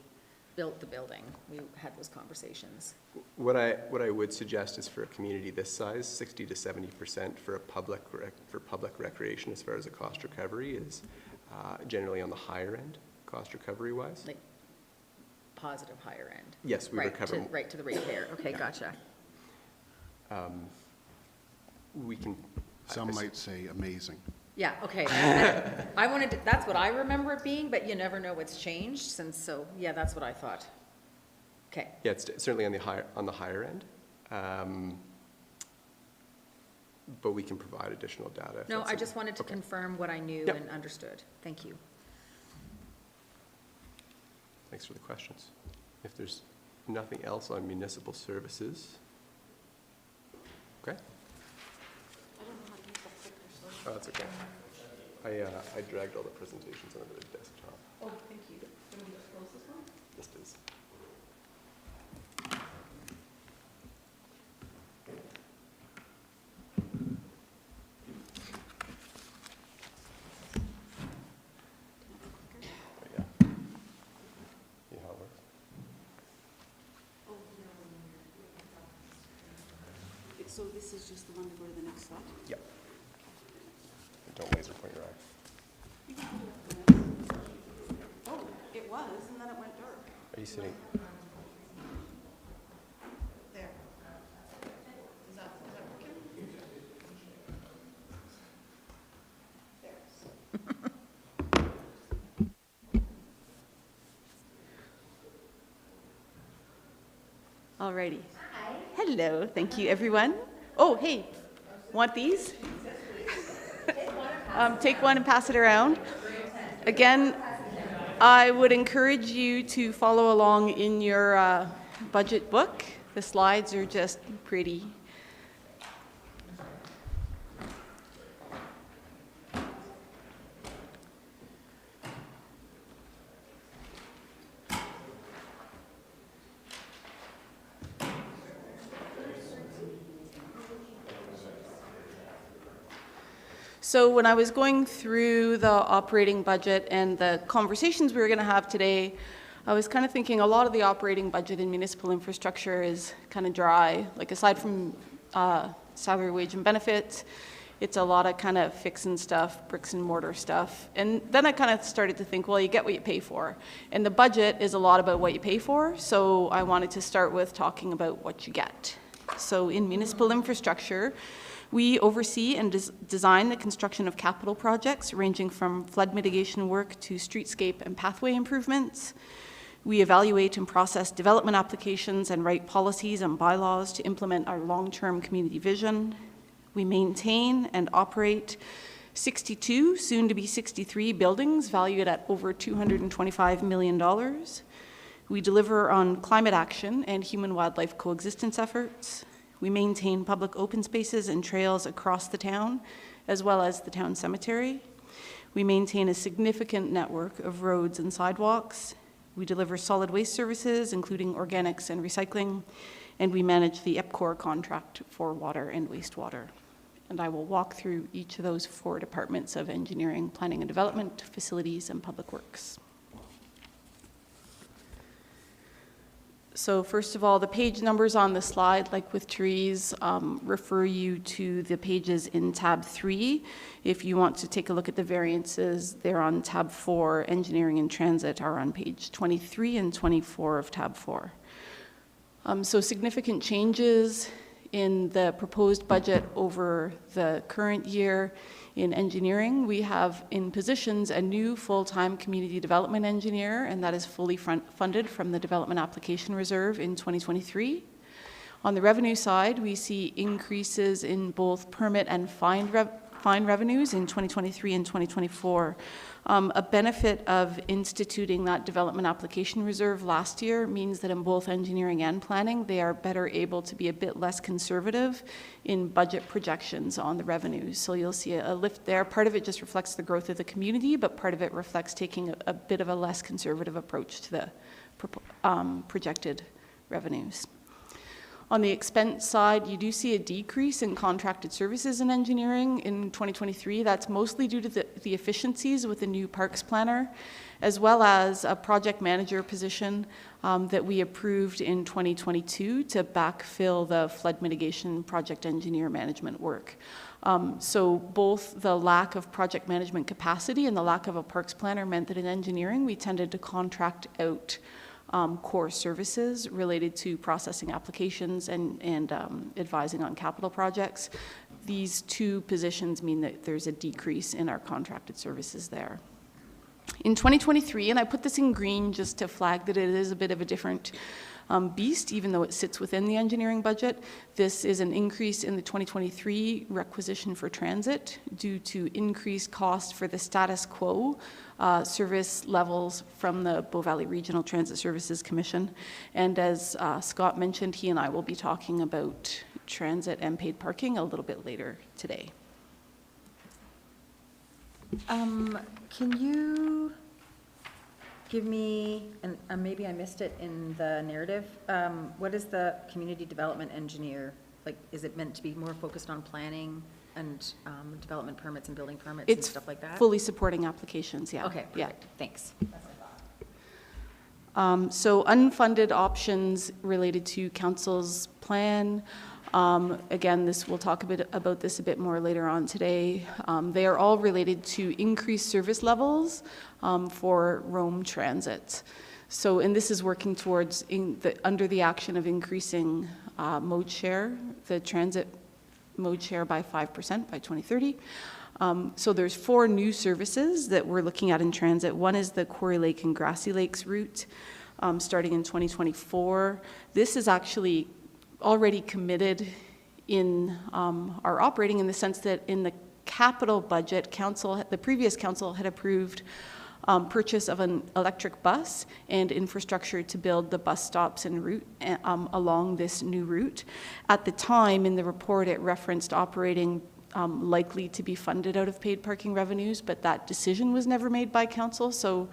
Speaker 3: built the building. We had those conversations.
Speaker 8: what I would suggest is for a community this size, 60 to 70% for public recreation as far as a cost recovery is generally on the higher end, cost recovery wise.
Speaker 3: Like positive higher end.
Speaker 8: Yes, we
Speaker 3: Right,
Speaker 8: recover.
Speaker 3: right to the ratepayer. Okay, gotcha.
Speaker 8: We can.
Speaker 7: Some might say amazing.
Speaker 3: Yeah, okay. I wanted to, that's what I remember it being, but you never know what's changed since, so, yeah, that's what I thought. Okay.
Speaker 8: Yeah, it's certainly on the higher end. But we can provide additional data. if
Speaker 3: No,
Speaker 8: that's
Speaker 3: I just wanted to
Speaker 8: okay.
Speaker 3: confirm what I knew
Speaker 8: Yep.
Speaker 3: and understood. Thank you.
Speaker 8: Thanks for the questions. If there's nothing else on municipal services. Okay. Oh, that's okay. I dragged all the presentations onto the desktop.
Speaker 1: Oh, thank you. Can we just close this one?
Speaker 8: This is. Yeah. See how it works?
Speaker 11: So this is just the one to go to the next slide?
Speaker 8: Yep. Don't laser point your eye.
Speaker 11: Oh, it was, and then it went dark.
Speaker 8: Are you sitting?
Speaker 11: There. Is that working? Alrighty. Hi. Hello, thank you, everyone. Oh, hey, want these? Take one and pass it around. Again, I would encourage you to follow along in your budget book. The slides are just pretty. So when I was going through the operating budget and the conversations we were going to have today, I was kind of thinking a lot of the operating budget in municipal infrastructure is kind of dry. Like aside from salary, wage, and benefits, It's a lot of kind of fixing stuff, bricks and mortar stuff. And then I kind of started to think, well, you get what you pay for. And the budget is a lot about what you pay for, so I wanted to start with talking about what you get. So in municipal infrastructure, we oversee and design the construction of capital projects ranging from flood mitigation work to streetscape and pathway improvements. We evaluate and process development applications and write policies and bylaws to implement our long-term community vision. We maintain and operate 62, soon to be 63 buildings valued at over $225 million. We deliver on climate action and human-wildlife coexistence efforts. We maintain public open spaces and trails across the town, as well as the town cemetery. We maintain a significant network of roads and sidewalks. We deliver solid waste services, including organics and recycling, and we manage the EPCOR contract for water and wastewater. And I will walk through each of those 4 departments of engineering, planning and development, facilities, and public works. So first of all, the page numbers on the slide, like with trees, refer you to the pages in tab 3. If you want to take a look at the variances, they're on tab 4. Engineering and transit are on page 23 and 24 of tab 4. So significant changes in the proposed budget over the current year. In engineering, we have in positions a new full-time community development engineer, and that is fully funded from the Development Application Reserve in 2023. On the revenue side, we see increases in both permit and fine revenues in 2023 and 2024. A benefit of instituting that Development Application Reserve last year means that in both engineering and planning, they are better able to be a bit less conservative in budget projections on the revenues. So you'll see a lift there. Part of it just reflects the growth of the community, but part of it reflects taking a bit of a less conservative approach to the projected revenues. On the expense side, you do see a decrease in contracted services in engineering in 2023. That's mostly due to the efficiencies with the new parks planner, as well as a project manager position that we approved in 2022 to backfill the flood mitigation project engineer management work. So both the lack of project management capacity and the lack of a parks planner meant that in engineering, we tended to contract out core services related to processing applications and advising on capital projects. These 2 positions mean that there's a decrease in our contracted services there. In 2023, and I put this in green just to flag that it is a bit of a different beast, even though it sits within the engineering budget. This is an increase in the 2023 requisition for transit due to increased cost for the status quo service levels from the Bow Valley Regional Transit Services Commission. And as Scott mentioned, he and I will be talking about transit and paid parking a little bit later today.
Speaker 3: Can you give me, and maybe I missed it in the narrative, what is the community development engineer? Like, is it meant to be more focused on planning and development permits and building permits and stuff like that?
Speaker 11: It's fully supporting applications, yeah.
Speaker 3: Okay, perfect.
Speaker 11: Yeah.
Speaker 3: Thanks.
Speaker 11: So unfunded options related to council's plan. Again, we'll talk about this a bit more later on today. They are all related to increased service levels for Rome Transit. So, and this is working towards, under the action of increasing mode share, the transit mode share by 5% by 2030. So there's 4 new services that we're looking at in transit. One is the Quarry Lake and Grassy Lakes route, starting in 2024. This is actually already committed in our operating, in the sense that in the capital budget, the previous council had approved purchase of an electric bus and infrastructure to build the bus stops and route along this new route. At the time, in the report, it referenced operating likely to be funded out of paid parking revenues, but that decision was never made by council. So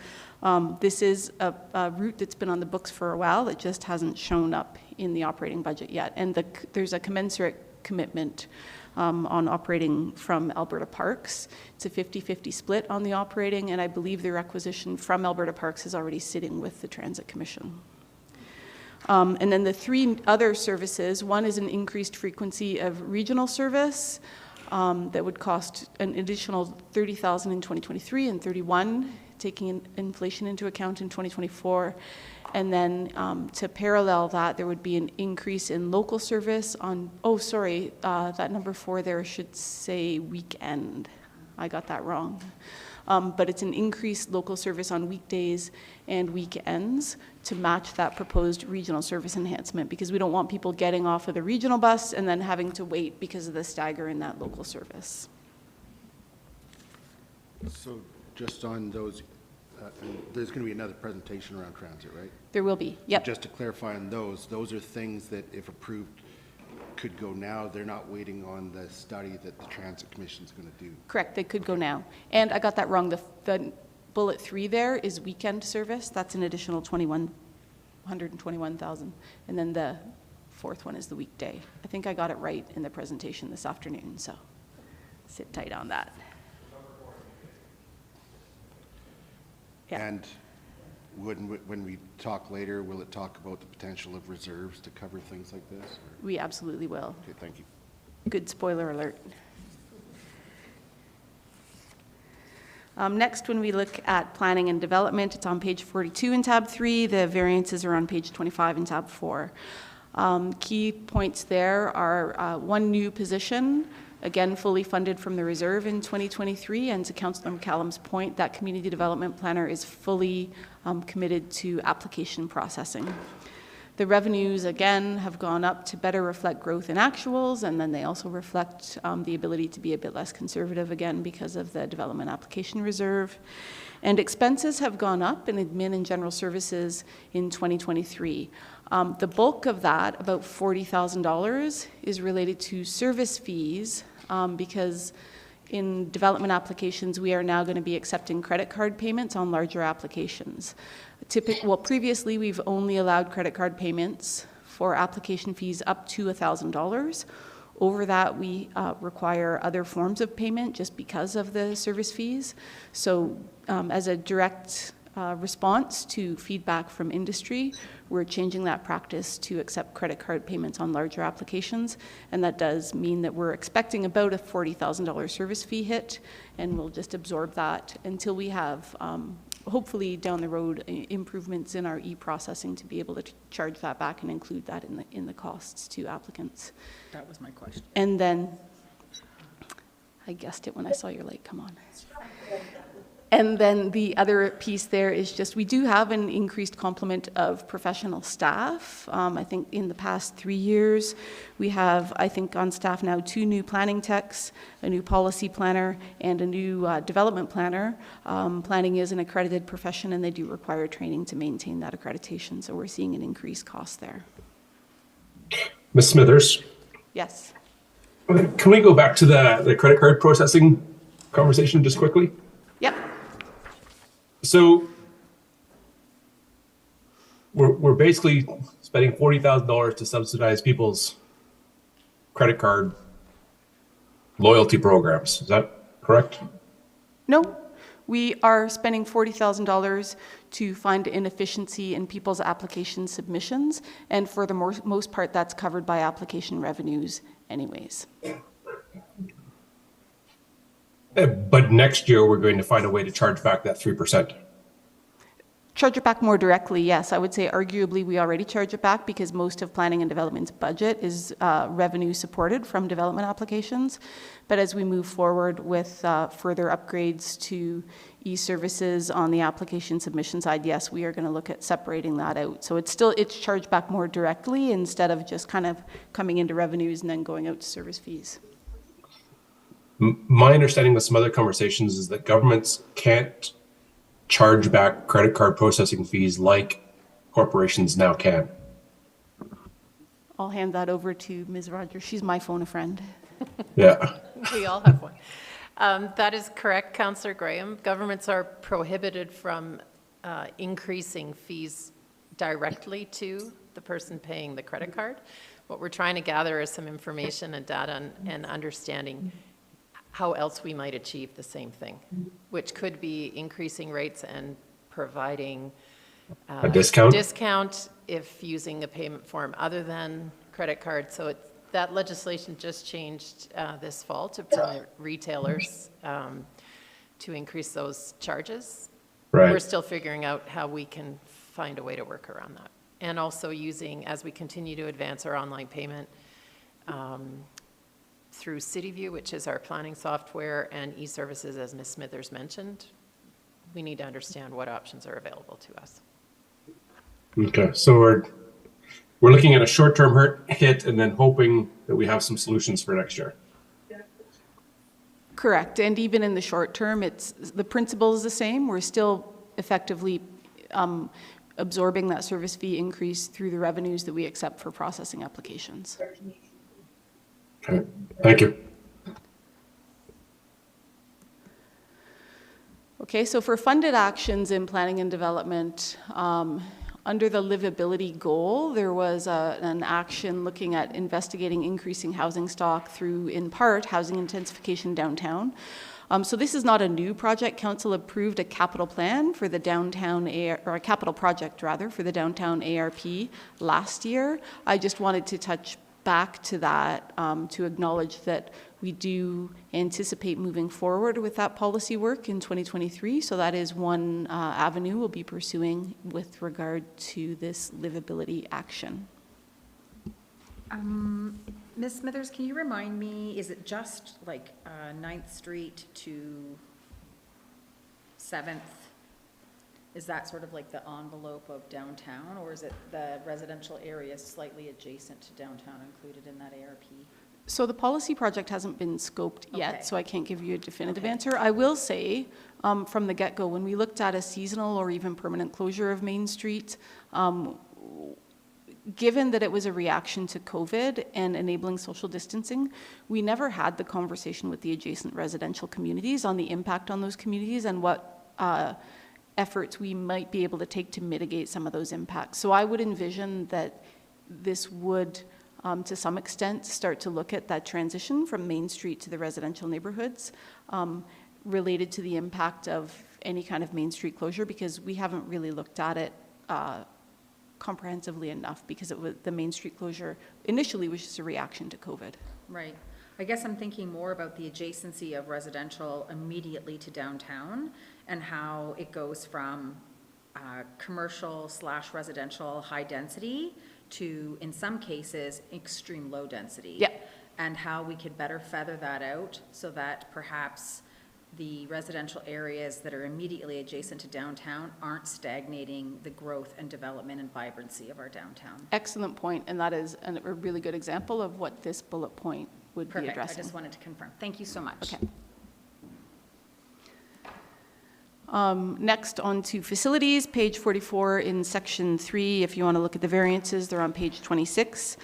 Speaker 11: this is a route that's been on the books for a while. It just hasn't shown up in the operating budget yet. And there's a commensurate commitment on operating from Alberta Parks. It's a 50-50 split on the operating, and I believe the requisition from Alberta Parks is already sitting with the Transit Commission. And then the 3 other services, one is an increased frequency of regional service. that would cost an additional $30,000 in 2023 and $31,000, taking inflation into account in 2024. And then to parallel that, there would be an increase in local service on, that number 4 there should say weekend. I got that wrong. But it's an increased local service on weekdays and weekends to match that proposed regional service enhancement, because we don't want people getting off of the regional bus and then having to wait because of the stagger in that local service.
Speaker 7: So just on those, there's going to be another presentation around transit, right?
Speaker 11: There will be, yep.
Speaker 7: Just to clarify on those are things that, if approved, could go now. They're not waiting on the study that the Transit Commission's going to do.
Speaker 11: Correct, they could go now. And I got that wrong. The bullet 3 there is weekend service. That's an additional $121,000. And then the 4th one is the weekday. I think I got it right in the presentation this afternoon, so sit tight on that. Yeah.
Speaker 7: And when we talk later, will it talk about the potential of reserves to cover things like this? Or?
Speaker 11: We absolutely will.
Speaker 7: Okay, thank you.
Speaker 11: Good spoiler alert. Next, when we look at planning and development, it's on page 42 in tab 3. The variances are on page 25 in tab 4. Key points there are one new position, again, fully funded from the reserve in 2023, and to Councillor McCallum's point, that community development planner is fully committed to application processing. The revenues, again, have gone up to better reflect growth in actuals, and then they also reflect the ability to be a bit less conservative, again, because of the development application reserve. And expenses have gone up in admin and general services in 2023. The bulk of that, about $40,000, is related to service fees, because in development applications, we are now going to be accepting credit card payments on larger applications. Previously, we've only allowed credit card payments for application fees up to $1,000. Over that, we require other forms of payment just because of the service fees. So as a direct response to feedback from industry, we're changing that practice to accept credit card payments on larger applications, and that does mean that we're expecting about a $40,000 service fee hit, and we'll just absorb that until we have, hopefully down the road, improvements in our e-processing to be able to charge that back and include that in the costs to applicants.
Speaker 3: That was my question.
Speaker 11: And then, I guessed it when I saw your light come on. And then the other piece there is just, we do have an increased complement of professional staff. I think in the past 3 years, we have, I think on staff now, 2 new planning techs, a new policy planner, and a new development planner. Planning is an accredited profession, and they do require training to maintain that accreditation. So we're seeing an increased cost there.
Speaker 6: Ms. Smithers,
Speaker 11: Yes.
Speaker 6: can we go back to the credit card processing conversation just quickly?
Speaker 11: Yep.
Speaker 6: So we're basically spending $40,000 to subsidize people's credit card loyalty programs. Is that correct?
Speaker 11: No, we are spending $40,000 to find inefficiency in people's application submissions, and for the most part, that's covered by application revenues anyways.
Speaker 6: But next year, we're going to find a way to charge back that 3%.
Speaker 11: Charge it back more directly, yes. I would say arguably we already charge it back because most of planning and development's budget is revenue supported from development applications. But as we move forward with further upgrades to e-services on the application submission side, yes, we are going to look at separating that out. So it's charged back more directly instead of just kind of coming into revenues and then going out to service fees.
Speaker 6: My understanding with some other conversations is that governments can't charge back credit card processing fees like corporations now can.
Speaker 11: I'll hand that over to Ms. Rogers. She's my phone a friend.
Speaker 6: Yeah.
Speaker 2: We all have one. That is correct, Councillor Graham. Governments are prohibited from increasing fees directly to the person paying the credit card. What we're trying to gather is some information and data and understanding how else we might achieve the same thing, which could be increasing rates and providing
Speaker 6: a discount
Speaker 2: if using a payment form other than credit card. So that legislation just changed this fall to permit retailers to increase those charges.
Speaker 6: Right.
Speaker 2: We're still figuring out how we can find a way to work around that. And also using, as we continue to advance our online payment through CityView, which is our planning software, and e-services, as Ms. Smithers mentioned, we need to understand what options are available to us.
Speaker 6: Okay, so we're looking at a short-term hit and then hoping that we have some solutions for next year.
Speaker 11: Correct, and even in the short term, the principle is the same. We're still effectively absorbing that service fee increase through the revenues that we accept for processing applications.
Speaker 6: Okay, thank you.
Speaker 11: Okay, so for funded actions in planning and development, under the livability goal, there was an action looking at investigating increasing housing stock through, in part, housing intensification downtown. So this is not a new project. Council approved a capital plan for the downtown, or a capital project rather, for the downtown ARP last year. I just wanted to touch back to that to acknowledge that we do anticipate moving forward with that policy work in 2023. So that is one avenue we'll be pursuing with regard to this livability action.
Speaker 3: Ms. Smithers, can you remind me, is it just like 9th Street to 7th? Is that sort of like the envelope of downtown, or is it the residential area slightly adjacent to downtown included in that ARP?
Speaker 11: So the policy project hasn't been scoped yet,
Speaker 3: Okay.
Speaker 11: so I can't give you a definitive
Speaker 3: Okay.
Speaker 11: answer. I will say, from the get-go, when we looked at a seasonal or even permanent closure of Main Street, given that it was a reaction to COVID and enabling social distancing, we never had the conversation with the adjacent residential communities on the impact on those communities and what efforts we might be able to take to mitigate some of those impacts. So I would envision that this would, to some extent, start to look at that transition from Main Street to the residential neighborhoods related to the impact of any kind of Main Street closure, because we haven't really looked at it comprehensively enough, because it was, the Main Street closure initially was just a reaction to COVID.
Speaker 3: Right. I guess I'm thinking more about the adjacency of residential immediately to downtown and how it goes from commercial / residential high density to, in some cases, extreme low density.
Speaker 11: Yeah.
Speaker 3: And how we could better feather that out so that perhaps the residential areas that are immediately adjacent to downtown aren't stagnating the growth and development and vibrancy of our downtown.
Speaker 11: Excellent point, and that is a really good example of what this bullet point would be
Speaker 3: Perfect.
Speaker 11: addressing.
Speaker 3: I just wanted to confirm. Thank you so much.
Speaker 11: Okay. Next, on to facilities, page 44 in section 3. If you want to look at the variances, they're on page 26.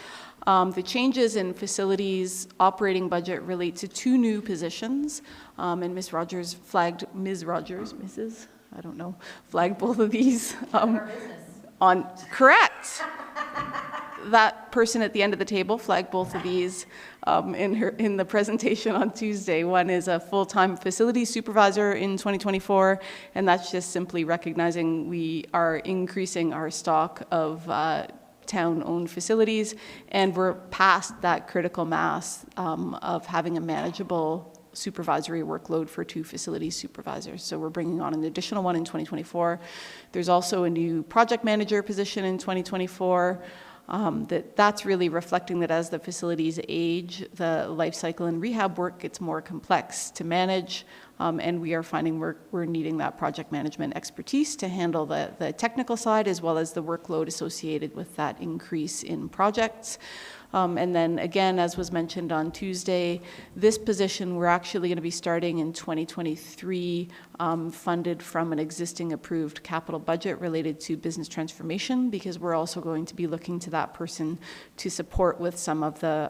Speaker 11: The changes in facilities operating budget relate to 2 new positions, and Ms. Rogers, flagged both of these. Correct. That person at the end of the table flagged both of these in the presentation on Tuesday. One is a full-time facilities supervisor in 2024, and that's just simply recognizing we are increasing our stock of town-owned facilities, and we're past that critical mass of having a manageable supervisory workload for 2 facility supervisors. So we're bringing on an additional one in 2024. There's also a new project manager position in 2024. That's really reflecting that as the facilities age, the life cycle and rehab work gets more complex to manage, and we are finding we're needing that project management expertise to handle the technical side as well as the workload associated with that increase in projects. And then again, as was mentioned on Tuesday, this position we're actually going to be starting in 2023, funded from an existing approved capital budget related to business transformation, because we're also going to be looking to that person to support with some of the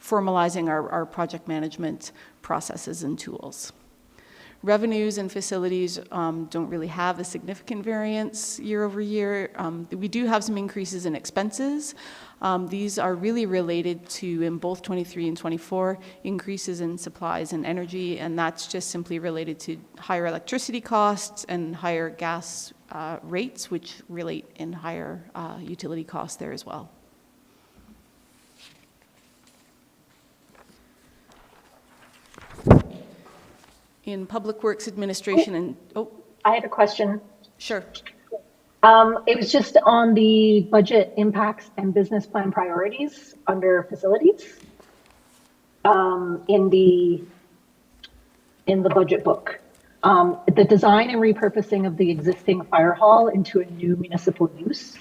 Speaker 11: formalizing our project management processes and tools. Revenues and facilities don't really have a significant variance year over year. We do have some increases in expenses. These are really related to, in both 23 and 24, increases in supplies and energy, and that's just simply related to higher electricity costs and higher gas rates, which relate in higher utility costs there as well. In Public Works Administration and, oh,
Speaker 4: I had a question.
Speaker 11: sure.
Speaker 4: It was just on the budget impacts and business plan priorities under facilities. In the budget book. The design and repurposing of the existing fire hall into a new municipal use.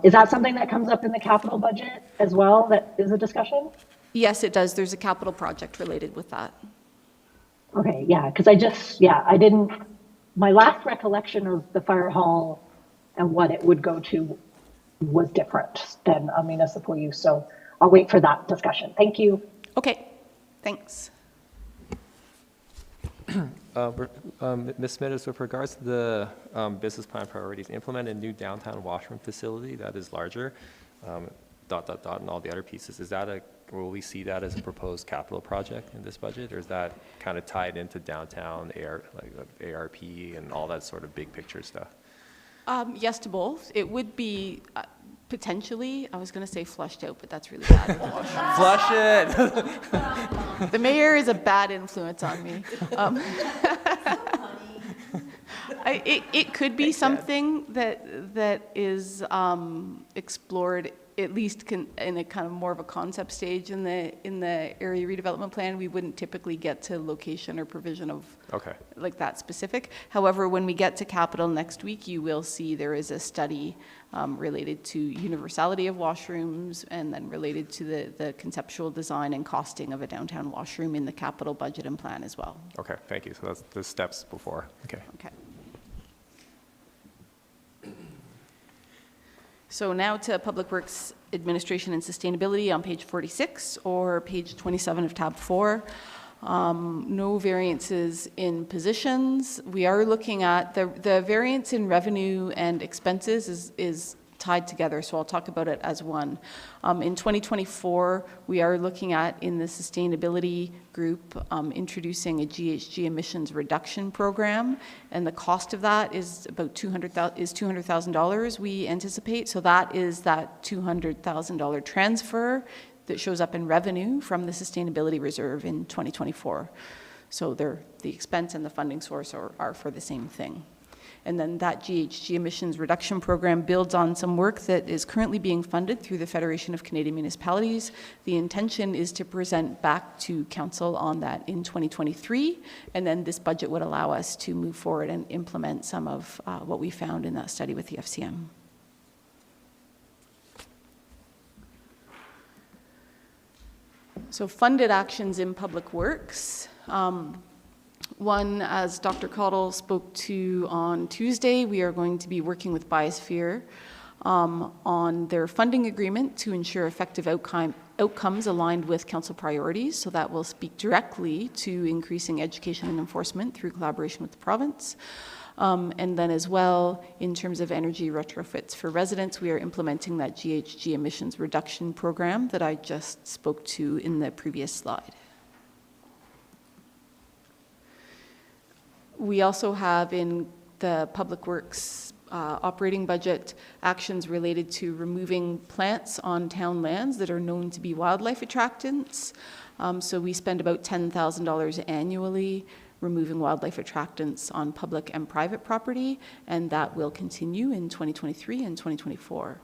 Speaker 4: Is that something that comes up in the capital budget as well, that is a discussion?
Speaker 11: Yes, it does. There's a capital project related with that.
Speaker 4: Okay, yeah, because my last recollection of the fire hall and what it would go to was different than a municipal use. So I'll wait for that discussion. Thank you.
Speaker 11: Okay, thanks.
Speaker 9: Ms. Smithers, with regards to the business plan priorities, implement a new downtown washroom facility that is larger, ... and all the other pieces. Will we see that as a proposed capital project in this budget, or is that kind of tied into downtown ARP and all that sort of big picture stuff?
Speaker 11: Yes to both. It would be potentially, I was going to say flushed out, but that's really bad.
Speaker 9: Flush it!
Speaker 11: The mayor is a bad influence on me. It could be something that is explored, at least in a kind of more of a concept stage in the area redevelopment plan. We wouldn't typically get to location or provision of like that specific. However, when we get to capital next week, you will see there is a study related to universality of washrooms, and then related to the conceptual design and costing of a downtown washroom in the capital budget and plan as well.
Speaker 9: Okay, thank you. So that's the steps before. Okay.
Speaker 11: Okay. So now to Public Works Administration and Sustainability on page 46 or page 27 of tab 4. No variances in positions. We are looking at the variance in revenue and expenses is tied together, so I'll talk about it as one. In 2024, we are looking at, in the sustainability group, introducing a GHG emissions reduction program, and the cost of that is about $200,000 we anticipate. So that is that $200,000 transfer that shows up in revenue from the sustainability reserve in 2024. So the expense and the funding source are for the same thing. And then that GHG emissions reduction program builds on some work that is currently being funded through the Federation of Canadian Municipalities. The intention is to present back to Council on that in 2023, and then this budget would allow us to move forward and implement some of what we found in that study with the FCM. So funded actions in public works. One, as Dr. Caudle spoke to on Tuesday, we are going to be working with Biosphere on their funding agreement to ensure effective outcomes aligned with council priorities. So that will speak directly to increasing education and enforcement through collaboration with the province. And then as well, in terms of energy retrofits for residents, we are implementing that GHG emissions reduction program that I just spoke to in the previous slide. We also have in the Public Works operating budget actions related to removing plants on town lands that are known to be wildlife attractants. So we spend about $10,000 annually removing wildlife attractants on public and private property, and that will continue in 2023 and 2024.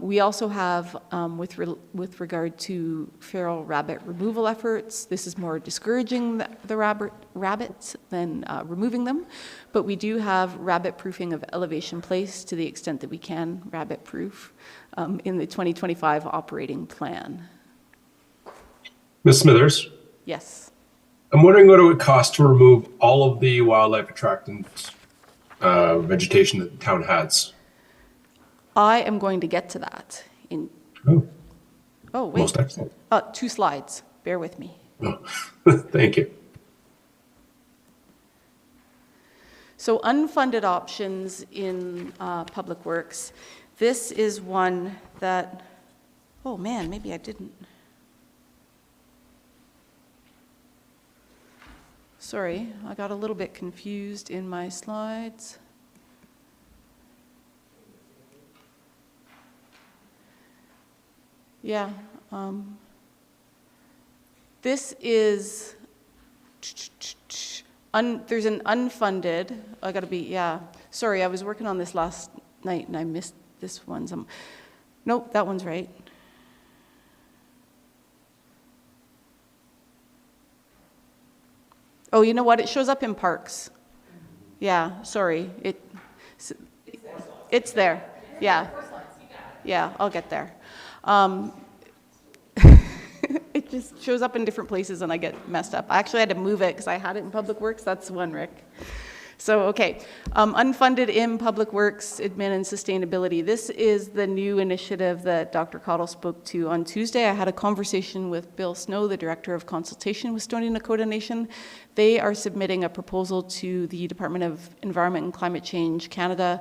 Speaker 11: We also have, with regard to feral rabbit removal efforts, this is more discouraging the rabbits than removing them, but we do have rabbit proofing of Elevation Place to the extent that we can rabbit proof in the 2025 operating plan.
Speaker 6: Ms. Smithers,
Speaker 11: Yes.
Speaker 6: I'm wondering what it would cost to remove all of the wildlife attractant vegetation that the town has.
Speaker 11: I am going to get to that in... Oh, wait.
Speaker 6: Most excellent.
Speaker 11: 2 slides. Bear with me.
Speaker 6: Oh. Thank you.
Speaker 11: So unfunded options in Public Works. This is one that... Oh, man, maybe I didn't. Sorry, I got a little bit confused in my slides. Yeah, this is There's an unfunded, I gotta be, yeah, sorry, I was working on this last night and I missed this one. Nope, that one's right. Oh, you know what? It shows up in parks. Yeah, sorry. It's there. Yeah. Yeah, I'll get there. It just shows up in different places and I get messed up. I actually had to move it because I had it in Public Works. That's one, Rick. So, okay. Unfunded in Public Works, Admin and Sustainability. This is the new initiative that Dr. Cottle spoke to on Tuesday. I had a conversation with Bill Snow, the Director of Consultation with Stoney Nakoda Nation. They are submitting a proposal to the Department of Environment and Climate Change Canada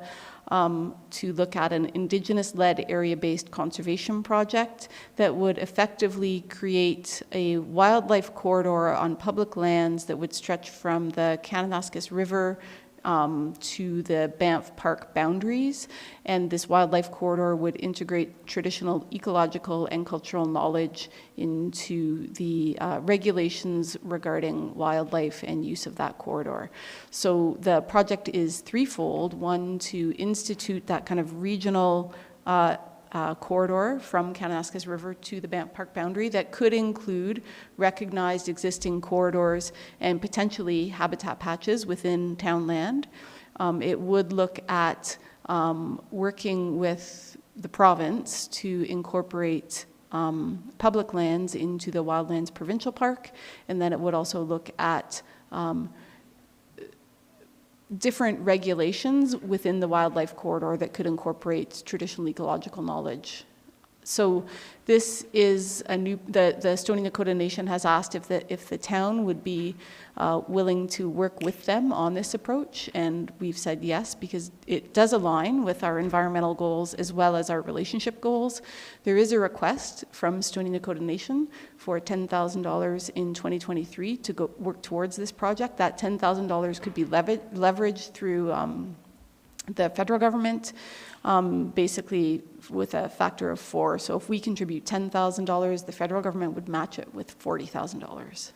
Speaker 11: to look at an Indigenous-led area-based conservation project that would effectively create a wildlife corridor on public lands that would stretch from the Kananaskis River to the Banff Park boundaries. And this wildlife corridor would integrate traditional ecological and cultural knowledge into the regulations regarding wildlife and use of that corridor. So the project is threefold. One, to institute that kind of regional corridor from Kananaskis River to the Banff Park boundary that could include recognized existing corridors and potentially habitat patches within town land. It would look at working with the province to incorporate public lands into the Wildlands Provincial Park, and then it would also look at different regulations within the wildlife corridor that could incorporate traditional ecological knowledge. So this is a new, the Stoney Nakoda Nation has asked if the town would be willing to work with them on this approach, and we've said yes, because it does align with our environmental goals as well as our relationship goals. There is a request from Stoney Nakoda Nation for $10,000 in 2023 to go work towards this project. That $10,000 could be leveraged through the federal government, basically with a factor of 4. So if we contribute $10,000, the federal government would match it with $40,000.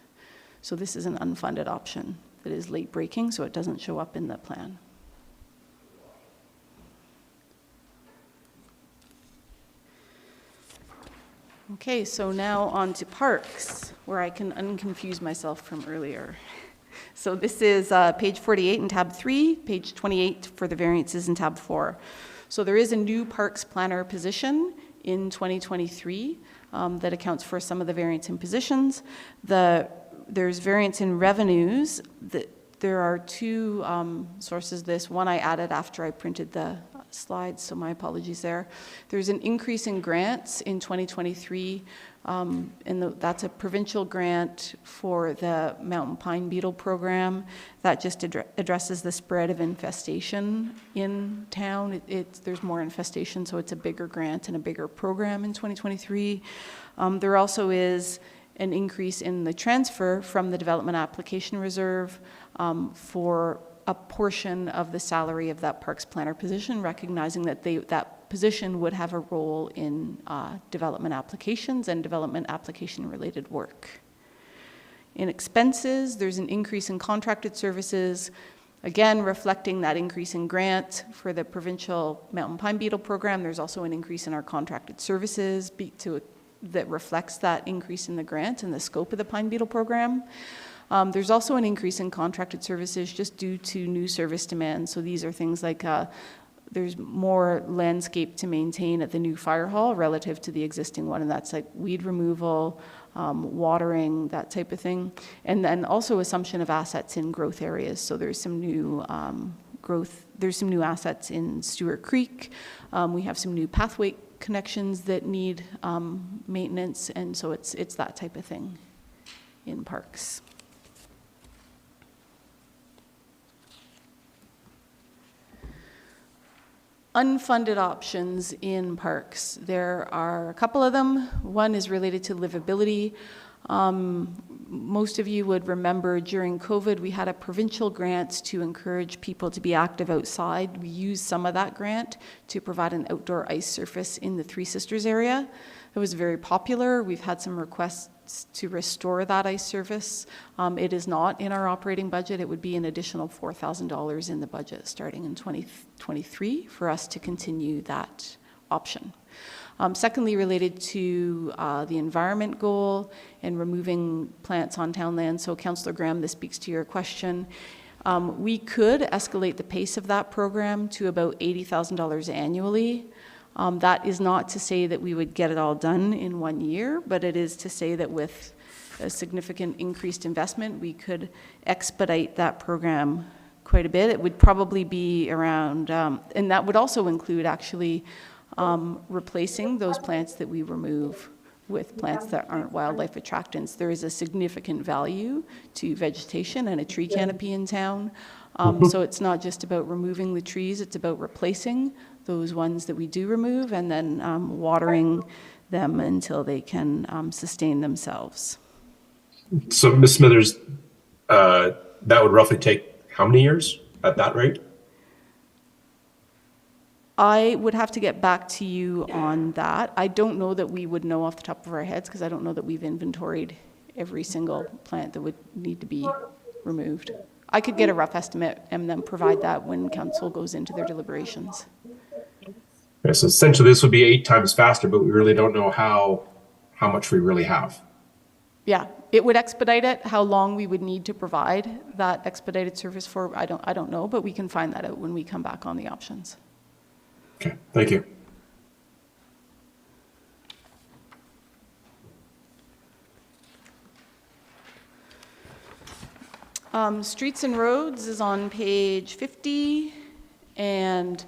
Speaker 11: So this is an unfunded option that is late breaking, so it doesn't show up in the plan. Okay, so now on to parks, where I can unconfuse myself from earlier. So this is page 48 in tab 3, page 28 for the variances in tab 4. So there is a new parks planner position in 2023 that accounts for some of the variance in positions. There's variance in revenues. There are two sources of this. One I added after I printed the slides, so my apologies there. There's an increase in grants in 2023, and that's a provincial grant for the mountain pine beetle program that just addresses the spread of infestation in town. There's more infestation, so it's a bigger grant and a bigger program in 2023. There also is an increase in the transfer from the development application reserve for a portion of the salary of that parks planner position, recognizing that that position would have a role in development applications and development application related work. In expenses, there's an increase in contracted services, again reflecting that increase in grant for the provincial mountain pine beetle program. There's also an increase in our contracted services that reflects that increase in the grant and the scope of the pine beetle program. There's also an increase in contracted services just due to new service demands. So these are things like there's more landscape to maintain at the new fire hall relative to the existing one, and that's like weed removal, watering, that type of thing. And then also assumption of assets in growth areas. So there's some new there's some new assets in Stewart Creek. We have some new pathway connections that need maintenance, and so it's that type of thing in parks. Unfunded options in parks. There are a couple of them. One is related to livability. Most of you would remember during COVID, we had a provincial grant to encourage people to be active outside. We used some of that grant to provide an outdoor ice surface in the Three Sisters area. It was very popular. We've had some requests to restore that ice surface. It is not in our operating budget. It would be an additional $4,000 in the budget starting in 2023 for us to continue that option. Secondly, related to the environment goal and removing plants on town land. So Councillor Graham, this speaks to your question. We could escalate the pace of that program to about $80,000 annually. That is not to say that we would get it all done in 1 year, but it is to say that with a significant increased investment, we could expedite that program quite a bit. It would probably be around, and that would also include actually replacing those plants that we remove with plants that aren't wildlife attractants. There is a significant value to vegetation and a tree canopy in town. So it's not just about removing the trees, it's about replacing those ones that we do remove and then watering them until they can sustain themselves.
Speaker 6: So, Ms. Smithers, that would roughly take how many years at that rate?
Speaker 11: I would have to get back to you on that. I don't know that we would know off the top of our heads because I don't know that we've inventoried every single plant that would need to be removed. I could get a rough estimate and then provide that when council goes into their deliberations.
Speaker 6: Okay, so essentially this would be 8 times faster, but we really don't know how much we really have.
Speaker 11: Yeah, it would expedite it. How long we would need to provide that expedited service for, I don't know, but we can find that out when we come back on the options.
Speaker 6: Okay, thank you.
Speaker 11: Streets and roads is on page 50, and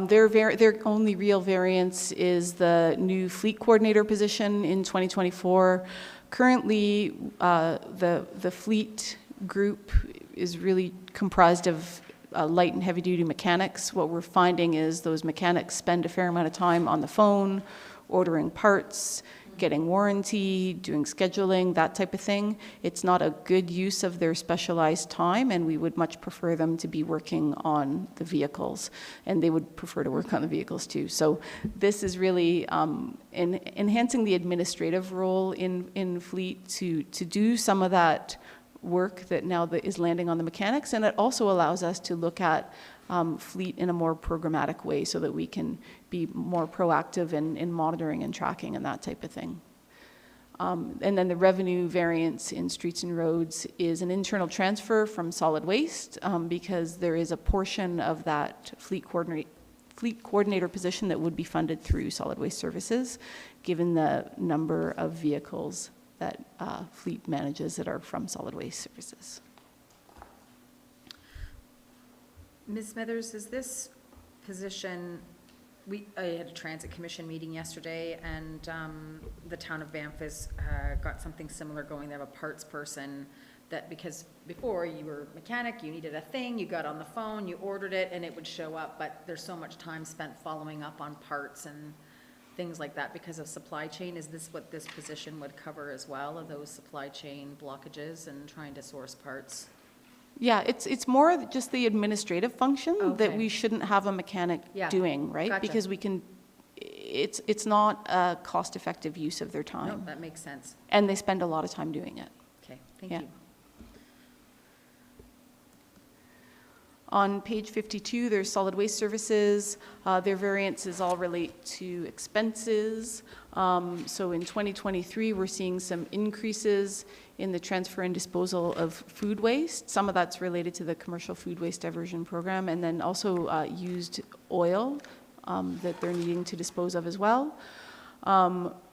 Speaker 11: their only real variance is the new fleet coordinator position in 2024. Currently, the fleet group is really comprised of light and heavy duty mechanics. What we're finding is those mechanics spend a fair amount of time on the phone, ordering parts, getting warranty, doing scheduling, that type of thing. It's not a good use of their specialized time, and we would much prefer them to be working on the vehicles, and they would prefer to work on the vehicles too. So this is really enhancing the administrative role in fleet to do some of that work that now is landing on the mechanics, and it also allows us to look at fleet in a more programmatic way so that we can be more proactive in monitoring and tracking and that type of thing. And then the revenue variance in streets and roads is an internal transfer from solid waste because there is a portion of that fleet coordinator position that would be funded through solid waste services, given the number of vehicles that fleet manages that are from solid waste services.
Speaker 3: Ms. Smithers, is this position, I had a transit commission meeting yesterday, and the town of Banff has got something similar going. They have a parts person that, because before you were a mechanic, you needed a thing, you got on the phone, you ordered it, and it would show up, but there's so much time spent following up on parts and things like that because of supply chain. Is this what this position would cover as well, of those supply chain blockages and trying to source parts?
Speaker 11: Yeah, it's more just the administrative function that
Speaker 3: Okay.
Speaker 11: we shouldn't have a mechanic doing, right?
Speaker 3: Gotcha.
Speaker 11: Because it's not a cost-effective use of their time.
Speaker 3: No, that makes sense.
Speaker 11: And they spend a lot of time doing it.
Speaker 3: Okay, thank
Speaker 11: Yeah.
Speaker 3: you.
Speaker 11: On page 52, there's solid waste services. Their variances all relate to expenses. So in 2023, we're seeing some increases in the transfer and disposal of food waste. Some of that's related to the commercial food waste diversion program, and then also used oil that they're needing to dispose of as well.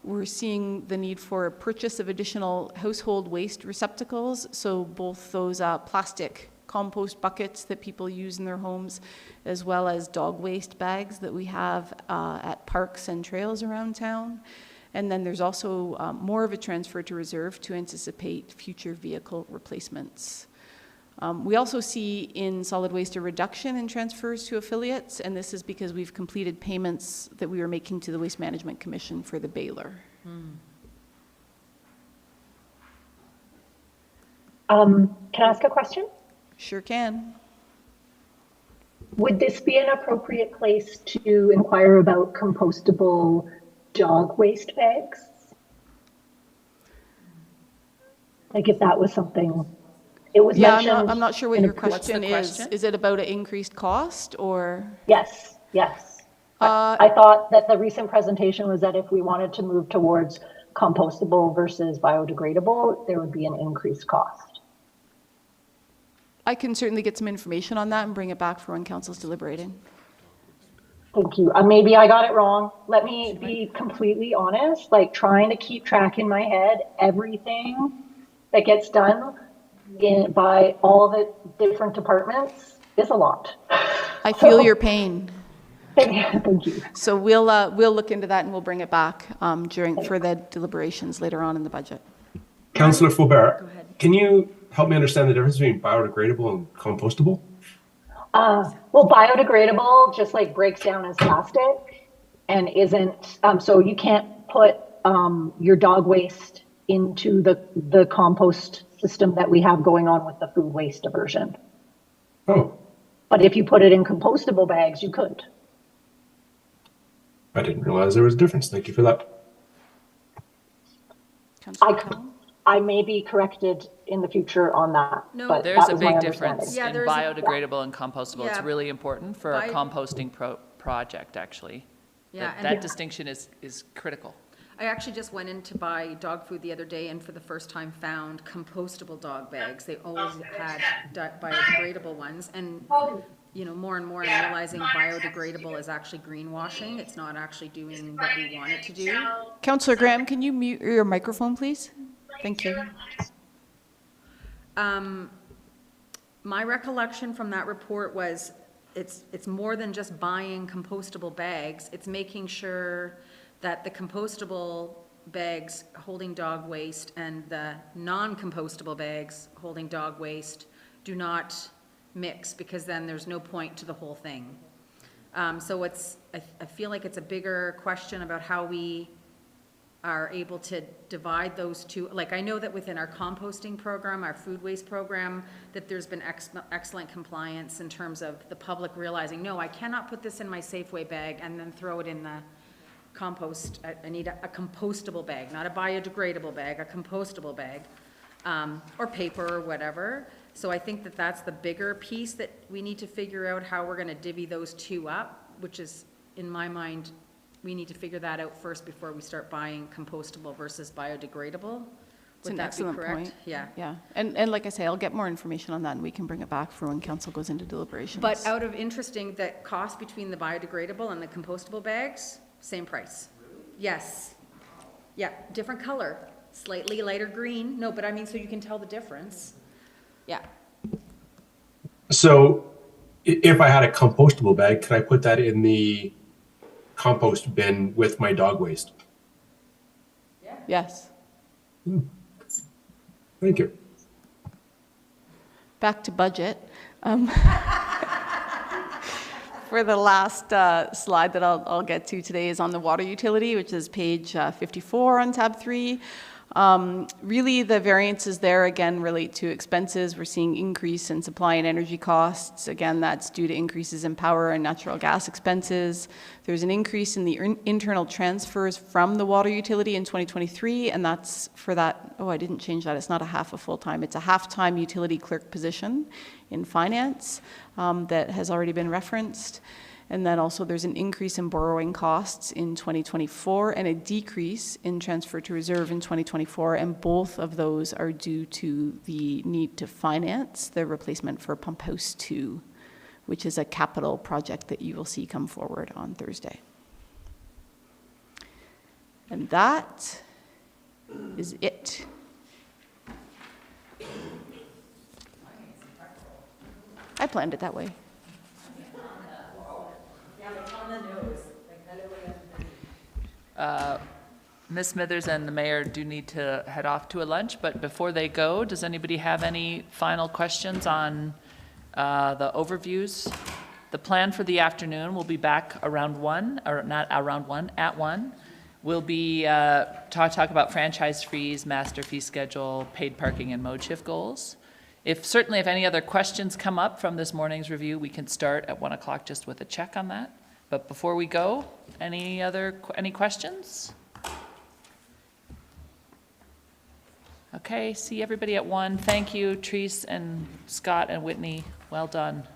Speaker 11: We're seeing the need for a purchase of additional household waste receptacles, so both those plastic compost buckets that people use in their homes, as well as dog waste bags that we have at parks and trails around town. And then there's also more of a transfer to reserve to anticipate future vehicle replacements. We also see in solid waste a reduction in transfers to affiliates, and this is because we've completed payments that we were making to the Waste Management Commission for the baler.
Speaker 4: Can I ask a question?
Speaker 11: Sure can.
Speaker 4: Would this be an appropriate place to inquire about compostable dog waste bags? Like if that was something, it was
Speaker 11: Yeah,
Speaker 4: mentioned.
Speaker 11: I'm not sure what
Speaker 4: in a
Speaker 11: your
Speaker 4: pre-
Speaker 11: question is.
Speaker 1: question?
Speaker 11: Is it about an increased cost or?
Speaker 4: Yes, yes. I thought that the recent presentation was that if we wanted to move towards compostable versus biodegradable, there would be an increased cost.
Speaker 11: I can certainly get some information on that and bring it back for when council's deliberating.
Speaker 4: Thank you. Maybe I got it wrong. Let me be completely honest, like trying to keep track in my head everything that gets done by all the different departments is a lot.
Speaker 11: I feel your pain.
Speaker 4: Thank you.
Speaker 11: So we'll look into that and we'll bring it back for the deliberations later on in the budget.
Speaker 6: Councillor Faubert, can you help me understand the difference between biodegradable and compostable?
Speaker 4: Well, biodegradable just like breaks down as plastic and isn't, so you can't put your dog waste into the compost system that we have going on with the food waste diversion.
Speaker 6: Oh,
Speaker 4: But if you put it in compostable bags, you could.
Speaker 6: I didn't realize there was a difference. Thank you for that.
Speaker 4: I may be corrected in the future on that,
Speaker 3: No,
Speaker 4: but
Speaker 1: There's
Speaker 4: that
Speaker 1: a
Speaker 4: was my
Speaker 1: big
Speaker 4: understanding.
Speaker 1: difference
Speaker 3: Yeah,
Speaker 1: in
Speaker 3: there's a-
Speaker 1: biodegradable and compostable. It's
Speaker 3: Yeah.
Speaker 1: really important for a
Speaker 3: Bio-
Speaker 1: composting project, actually.
Speaker 3: Yeah, and
Speaker 1: That distinction is critical.
Speaker 3: I actually just went in to buy dog food the other day and for the first time found compostable dog bags. They always had biodegradable ones. And, you know, more and more I'm realizing biodegradable is actually greenwashing. It's not actually doing what we want it to do.
Speaker 11: Councillor Graham, can you mute your microphone, please? Thank you.
Speaker 3: My recollection from that report was it's more than just buying compostable bags. It's making sure that the compostable bags holding dog waste and the non-compostable bags holding dog waste do not mix, because then there's no point to the whole thing. So I feel like it's a bigger question about how we are able to divide those two. Like, I know that within our composting program, our food waste program, that there's been excellent compliance in terms of the public realizing, no, I cannot put this in my Safeway bag and then throw it in the compost. I need a compostable bag, not a biodegradable bag, a compostable bag, or paper or whatever. So I think that that's the bigger piece that we need to figure out how we're gonna divvy those two up, which is, in my mind, we need to figure that out first before we start buying compostable versus biodegradable.
Speaker 11: It's an
Speaker 3: Would that be
Speaker 11: excellent
Speaker 3: correct?
Speaker 11: point.
Speaker 3: Yeah.
Speaker 11: Yeah, and like I say, I'll get more information on that and we can bring it back for when council goes into deliberations.
Speaker 3: But out of interesting, that cost between the biodegradable and the compostable bags, same price. Yes. Yeah, different color, slightly lighter green. No, but I mean, so you can tell the difference. Yeah.
Speaker 6: So if I had a compostable bag, could I put that in the compost bin with my dog waste?
Speaker 11: Yes.
Speaker 6: Thank you.
Speaker 11: Back to budget. For the last slide that I'll get to today is on the water utility, which is page 54 on tab 3. Really, the variances there, again, relate to expenses. We're seeing increase in supply and energy costs. Again, that's due to increases in power and natural gas expenses. There's an increase in the internal transfers from the water utility in 2023, and that's for that, oh, I didn't change that. It's not a half a full-time. It's a half-time utility clerk position in finance that has already been referenced. And then also there's an increase in borrowing costs in 2024 and a decrease in transfer to reserve in 2024. And both of those are due to the need to finance the replacement for Pump House 2, which is a capital project that you will see come forward on Thursday. And that is it. I planned it that way.
Speaker 1: Ms. Smithers and the mayor do need to head off to a lunch, but before they go, does anybody have any final questions on the overviews? The plan for the afternoon will be back around 1, or not around 1, at 1. will be talk about franchise fees, master fee schedule, paid parking, and mode shift goals. Certainly if any other questions come up from this morning's review, we can start at 1 o'clock just with a check on that. But before we go, any questions? Okay, see everybody at 1. Thank you, Therese and Scott and Whitney. Well done.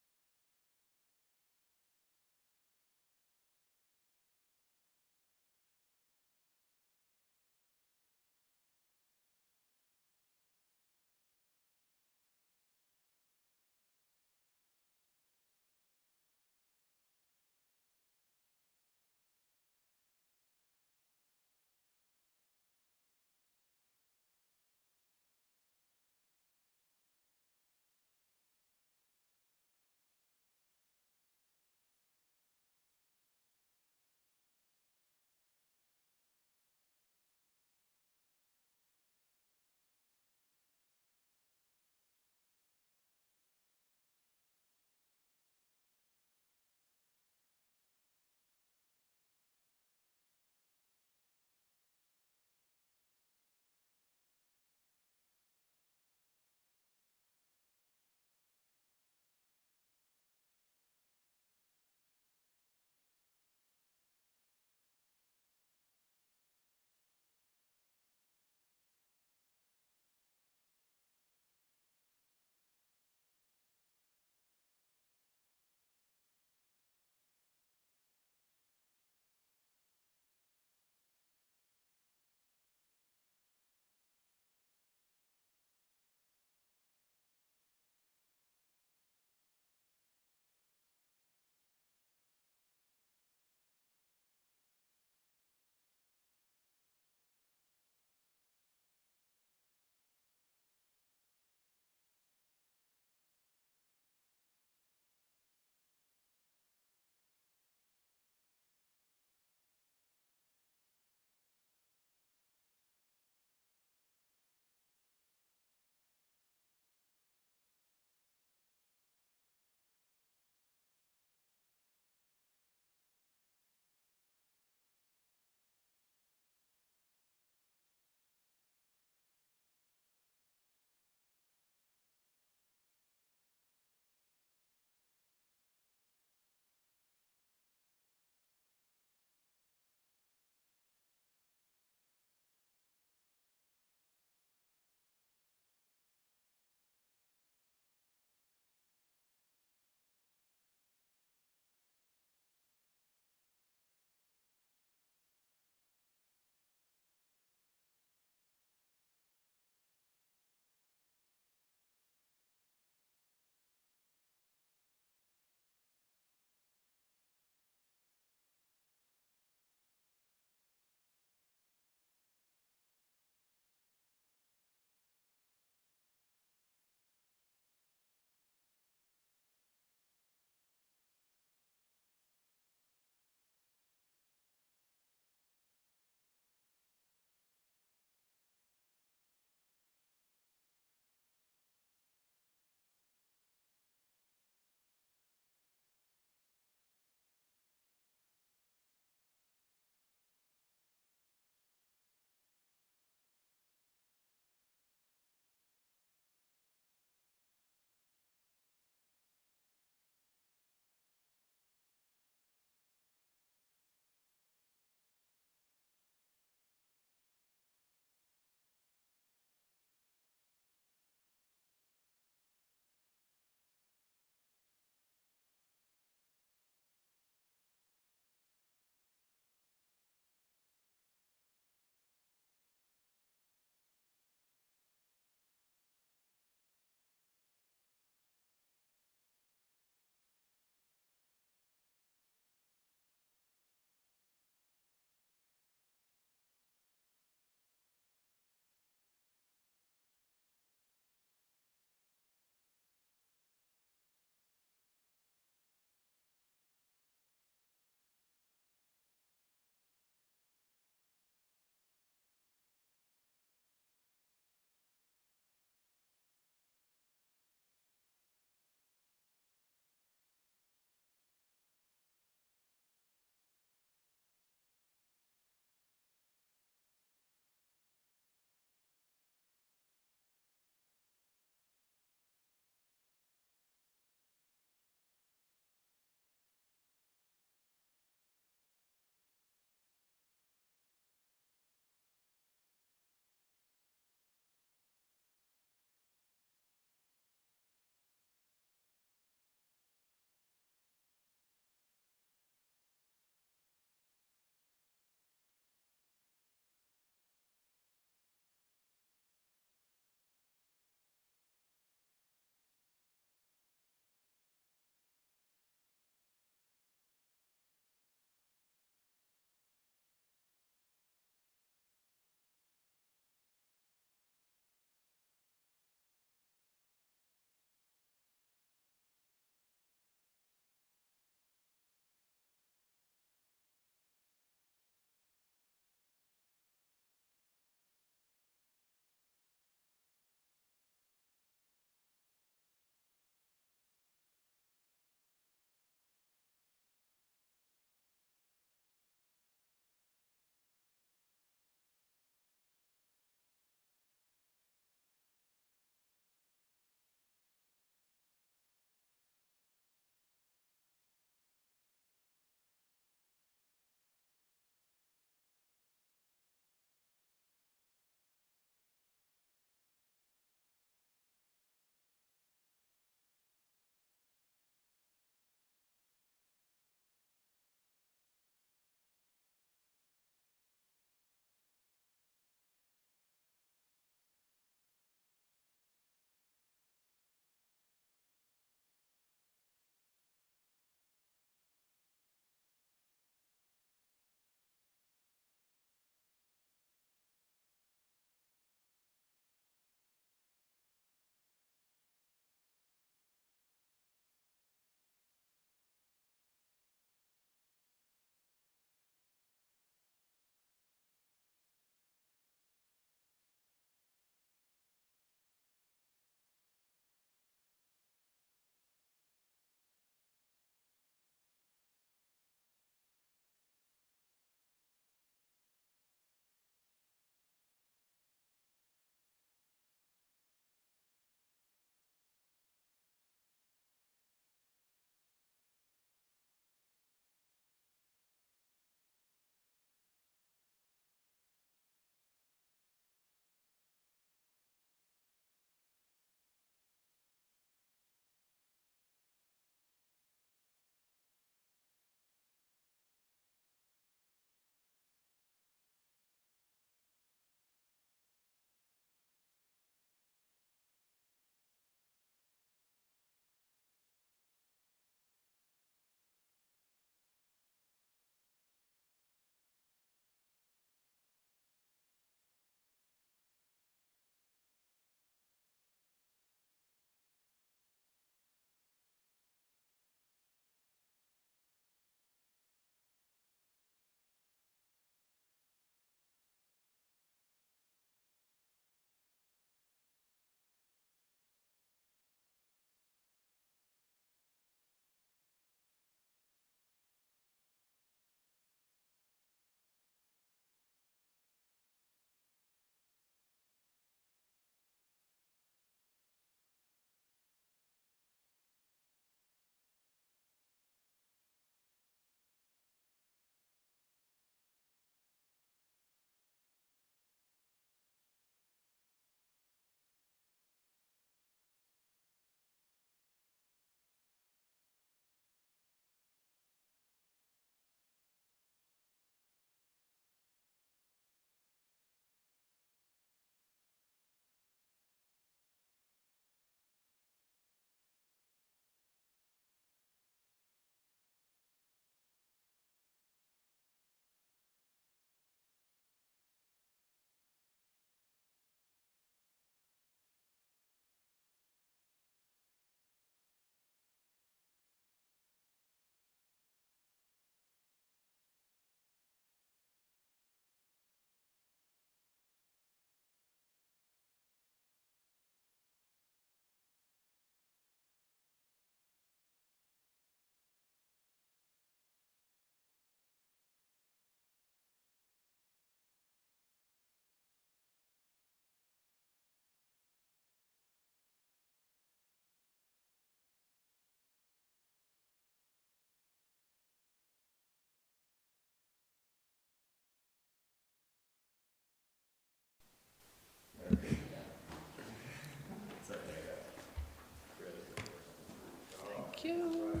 Speaker 1: you.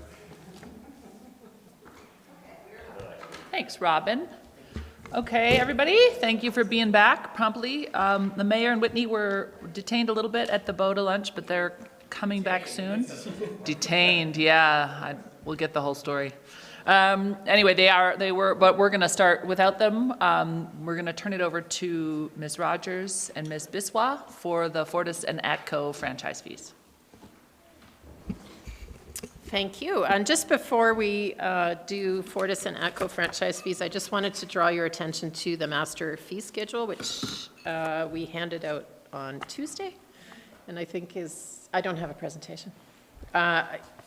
Speaker 1: Thanks, Robin. Okay, everybody, thank you for being back promptly. The mayor and Whitney were detained a little bit at the Boda lunch, but they're coming back soon. Detained, yeah, we'll get the whole story. Anyway, they were, but we're gonna start without them. We're gonna turn it over to Ms. Rogers and Ms. Biswa for the Fortis and Atco franchise fees.
Speaker 2: Thank you. And just before we do Fortis and Atco franchise fees, I just wanted to draw your attention to the master fee schedule, which we handed out on Tuesday, and I think I don't have a presentation,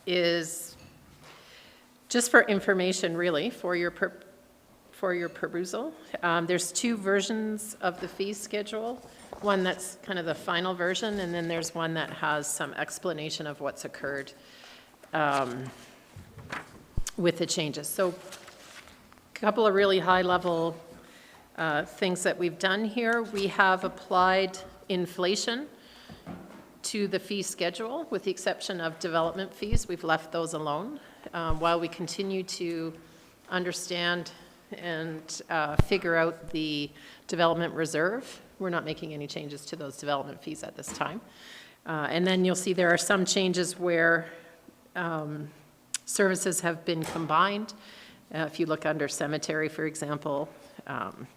Speaker 2: is just for information, really, for your perusal. There's two versions of the fee schedule, one that's kind of the final version, and then there's one that has some explanation of what's occurred with the changes. So a couple of really high-level things that we've done here. We have applied inflation to the fee schedule, with the exception of development fees. We've left those alone while we continue to understand and figure out the development reserve. We're not making any changes to those development fees at this time. And then you'll see there are some changes where services have been combined. If you look under cemetery, for example,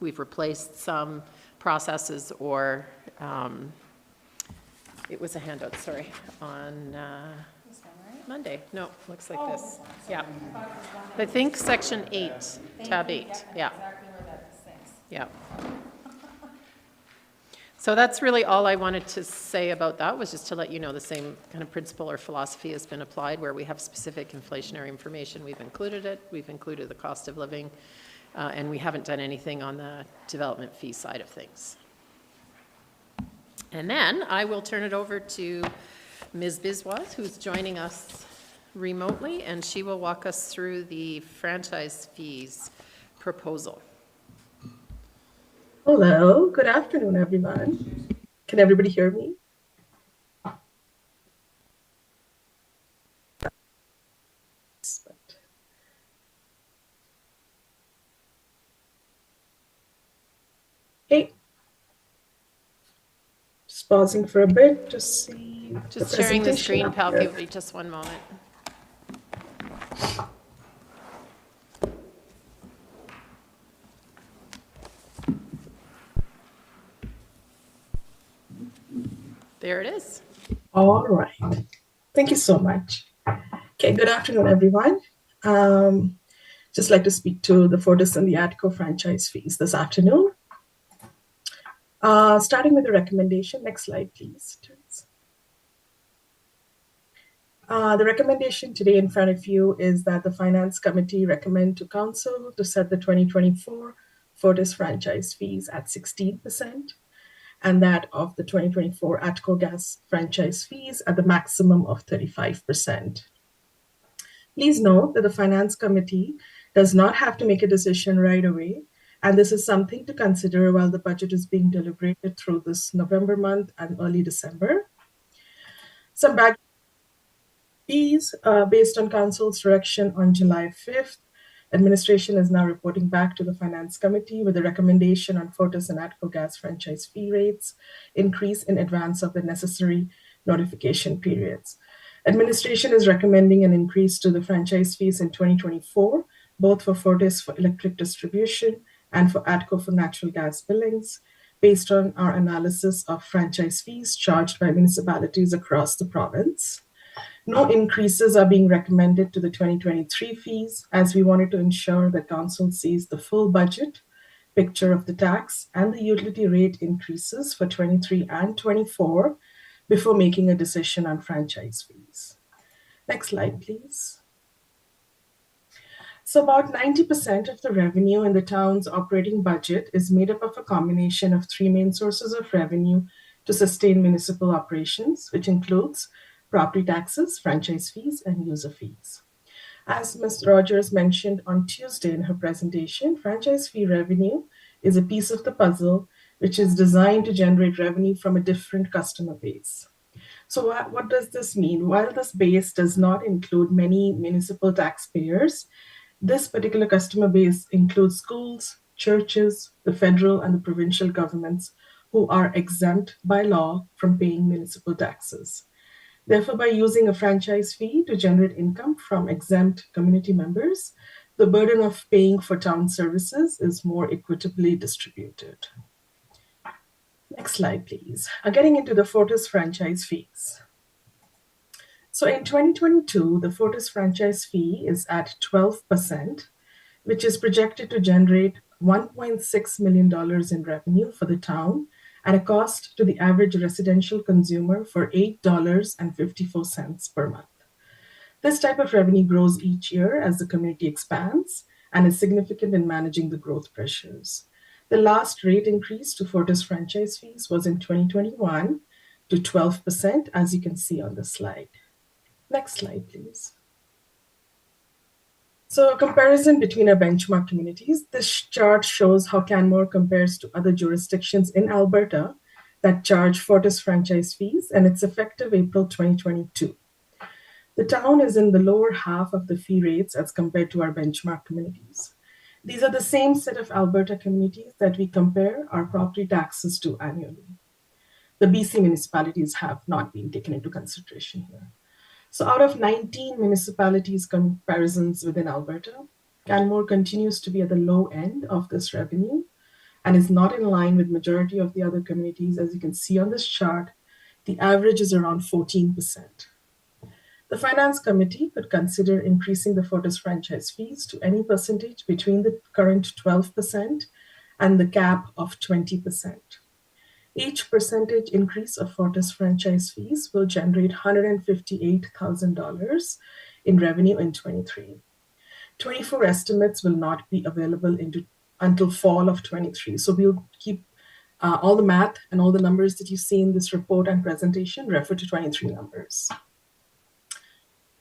Speaker 2: we've replaced some processes, or it was a handout, sorry, on Monday. No, looks like this. Yeah. I think section 8, tab 8. Yeah. Yeah. So that's really all I wanted to say about that, was just to let you know the same kind of principle or philosophy has been applied. Where we have specific inflationary information, we've included it. We've included the cost of living, and we haven't done anything on the development fee side of things. And then I will turn it over to Ms. Biswas, who's joining us remotely, and she will walk us through the franchise fees proposal.
Speaker 12: Hello, good afternoon, everyone. Can everybody hear me? Hey, just pausing for a bit to see.
Speaker 2: Just sharing the screen, pal, give me just one moment. There it is.
Speaker 12: All right. Thank you so much. Okay, good afternoon, everyone. Just like to speak to the Fortis and the Atco franchise fees this afternoon. Starting with the recommendation. Next slide, please. The recommendation today in front of you is that the Finance Committee recommend to Council to set the 2024 Fortis franchise fees at 16%. And that of the 2024 Atco Gas franchise fees at the maximum of 35%. Please note that the Finance Committee does not have to make a decision right away, and this is something to consider while the budget is being deliberated through this November month and early December. Some background fees based on Council's direction on July 5th. Administration is now reporting back to the Finance Committee with a recommendation on Fortis and Atco Gas franchise fee rates increase in advance of the necessary notification periods. Administration is recommending an increase to the franchise fees in 2024, both for Fortis for electric distribution and for Atco for natural gas billings, based on our analysis of franchise fees charged by municipalities across the province. No increases are being recommended to the 2023 fees, as we wanted to ensure that Council sees the full budget picture of the tax and the utility rate increases for 23 and 24 before making a decision on franchise fees. Next slide, please. So about 90% of the revenue in the town's operating budget is made up of a combination of three main sources of revenue to sustain municipal operations, which includes property taxes, franchise fees, and user fees. As Ms. Rogers mentioned on Tuesday in her presentation, franchise fee revenue is a piece of the puzzle which is designed to generate revenue from a different customer base. So what does this mean? While this base does not include many municipal taxpayers, this particular customer base includes schools, churches, the federal and the provincial governments who are exempt by law from paying municipal taxes. Therefore, by using a franchise fee to generate income from exempt community members, the burden of paying for town services is more equitably distributed. Next slide, please. Getting into the Fortis franchise fees. So in 2022, the Fortis franchise fee is at 12%, which is projected to generate $1.6 million in revenue for the town at a cost to the average residential consumer for $8.54 per month. This type of revenue grows each year as the community expands and is significant in managing the growth pressures. The last rate increase to Fortis franchise fees was in 2021 to 12%, as you can see on the slide. Next slide, please. So a comparison between our benchmark communities. This chart shows how Canmore compares to other jurisdictions in Alberta that charge Fortis franchise fees, and it's effective April 2022. The town is in the lower half of the fee rates as compared to our benchmark communities. These are the same set of Alberta communities that we compare our property taxes to annually. The BC municipalities have not been taken into consideration here. So out of 19 municipalities comparisons within Alberta, Canmore continues to be at the low end of this revenue and is not in line with majority of the other communities. As you can see on this chart, the average is around 14%. The Finance Committee could consider increasing the Fortis franchise fees to any percentage between the current 12% and the cap of 20%. Each percentage increase of Fortis franchise fees will generate $158,000 in revenue in 23. 24 estimates will not be available until fall of 23. So we'll keep all the math and all the numbers that you see in this report and presentation refer to 23 numbers.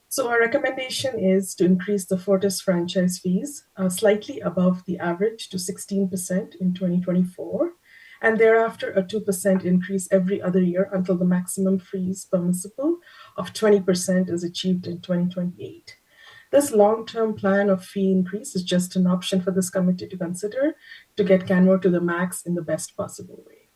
Speaker 12: So our recommendation is to increase the Fortis franchise fees slightly above the average to 16% in 2024, and thereafter a 2% increase every other year until the maximum fees permissible of 20% is achieved in 2028. This long-term plan of fee increase is just an option for this committee to consider to get Canmore to the max in the best possible way.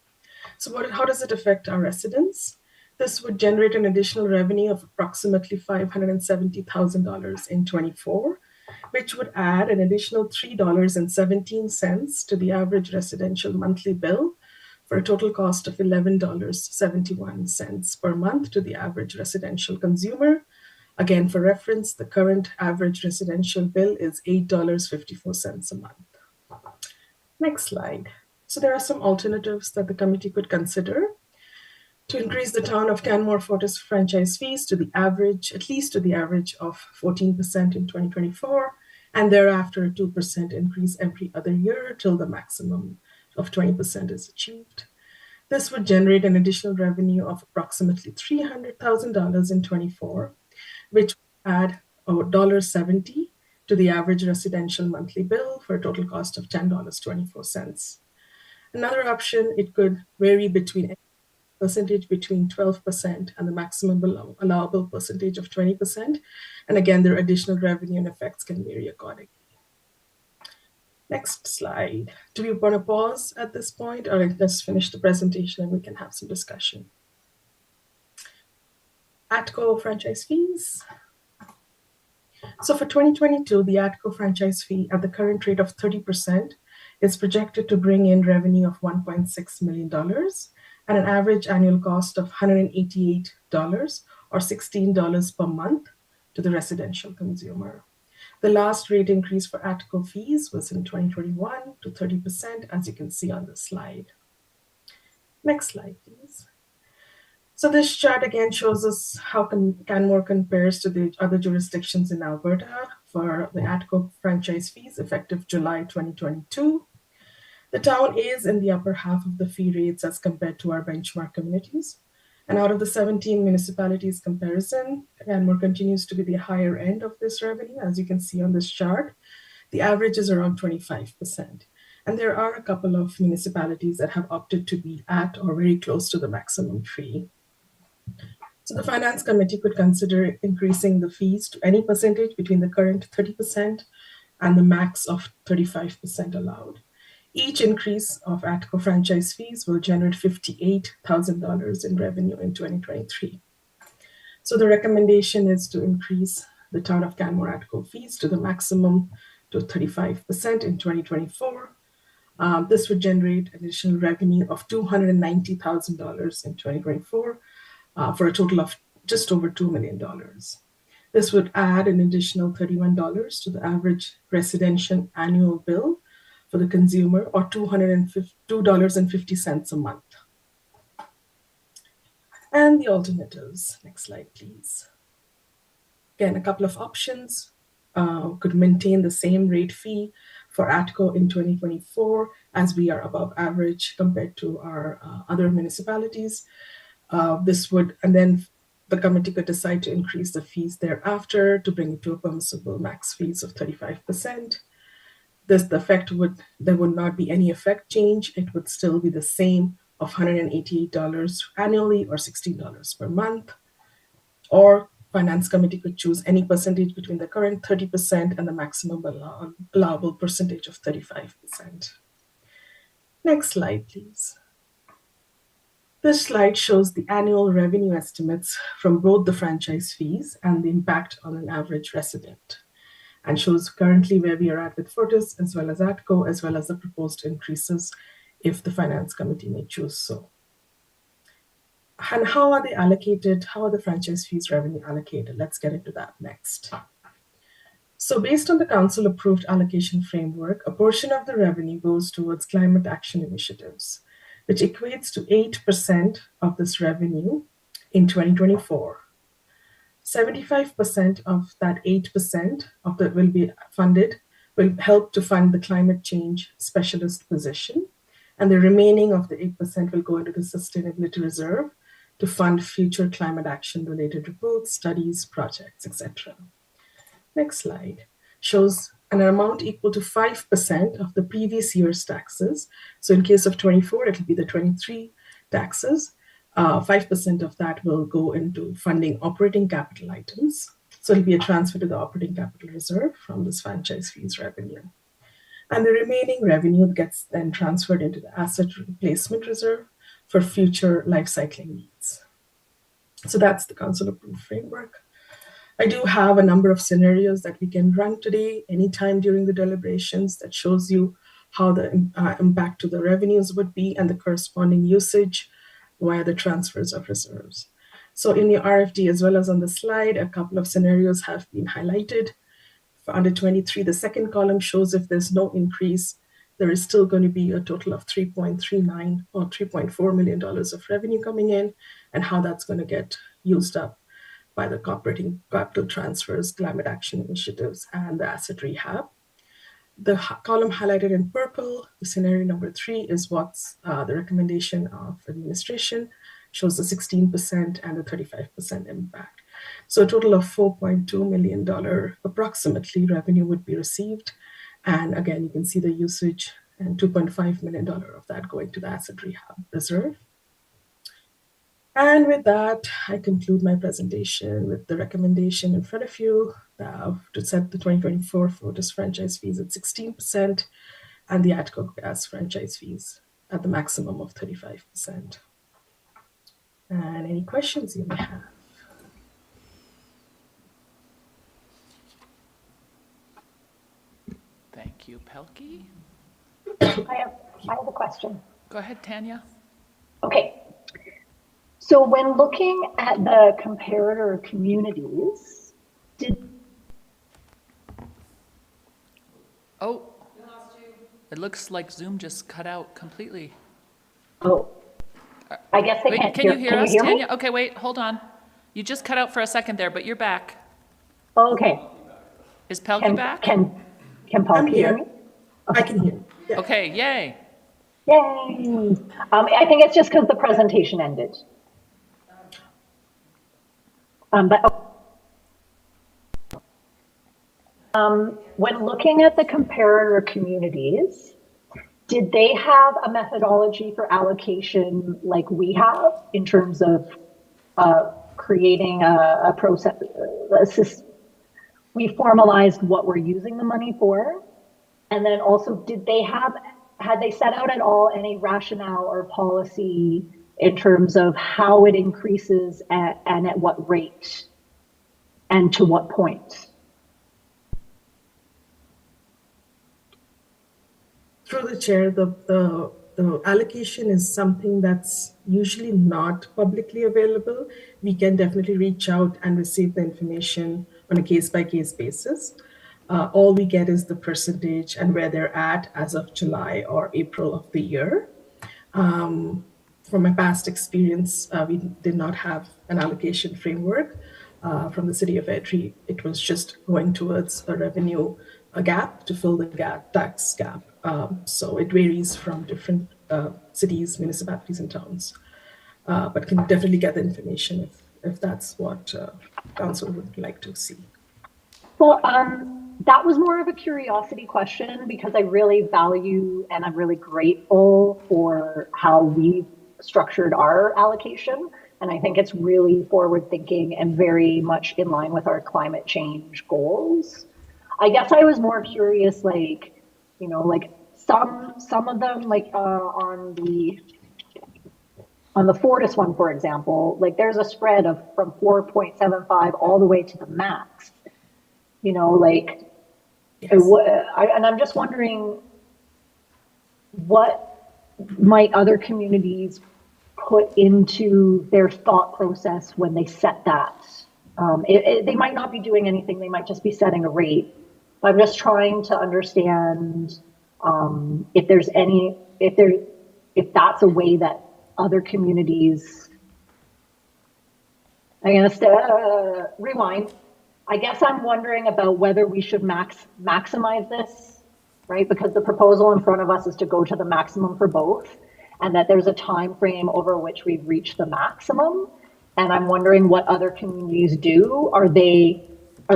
Speaker 12: So how does it affect our residents? This would generate an additional revenue of approximately $570,000 in 24, which would add an additional $3.17 to the average residential monthly bill for a total cost of $11.71 per month to the average residential consumer. Again, for reference, the current average residential bill is $8.54 a month. Next slide. So there are some alternatives that the committee could consider to increase the town of Canmore Fortis franchise fees to the average, at least to the average of 14% in 2024, and thereafter a 2% increase every other year till the maximum of 20% is achieved. This would generate an additional revenue of approximately $300,000 in 24, which would add $1.70 to the average residential monthly bill for a total cost of $10.24. Another option, it could vary between percentage between 12% and the maximum allowable percentage of 20%. And again, their additional revenue and effects can vary accordingly. Next slide. Do we want to pause at this point, or let's finish the presentation and we can have some discussion? ATCO franchise fees. So for 2022, the ATCO franchise fee at the current rate of 30% is projected to bring in revenue of $1.6 million at an average annual cost of $188 or $16 per month to the residential consumer. The last rate increase for ATCO fees was in 2021 to 30%, as you can see on the slide. Next slide, please. So this chart again shows us how Canmore compares to the other jurisdictions in Alberta for the ATCO franchise fees effective July 2022. The town is in the upper half of the fee rates as compared to our benchmark communities. And out of the 17 municipalities comparison, Canmore continues to be the higher end of this revenue. As you can see on this chart, the average is around 25%. And there are a couple of municipalities that have opted to be at or very close to the maximum fee. So the Finance Committee could consider increasing the fees to any percentage between the current 30% and the max of 35% allowed. Each increase of ATCO franchise fees will generate $58,000 in revenue in 2023. So the recommendation is to increase the Town of Canmore ATCO fees to the maximum to 35% in 2024. This would generate additional revenue of $290,000 in 2024 for a total of just over $2 million. This would add an additional $31 to the average residential annual bill for the consumer, or $2.50 a month. And the alternatives. Next slide, please. Again, a couple of options. Could maintain the same rate fee for ATCO in 2024 as we are above average compared to our other municipalities. This would, and then the committee could decide to increase the fees thereafter to bring it to a permissible max fees of 35%. There would not be any effect change. It would still be the same of $188 annually or $16 per month. Or Finance Committee could choose any percentage between the current 30% and the maximum allowable percentage of 35%. Next slide, please. This slide shows the annual revenue estimates from both the franchise fees and the impact on an average resident, and shows currently where we are at with Fortis as well as ATCO, as well as the proposed increases if the Finance Committee may choose so. And how are they allocated? How are the franchise fees revenue allocated? Let's get into that next. So based on the council approved allocation framework, a portion of the revenue goes towards climate action initiatives, which equates to 8% of this revenue in 2024. 75% of that 8% of that will be funded, will help to fund the climate change specialist position. And the remaining of the 8% will go into the sustainability reserve to fund future climate action related reports, studies, projects, etc. Next slide shows an amount equal to 5% of the previous year's taxes. So in case of 24, it will be the 23 taxes. 5% of that will go into funding operating capital items. So it'll be a transfer to the operating capital reserve from this franchise fees revenue. And the remaining revenue gets then transferred into the asset replacement reserve for future life cycling needs. So that's the council approved framework. I do have a number of scenarios that we can run today, anytime during the deliberations, that shows you how the impact to the revenues would be and the corresponding usage via the transfers of reserves. So in the RFD, as well as on the slide, a couple of scenarios have been highlighted. For under 23, the second column shows if there's no increase, there is still going to be a total of $3.39 or $3.4 million of revenue coming in, and how that's going to get used up by the operating capital transfers, climate action initiatives, and the asset rehab. The column highlighted in purple, the scenario number 3, is what's the recommendation of administration, shows the 16% and the 35% impact. So a total of $4.2 million approximately revenue would be received. And again, you can see the usage, and $2.5 million of that going to the asset rehab reserve. And with that, I conclude my presentation with the recommendation in front of you to set the 2024 Fortis franchise fees at 16% and the ATCO gas franchise fees at the maximum of 35%. And any questions you may have?
Speaker 1: Thank you, Pelkey.
Speaker 4: I have a question.
Speaker 1: Go ahead, Tanya.
Speaker 4: Okay. So when looking at the comparator communities,
Speaker 1: Oh, it looks like Zoom just cut out completely.
Speaker 4: Oh, I guess I
Speaker 1: Wait,
Speaker 4: can't
Speaker 1: can
Speaker 4: hear.
Speaker 1: you hear
Speaker 4: Can
Speaker 1: us,
Speaker 4: you hear me?
Speaker 1: Tanya? Okay, wait, hold on. You just cut out for a second there, but you're back.
Speaker 4: Oh, okay.
Speaker 1: Is Pelkey back?
Speaker 4: Can Paul hear me?
Speaker 12: I can hear you. Yeah.
Speaker 1: Okay, yay.
Speaker 4: Yay! I think it's just because the presentation ended. When looking at the comparator communities, did they have a methodology for allocation like we have in terms of creating a process, we formalized what we're using the money for. And then also, had they set out at all any rationale or policy in terms of how it increases and at what rate and to what point?
Speaker 12: Through the chair, the allocation is something that's usually not publicly available. We can definitely reach out and receive the information on a case-by-case basis. All we get is the percentage and where they're at as of July or April of the year. From my past experience, we did not have an allocation framework from the city of Airdrie. It was just going towards a revenue gap to fill the tax gap. So it varies from different cities, municipalities, and towns. But can definitely get the information if that's what council would like to see.
Speaker 4: Well, that was more of a curiosity question because I really value and I'm really grateful for how we've structured our allocation. And I think it's really forward thinking and very much in line with our climate change goals. I guess I was more curious, like, you know, like some of them, like on the Fortis one, for example, like there's a spread of from 4.75 all the way to the max. You know, like, yes. And I'm just wondering, what might other communities put into their thought process when they set that? They might not be doing anything, they might just be setting a rate. But I'm just trying to understand if there's any, if that's a way that other communities, I'm gonna rewind. I guess I'm wondering about whether we should maximize this, right? Because the proposal in front of us is to go to the maximum for both, and that there's a time frame over which we've reached the maximum. And I'm wondering what other communities do. Are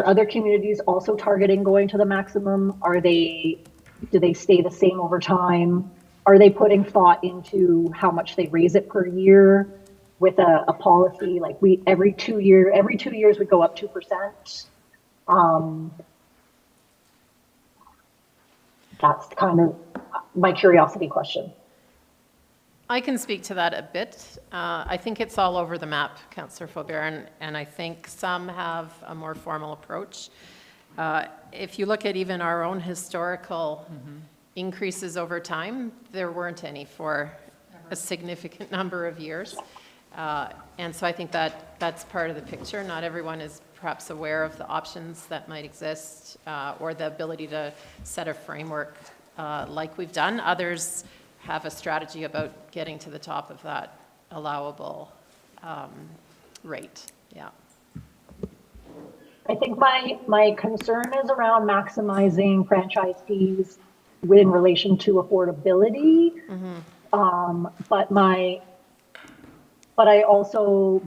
Speaker 4: other communities also targeting going to the maximum? Do they stay the same over time? Are they putting thought into how much they raise it per year? With a policy like every 2 years we go up 2%. That's kind of my curiosity question.
Speaker 2: I can speak to that a bit. I think it's all over the map, Councillor Faubert, and I think some have a more formal approach. If you look at even our own historical increases over time, there weren't any for a significant number of years. And so I think that's part of the picture. Not everyone is perhaps aware of the options that might exist or the ability to set a framework like we've done. Others have a strategy about getting to the top of that allowable rate. Yeah.
Speaker 4: I think my concern is around maximizing franchise fees in relation to affordability. But I also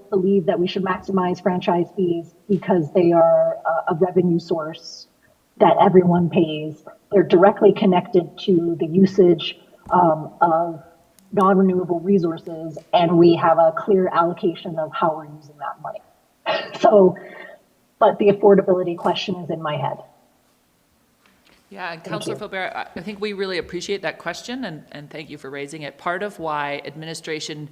Speaker 4: believe that we should maximize franchise fees because they are a revenue source that everyone pays. They're directly connected to the usage of non-renewable resources, and we have a clear allocation of how we're using that money. So, but the affordability question is in my head.
Speaker 1: Yeah, and Councillor Faubert, I think we really appreciate that question, and thank you for raising it. Part of why administration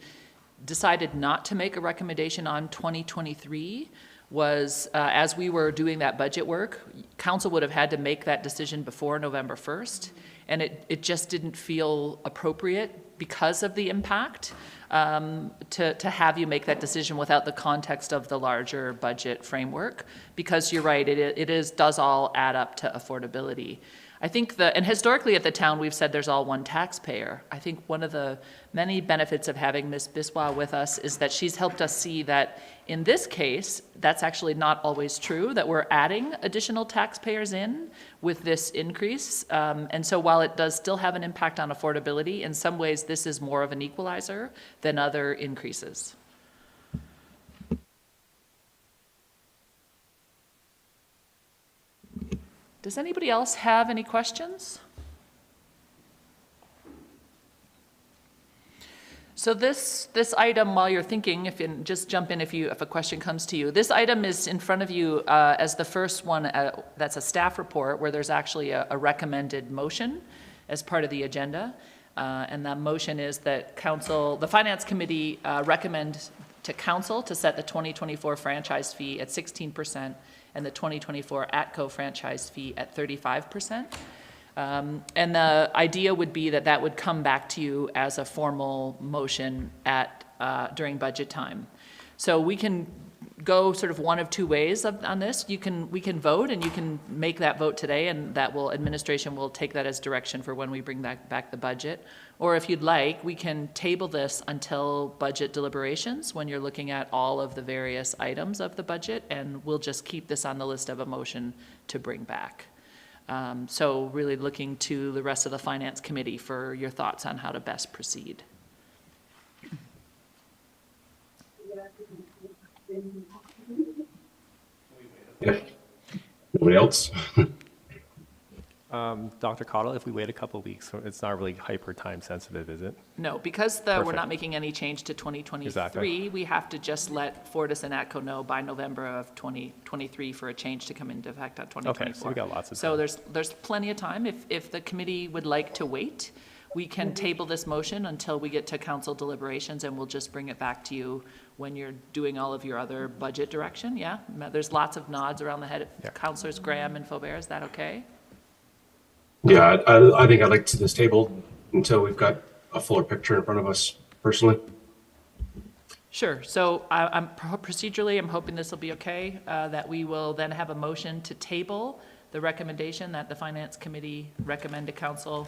Speaker 1: decided not to make a recommendation on 2023 was as we were doing that budget work, council would have had to make that decision before November 1st, and it just didn't feel appropriate because of the impact to have you make that decision without the context of the larger budget framework, because you're right, it does all add up to affordability. I think and historically at the town, we've said there's all one taxpayer. I think one of the many benefits of having Ms. Biswa with us is that she's helped us see that in this case, that's actually not always true, that we're adding additional taxpayers in with this increase. And so while it does still have an impact on affordability, in some ways this is more of an equalizer than other increases. Does anybody else have any questions? So this item, while you're thinking, just jump in if a question comes to you. This item is in front of you as the first one. That's a staff report where there's actually a recommended motion as part of the agenda, and that motion is that the Finance Committee recommend to Council to set the 2024 franchise fee at 16% and the 2024 ATCO franchise fee at 35%. And the idea would be that would come back to you as a formal motion during budget time. So we can go sort of one of two ways on this. We can vote, and you can make that vote today, and administration will take that as direction for when we bring back the budget. Or if you'd like, we can table this until budget deliberations, when you're looking at all of the various items of the budget, and we'll just keep this on the list of a motion to bring back. So really looking to the rest of the Finance Committee for your thoughts on how to best proceed.
Speaker 6: Yeah. Nobody else?
Speaker 9: Dr. Cottle, if we wait a couple of weeks, it's not really hyper time sensitive, is it?
Speaker 1: No, because we're not making any change to 2023,
Speaker 9: Exactly.
Speaker 1: We have to just let Fortis and ATCO know by November of 2023 for a change to come into effect on 2024.
Speaker 9: Okay, so we got lots of
Speaker 1: So
Speaker 9: time.
Speaker 1: there's plenty of time. If the committee would like to wait, we can table this motion until we get to council deliberations, and we'll just bring it back to you when you're doing all of your other budget direction, yeah? There's lots of nods around the head.
Speaker 9: Yeah.
Speaker 1: Councilors Graham and Faubert, is that okay?
Speaker 6: Yeah, I think I'd like to see this table until we've got a fuller picture in front of us, personally.
Speaker 1: Sure. So I'm procedurally, I'm hoping this will be okay, that we will then have a motion to table the recommendation that the Finance Committee recommend to Council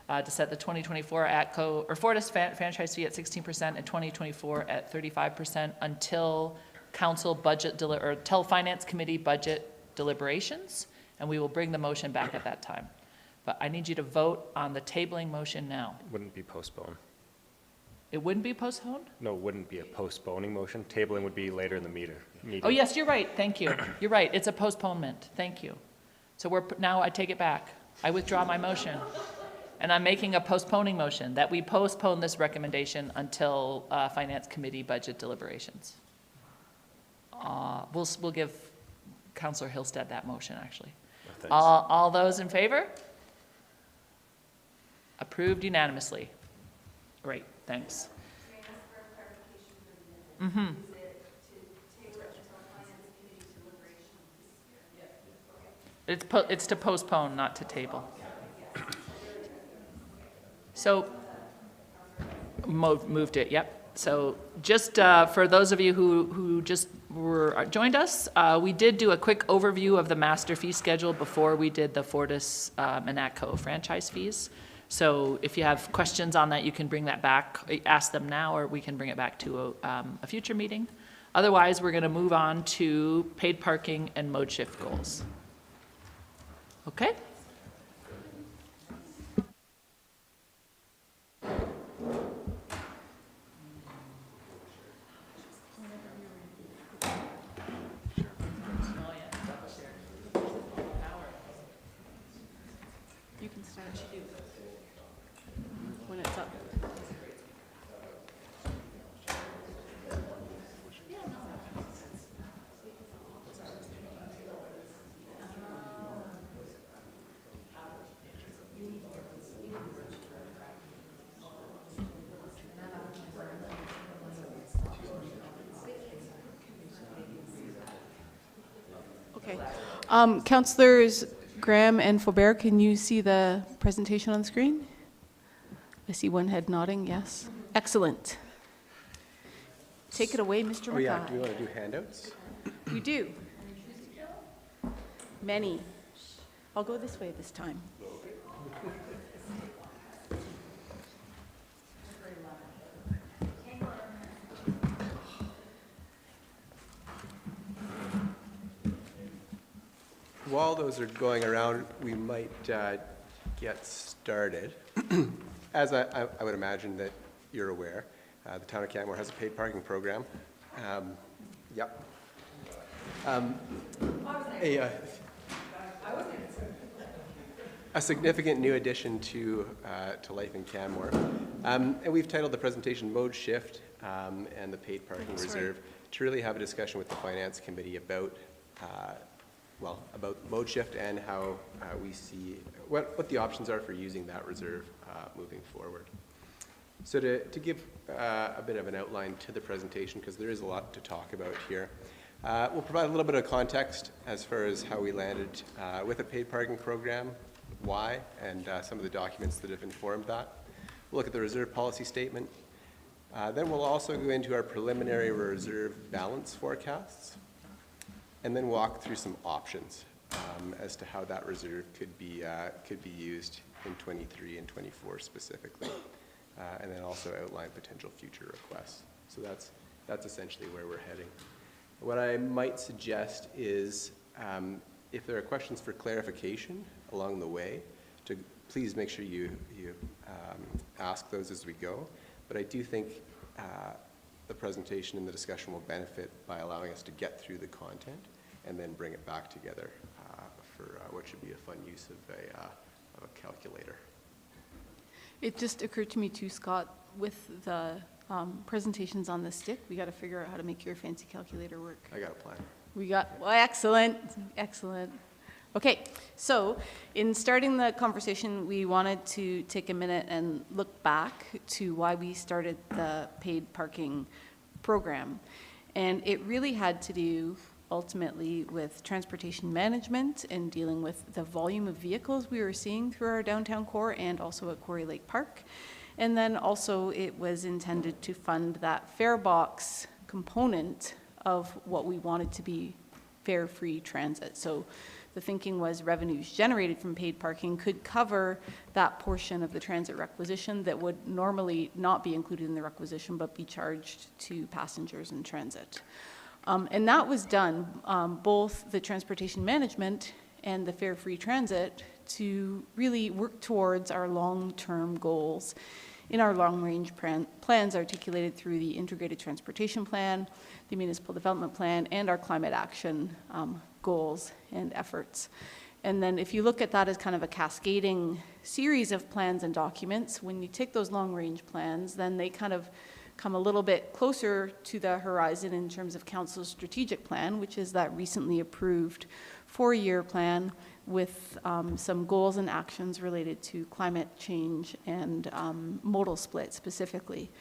Speaker 1: to set the 2024 ATCO or Fortis franchise fee at 16% and 2024 at 35% until Council budget or till Finance Committee budget deliberations, and we will bring the motion back at that time. But I need you to vote on the tabling motion now.
Speaker 9: Wouldn't be postponed.
Speaker 1: It wouldn't be postponed?
Speaker 9: No, it wouldn't be a postponing motion. Tabling would be later in the meeting.
Speaker 1: Oh, yes, you're right. Thank you. You're right. It's a postponement. Thank you. So now I take it back. I withdraw my motion. And I'm making a postponing motion that we postpone this recommendation until Finance Committee budget deliberations. We'll give Councillor Hillstead that motion, actually.
Speaker 9: Thanks.
Speaker 1: All those in favor? Approved unanimously. Great, thanks. Mm-hmm. It's to postpone, not to table. So, moved it, yep. So just for those of you who just joined us, we did do a quick overview of the master fee schedule before we did the Fortis and ATCO franchise fees. So if you have questions on that, you can bring that back, ask them now, or we can bring it back to a future meeting. Otherwise, we're going to move on to paid parking and mode shift goals. Okay?
Speaker 11: You can start when it's up. Okay. Councillors Graham and Faubert, can you see the presentation on the screen? I see one head nodding, yes. Excellent. Take it away, Mr.
Speaker 8: Oh, yeah,
Speaker 11: Mackay.
Speaker 8: do we want to do handouts?
Speaker 11: We do. Many. I'll go this way this time.
Speaker 8: While those are going around, we might get started. As I would imagine that you're aware, the town of Canmore has a paid parking program. Yep. A significant new addition to life in Canmore. And we've titled the presentation Mode Shift and the Paid Parking Reserve to really have a discussion with the Finance Committee about, about mode shift and how we see what the options are for using that reserve moving forward. So to give a bit of an outline to the presentation, because there is a lot to talk about here, we'll provide a little bit of context as far as how we landed with a paid parking program, why, and some of the documents that have informed that. We'll look at the reserve policy statement. Then we'll also go into our preliminary reserve balance forecasts, and then walk through some options as to how that reserve could be used in 23 and 24 specifically, and then also outline potential future requests. So that's essentially where we're heading. What I might suggest is if there are questions for clarification along the way, to please make sure you ask those as we go. But I do think the presentation and the discussion will benefit by allowing us to get through the content and then bring it back together for what should be a fun use of a calculator.
Speaker 11: It just occurred to me too, Scott, with the presentations on the stick, we got to figure out how to make your fancy calculator work.
Speaker 8: I got a plan.
Speaker 11: Well, excellent, excellent. Okay, so in starting the conversation, we wanted to take a minute and look back to why we started the paid parking program. And it really had to do ultimately with transportation management and dealing with the volume of vehicles we were seeing through our downtown core and also at Quarry Lake Park. And then also it was intended to fund that fare box component of what we wanted to be fare-free transit. So the thinking was revenues generated from paid parking could cover that portion of the transit requisition that would normally not be included in the requisition but be charged to passengers in transit. And that was done, both the transportation management and the fare-free transit, to really work towards our long-term goals in our long-range plans articulated through the Integrated Transportation Plan, the Municipal Development Plan, and our climate action goals and efforts. And then if you look at that as kind of a cascading series of plans and documents, when you take those long-range plans, then they kind of come a little bit closer to the horizon in terms of Council's strategic plan, which is that recently approved 4-year plan with some goals and actions related to climate change and modal split specifically.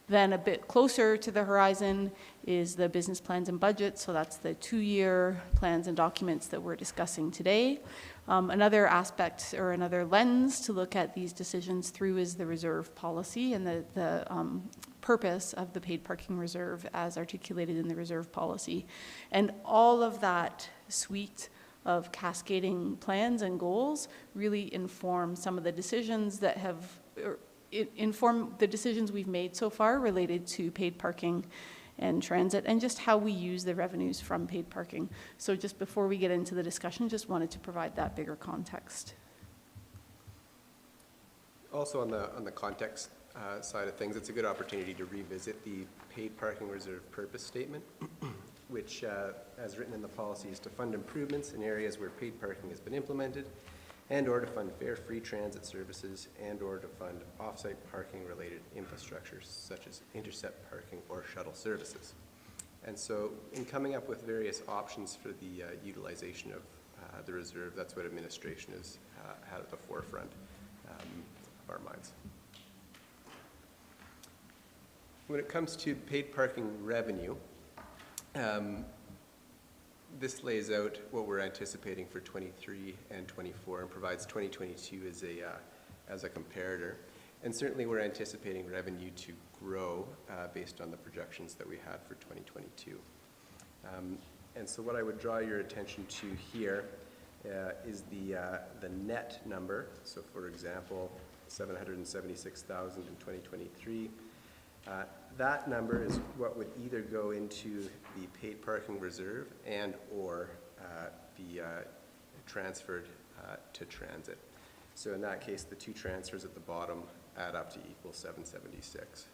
Speaker 11: Then a bit closer to the horizon is the business plans and budgets, so that's the 2-year plans and documents that we're discussing today. Another aspect or another lens to look at these decisions through is the reserve policy and the purpose of the paid parking reserve as articulated in the reserve policy. And all of that suite of cascading plans and goals really inform some of the decisions that have, inform the decisions we've made so far related to paid parking and transit and just how we use the revenues from paid parking. So just before we get into the discussion, just wanted to provide that bigger context.
Speaker 8: Also on the context side of things, it's a good opportunity to revisit the paid parking reserve purpose statement, which, as written in the policy, is to fund improvements in areas where paid parking has been implemented and or to fund fare-free transit services and or to fund off-site parking-related infrastructure such as intercept parking or shuttle services. And so in coming up with various options for the utilization of the reserve, that's what administration has had at the forefront of our minds. When it comes to paid parking revenue, this lays out what we're anticipating for 23 and 24 and provides 2022 as a comparator. And certainly we're anticipating revenue to grow based on the projections that we had for 2022. And so what I would draw your attention to here is the net number. So for example, 776,000 in 2023. That number is what would either go into the paid parking reserve and or be transferred to transit. So in that case, the two transfers at the bottom add up to equal 776.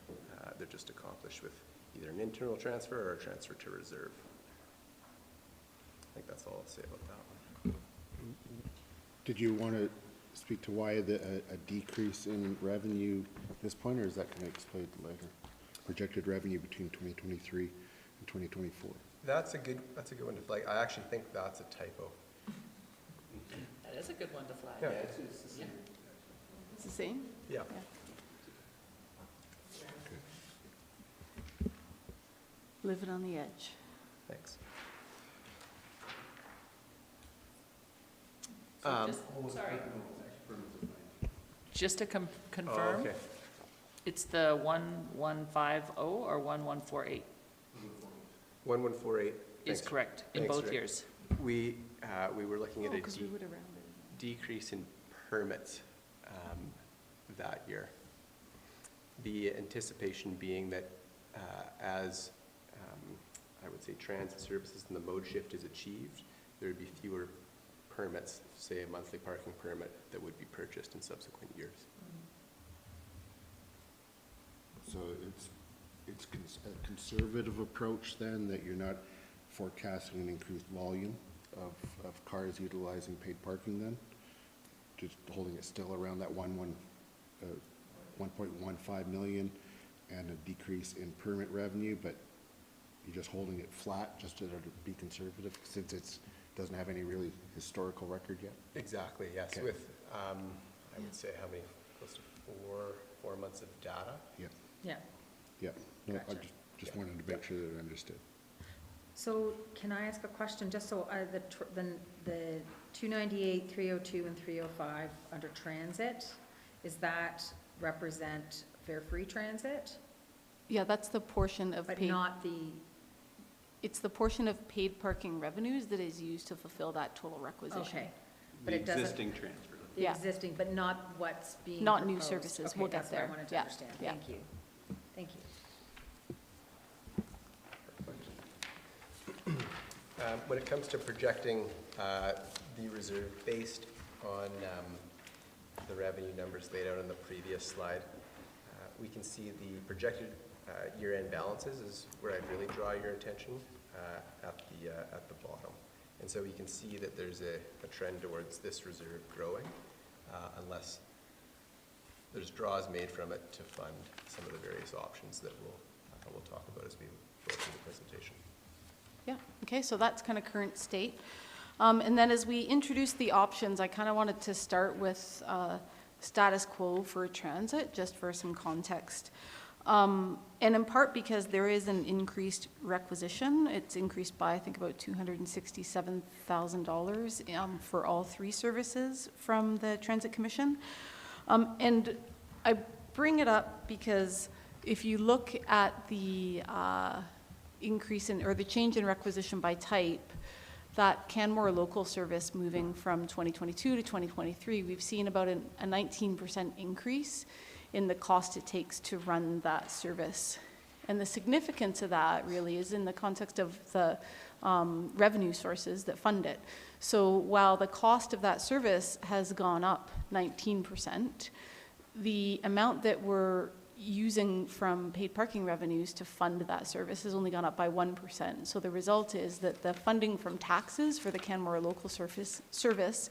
Speaker 8: They're just accomplished with either an internal transfer or a transfer to reserve. I think that's all I'll say about that one.
Speaker 7: Did you want to speak to why a decrease in revenue at this point, or is that going to explain later? Projected revenue between 2023 and 2024.
Speaker 8: That's a good one to flag. I actually think that's a typo.
Speaker 1: That is a good one to flag.
Speaker 8: Yeah.
Speaker 11: It's the same?
Speaker 8: Yeah.
Speaker 11: Living on the edge.
Speaker 8: Thanks.
Speaker 1: So sorry. Just to confirm,
Speaker 8: okay.
Speaker 1: it's the 1150 or 1148
Speaker 8: 1148.
Speaker 1: is
Speaker 8: Thanks.
Speaker 1: correct in
Speaker 8: Thanks,
Speaker 1: both
Speaker 8: Rick.
Speaker 1: years.
Speaker 8: We were looking at a
Speaker 11: Because we would have rounded.
Speaker 8: decrease in permits that year. The anticipation being that as I would say transit services and the mode shift is achieved, there would be fewer permits, say a monthly parking permit, that would be purchased in subsequent years.
Speaker 7: So it's a conservative approach then, that you're not forecasting an increased volume of cars utilizing paid parking then? Just holding it still around that 1.15 million and a decrease in permit revenue, but you're just holding it flat just to be conservative since it doesn't have any really historical record yet?
Speaker 8: Exactly, yes.
Speaker 7: Okay.
Speaker 8: With, I would say, how many, close to four months of data?
Speaker 7: Yeah,
Speaker 3: Yeah.
Speaker 7: yeah. No, I
Speaker 3: Gotcha.
Speaker 7: just wanted to make sure that I understood.
Speaker 3: So can I ask a question, just so the 298, 302, and 305 under transit, is that represent fare-free transit?
Speaker 11: Yeah, that's the portion of
Speaker 3: But
Speaker 11: paid,
Speaker 3: not the,
Speaker 11: it's the portion of paid parking revenues that is used to fulfill that total requisition.
Speaker 3: okay. But it doesn't,
Speaker 10: transfer.
Speaker 3: the
Speaker 11: Yeah.
Speaker 3: existing, but not what's being
Speaker 11: Not new
Speaker 3: proposed.
Speaker 11: services.
Speaker 3: Okay,
Speaker 11: We'll get
Speaker 3: that's what I
Speaker 11: there.
Speaker 3: wanted to
Speaker 11: Yeah,
Speaker 3: understand.
Speaker 11: yeah.
Speaker 3: Thank you. Thank you.
Speaker 8: When it comes to projecting the reserve based on the revenue numbers laid out on the previous slide, we can see the projected year-end balances is where I'd really draw your attention at the bottom. And so we can see that there's a trend towards this reserve growing unless there's draws made from it to fund some of the various options that we'll talk about as we go through the presentation.
Speaker 11: Yeah, okay, so that's kind of current state. And then as we introduce the options, I kind of wanted to start with status quo for transit, just for some context. And in part because there is an increased requisition. It's increased by, I think, about $267,000 for all three services from the Transit Commission. And I bring it up because if you look at the increase in, or the change in requisition by type, that Canmore local service moving from 2022 to 2023, we've seen about a 19% increase in the cost it takes to run that service. And the significance of that really is in the context of the revenue sources that fund it. So while the cost of that service has gone up 19%, the amount that we're using from paid parking revenues to fund that service has only gone up by 1%. So the result is that the funding from taxes for the Canmore local service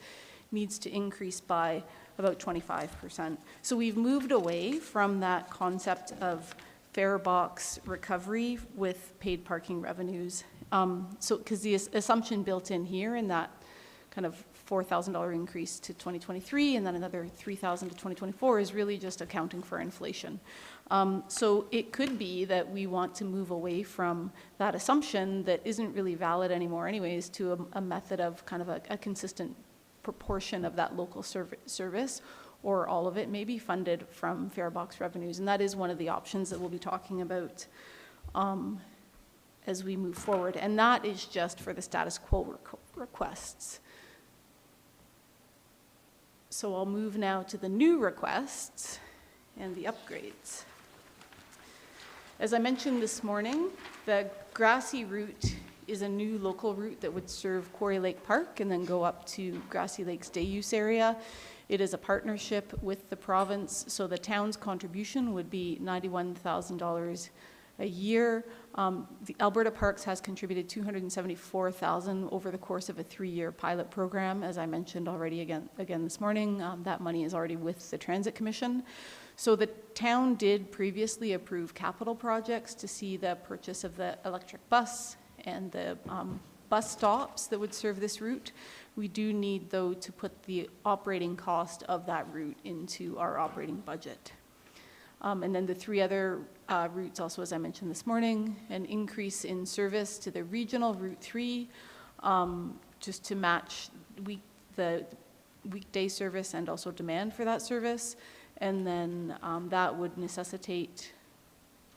Speaker 11: needs to increase by about 25%. So we've moved away from that concept of fare box recovery with paid parking revenues. So because the assumption built in here in that kind of $4,000 increase to 2023 and then another $3,000 to 2024 is really just accounting for inflation. So it could be that we want to move away from that assumption that isn't really valid anymore anyways to a method of kind of a consistent proportion of that local service, or all of it may be funded from fare box revenues. And that is one of the options that we'll be talking about as we move forward. And that is just for the status quo requests. So I'll move now to the new requests and the upgrades. As I mentioned this morning, the Grassy route is a new local route that would serve Quarry Lake Park and then go up to Grassy Lake's day use area. It is a partnership with the province, so the town's contribution would be $91,000 a year. The Alberta Parks has contributed $274,000 over the course of a 3-year pilot program. As I mentioned already again this morning, that money is already with the Transit Commission. So the town did previously approve capital projects to see the purchase of the electric bus and the bus stops that would serve this route. We do need, though, to put the operating cost of that route into our operating budget. And then the 3 other routes also, as I mentioned this morning, an increase in service to the regional Route 3, just to match the weekday service and also demand for that service. And then that would necessitate,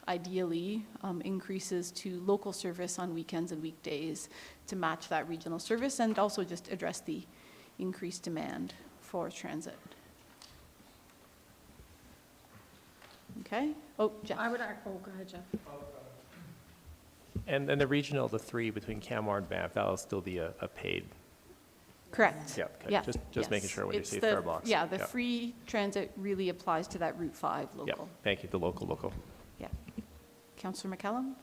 Speaker 11: ideally, increases to local service on weekends and weekdays to match that regional service and also just address the increased demand for transit. Okay. Oh, Jeff.
Speaker 3: I would, oh, go ahead, Jeff.
Speaker 9: And then the regional, the 3 between Canmore and Banff, that'll still be a paid.
Speaker 11: Correct.
Speaker 9: Yeah, okay.
Speaker 11: Yeah.
Speaker 9: Just making sure when you say fare box.
Speaker 11: Yeah, the free transit really applies to that Route 5 local.
Speaker 9: Yeah, thank you, the local.
Speaker 11: Yeah. Councillor McCallum?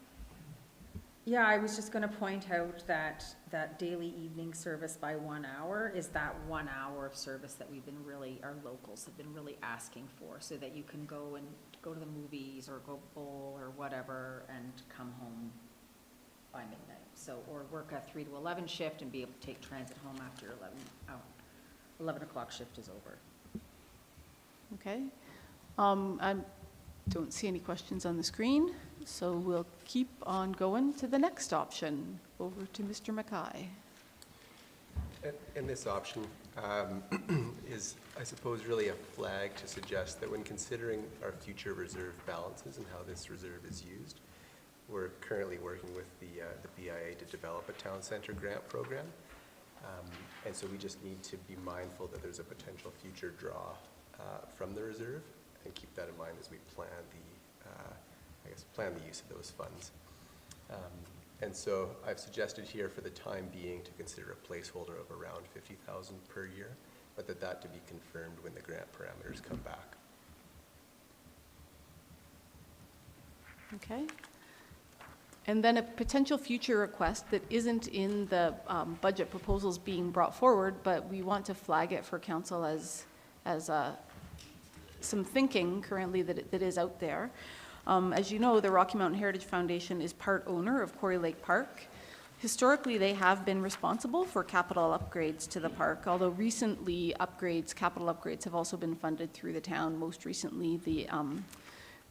Speaker 3: Yeah, I was just going to point out that daily evening service by 1 hour is that 1 hour of service that our locals have been really asking for, so that you can go to the movies or go bowl or whatever and come home by midnight. So, or work a 3 to 11 shift and be able to take transit home after your 11 o'clock shift is over.
Speaker 11: Okay. I don't see any questions on the screen, so we'll keep on going to the next option. Over to Mr. Mackay.
Speaker 8: And this option is, I suppose, really a flag to suggest that when considering our future reserve balances and how this reserve is used, we're currently working with the BIA to develop a town center grant program. And so we just need to be mindful that there's a potential future draw from the reserve, and keep that in mind as we plan the use of those funds. And so I've suggested here for the time being to consider a placeholder of around $50,000 per year, but that to be confirmed when the grant parameters come back.
Speaker 11: Okay. And then a potential future request that isn't in the budget proposals being brought forward, but we want to flag it for council as some thinking currently that is out there. As you know, the Rocky Mountain Heritage Foundation is part owner of Quarry Lake Park. Historically, they have been responsible for capital upgrades to the park, although recently capital upgrades have also been funded through the town. Most recently, the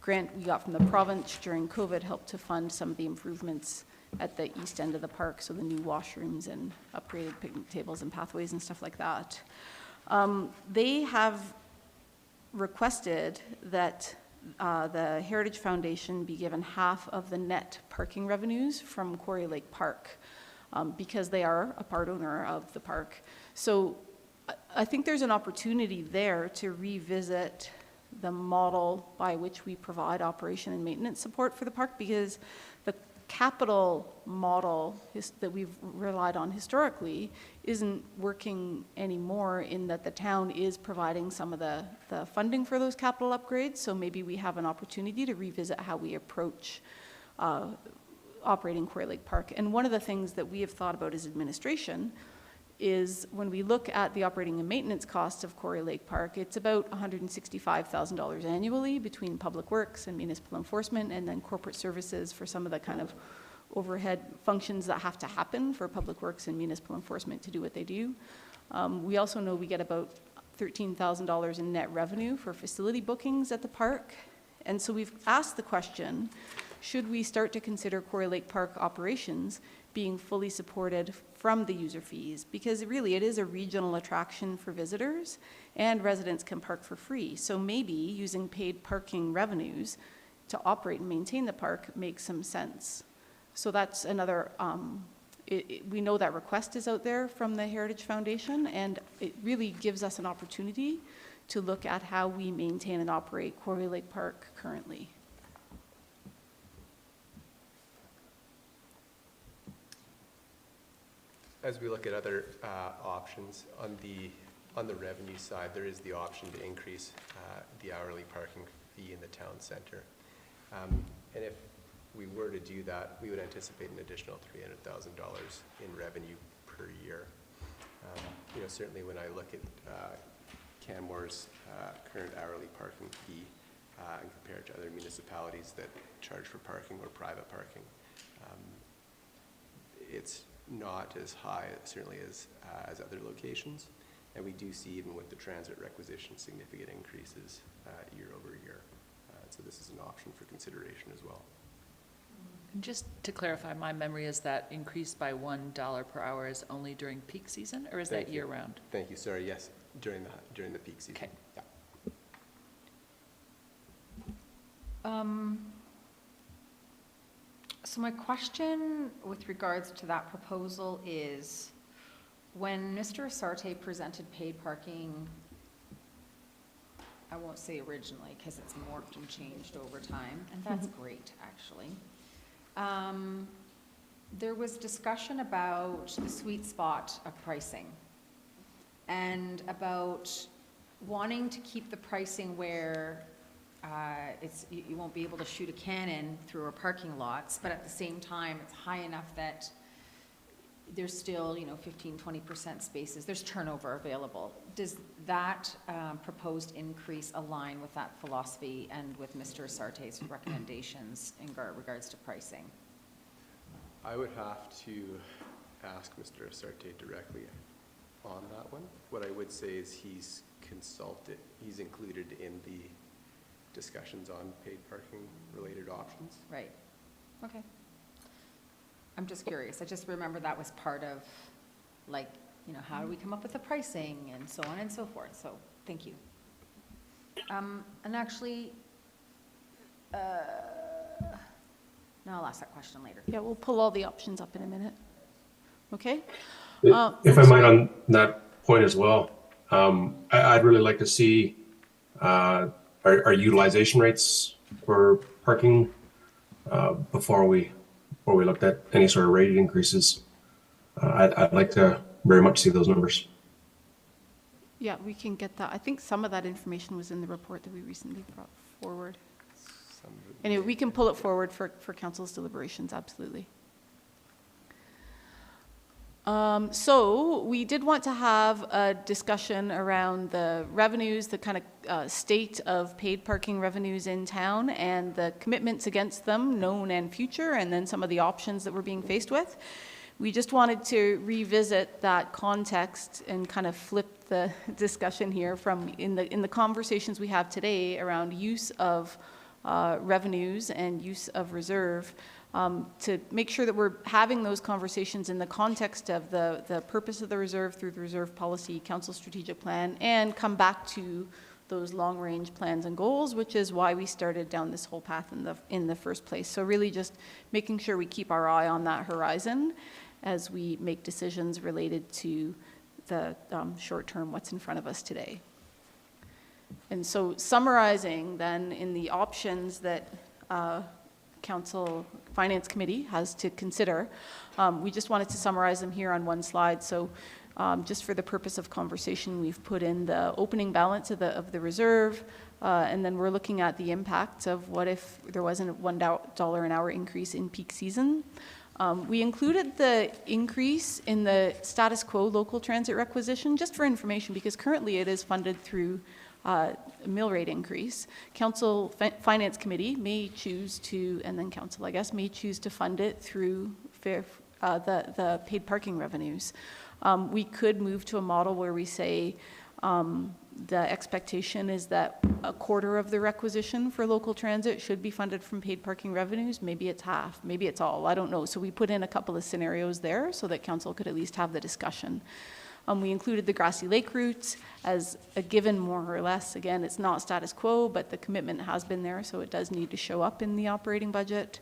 Speaker 11: grant we got from the province during COVID helped to fund some of the improvements at the east end of the park, so the new washrooms and upgraded picnic tables and pathways and stuff like that. They have requested that the Heritage Foundation be given half of the net parking revenues from Quarry Lake Park because they are a part owner of the park. So I think there's an opportunity there to revisit the model by which we provide operation and maintenance support for the park, because the capital model that we've relied on historically isn't working anymore, in that the town is providing some of the funding for those capital upgrades. So maybe we have an opportunity to revisit how we approach operating Quarry Lake Park. And one of the things that we have thought about as administration is when we look at the operating and maintenance costs of Quarry Lake Park, it's about $165,000 annually between public works and municipal enforcement, and then corporate services for some of the kind of overhead functions that have to happen for public works and municipal enforcement to do what they do. We also know we get about $13,000 in net revenue for facility bookings at the park. And so we've asked the question, should we start to consider Quarry Lake Park operations being fully supported from the user fees? Because really it is a regional attraction for visitors, and residents can park for free. So maybe using paid parking revenues to operate and maintain the park makes some sense. So that's another, we know that request is out there from the Heritage Foundation, and it really gives us an opportunity to look at how we maintain and operate Quarry Lake Park currently.
Speaker 8: As we look at other options on the revenue side, there is the option to increase the hourly parking fee in the town center. And we were to do that, we would anticipate an additional $300,000 in revenue per year. Certainly when I look at Canmore's current hourly parking fee and compared to other municipalities that charge for parking or private parking, it's not as high, certainly as other locations. And we do see, even with the transit requisition, significant increases year over year. So this is an option for consideration as well.
Speaker 1: And just to clarify, my memory is that increase by $1 per hour is only during peak season, or is that year-round?
Speaker 8: Thank you. Sorry. Yes, during the peak season.
Speaker 1: Okay.
Speaker 8: Yeah.
Speaker 3: So my question with regards to that proposal is, when Mr. Asarte presented paid parking, I won't say originally because it's morphed and changed over time, and that's great, actually. There was discussion about the sweet spot of pricing and about wanting to keep the pricing where you won't be able to shoot a cannon through our parking lots, but at the same time, it's high enough that there's still, 15, 20% spaces, there's turnover available. Does that proposed increase align with that philosophy and with Mr. Asarte's recommendations in regards to pricing?
Speaker 8: I would have to ask Mr. Asarte directly on that one. What I would say is he's included in the discussions on paid parking related options.
Speaker 3: Right. Okay. I'm just curious. I just remember that was part of, how do we come up with the pricing and so on and so forth. So thank you. And actually, no, I'll ask that question later.
Speaker 11: Yeah, we'll pull all the options up in a minute. Okay?
Speaker 6: If I might on that point as well, I'd really like to see our utilization rates for parking before we looked at any sort of rate increases. I'd like to very much see those numbers.
Speaker 11: Yeah, we can get that. I think some of that information was in the report that we recently brought forward. Anyway, we can pull it forward for council's deliberations, absolutely. So we did want to have a discussion around the revenues, the kind of state of paid parking revenues in town and the commitments against them, known and future, and then some of the options that we're being faced with. We just wanted to revisit that context and kind of flip the discussion here from in the conversations we have today around use of revenues and use of reserve, to make sure that we're having those conversations in the context of the purpose of the reserve through the reserve policy, council strategic plan, and come back to those long-range plans and goals, which is why we started down this whole path in the first place. So really just making sure we keep our eye on that horizon as we make decisions related to the short-term, what's in front of us today. And so summarizing then in the options that Council Finance Committee has to consider, we just wanted to summarize them here on one slide. So just for the purpose of conversation, we've put in the opening balance of the reserve, and then we're looking at the impact of what if there wasn't a $1 an hour increase in peak season. We included the increase in the status quo local transit requisition just for information, because currently it is funded through mill rate increase. Council Finance Committee may choose to, and then Council, I guess, may choose to fund it through the paid parking revenues. We could move to a model where we say the expectation is that a quarter of the requisition for local transit should be funded from paid parking revenues. Maybe it's half, maybe it's all, I don't know. So we put in a couple of scenarios there so that Council could at least have the discussion. We included the Grassy Lake routes as a given, more or less. Again, it's not status quo, but the commitment has been there, so it does need to show up in the operating budget.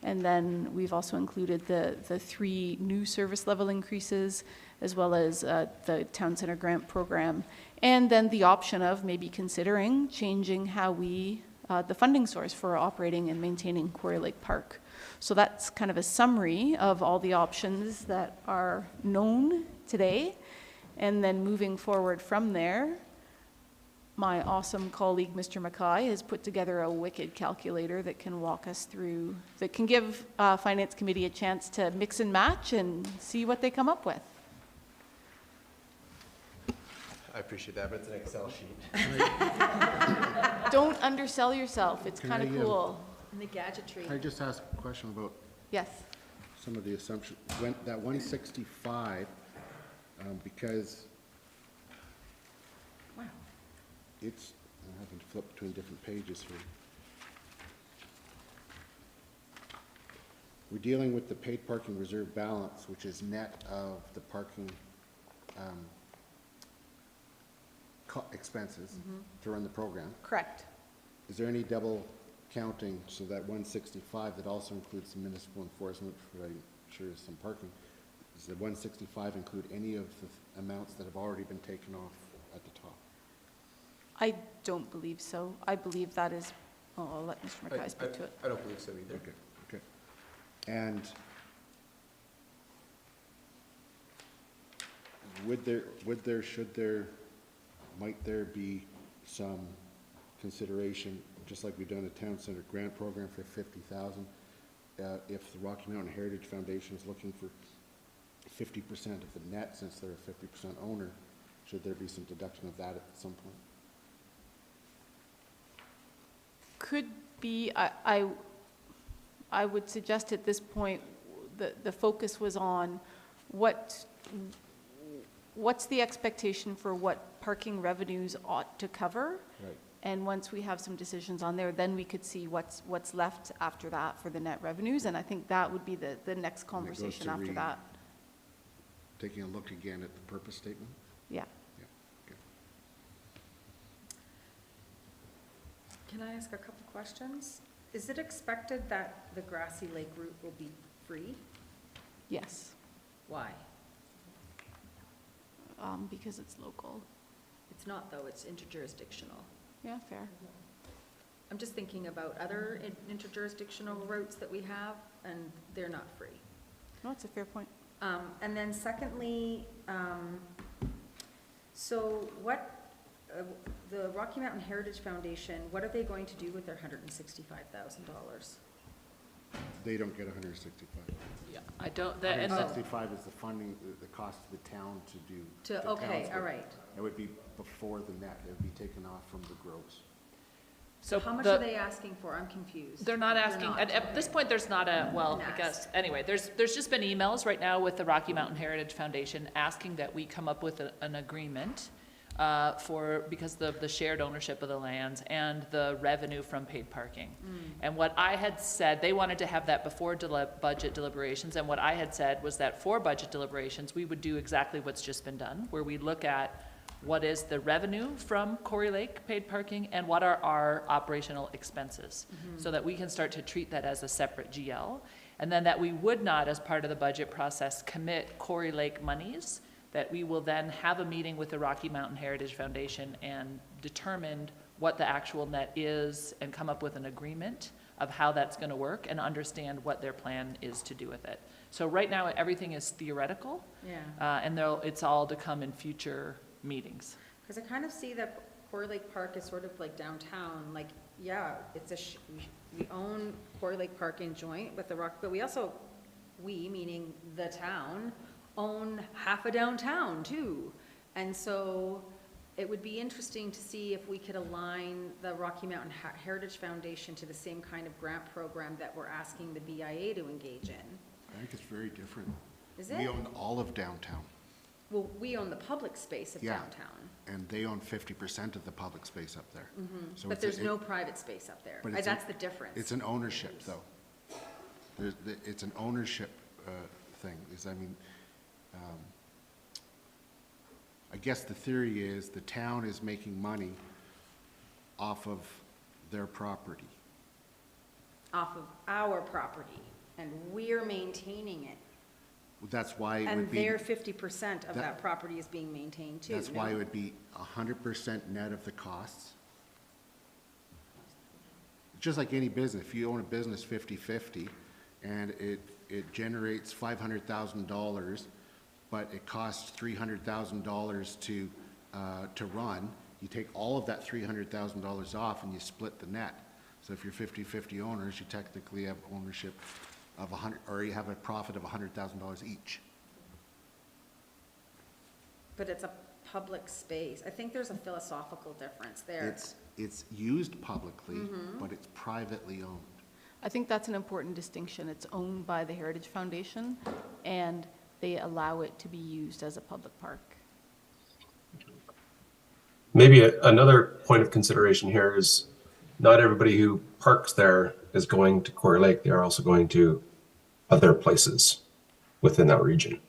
Speaker 11: And then we've also included the 3 new service level increases, as well as the Town Centre Grant Program, and then the option of maybe considering changing how we, the funding source for operating and maintaining Quarry Lake Park. So that's kind of a summary of all the options that are known today. And then moving forward from there, my awesome colleague, Mr. Mackay, has put together a wicked calculator that can walk us through, that can give Finance Committee a chance to mix and match and see what they come up with.
Speaker 8: I appreciate that, but it's an Excel sheet.
Speaker 11: Don't undersell yourself. It's
Speaker 7: Can
Speaker 11: kind of
Speaker 7: I,
Speaker 11: cool.
Speaker 3: And the gadgetry.
Speaker 7: Can I just ask a question about
Speaker 11: Yes.
Speaker 7: some of the assumptions? When, that 165, because
Speaker 3: Wow.
Speaker 7: it's, I'm having to flip between different pages here. We're dealing with the paid parking reserve balance, which is net of the parking expenses to run the program.
Speaker 11: Correct.
Speaker 7: Is there any double counting, so that 165 that also includes the municipal enforcement, for I'm sure is some parking, does the 165 include any of the amounts that have already been taken off at the top?
Speaker 11: I don't believe so. I believe that is, oh, I'll let Mr. Mackay speak to it.
Speaker 8: I don't believe so either.
Speaker 7: Okay, okay. And might there be some consideration, just like we've done a town center grant program for 50,000, if the Rocky Mountain Heritage Foundation is looking for 50% of the net, since they're a 50% owner, should there be some deduction of that at some point?
Speaker 11: Could be, I would suggest at this point, the focus was on what's the expectation for what parking revenues ought to cover?
Speaker 7: Right.
Speaker 11: And once we have some decisions on there, then we could see what's left after that for the net revenues, and I think that would be the next conversation
Speaker 7: to
Speaker 11: after that.
Speaker 7: Taking a look again at the purpose statement?
Speaker 11: Yeah.
Speaker 7: Yeah, okay.
Speaker 3: Can I ask a couple questions? Is it expected that the Grassy Lake route will be free?
Speaker 11: Yes,
Speaker 3: Why?
Speaker 11: because it's local.
Speaker 3: It's not, though, it's interjurisdictional.
Speaker 11: Yeah, fair.
Speaker 3: I'm just thinking about other interjurisdictional routes that we have, and they're not free.
Speaker 11: No, it's a fair point.
Speaker 3: And then secondly, so what, the Rocky Mountain Heritage Foundation, what are they going to do with their $165,000?
Speaker 7: They don't get 165.
Speaker 1: Yeah, I don't, that, and the,
Speaker 7: 165 is the funding, the cost of the town to do. the
Speaker 3: Okay,
Speaker 7: town's
Speaker 3: all
Speaker 7: work.
Speaker 3: right.
Speaker 7: It would be before the net, it would be taken off from the gross.
Speaker 1: so
Speaker 3: How much
Speaker 1: the-
Speaker 3: are they asking for? I'm confused.
Speaker 1: They're not asking,
Speaker 3: not,
Speaker 1: at this
Speaker 3: okay.
Speaker 1: point, there's not a, well, I
Speaker 3: Yes.
Speaker 1: guess, anyway, there's just been emails right now with the Rocky Mountain Heritage Foundation asking that we come up with an agreement because of the shared ownership of the lands and the revenue from paid parking. And what I had said, they wanted to have that before budget deliberations, and what I had said was that for budget deliberations, we would do exactly what's just been done, where we look at what is the revenue from Quarry Lake paid parking and what are our operational expenses, so that we can start to treat that as a separate GL. And then that we would not, as part of the budget process, commit Quarry Lake monies, that we will then have a meeting with the Rocky Mountain Heritage Foundation and determine what the actual net is and come up with an agreement of how that's going to work and understand what their plan is to do with it. So right now, everything is theoretical.
Speaker 3: Yeah.
Speaker 1: And it's all to come in future meetings.
Speaker 3: Because I kind of see that Quarry Lake Park is sort of like downtown, like, yeah, it's we own Quarry Lake Park in joint with the Rock, but we also, meaning the town, own half of downtown too. And so it would be interesting to see if we could align the Rocky Mountain Heritage Foundation to the same kind of grant program that we're asking the BIA to engage in.
Speaker 7: I think it's very different.
Speaker 3: Is
Speaker 7: We
Speaker 3: it?
Speaker 7: own all of downtown,
Speaker 3: Well, we own the public space of
Speaker 7: Yeah.
Speaker 3: downtown,
Speaker 7: and they own 50% of the public space up there. So
Speaker 3: but
Speaker 7: it's a-
Speaker 3: there's no private space up there.
Speaker 7: but it's a-
Speaker 3: That's the difference.
Speaker 7: It's an ownership, though. It's an ownership thing, I guess the theory is the town is making money off of their property.
Speaker 3: Off of our property, and we're maintaining it.
Speaker 7: That's why it
Speaker 3: And
Speaker 7: would be,
Speaker 3: their 50% of
Speaker 7: that-
Speaker 3: that property is being maintained too.
Speaker 7: that's why
Speaker 3: no?
Speaker 7: it would be 100% net of the costs. Just like any business, if you own a business 50/50 and it generates $500,000, but it costs $300,000 to run, you take all of that $300,000 off and you split the net. So if you're 50-50 owners, you technically have ownership of or you have a profit of $100,000 each.
Speaker 3: But it's a public space. I think there's a philosophical difference there.
Speaker 7: It's used publicly, but it's privately owned.
Speaker 11: I think that's an important distinction. It's owned by the Heritage Foundation, and they allow it to be used as a public park.
Speaker 6: Maybe another point of consideration here is not everybody who parks there is going to Quarry Lake. They are also going to other places within that region.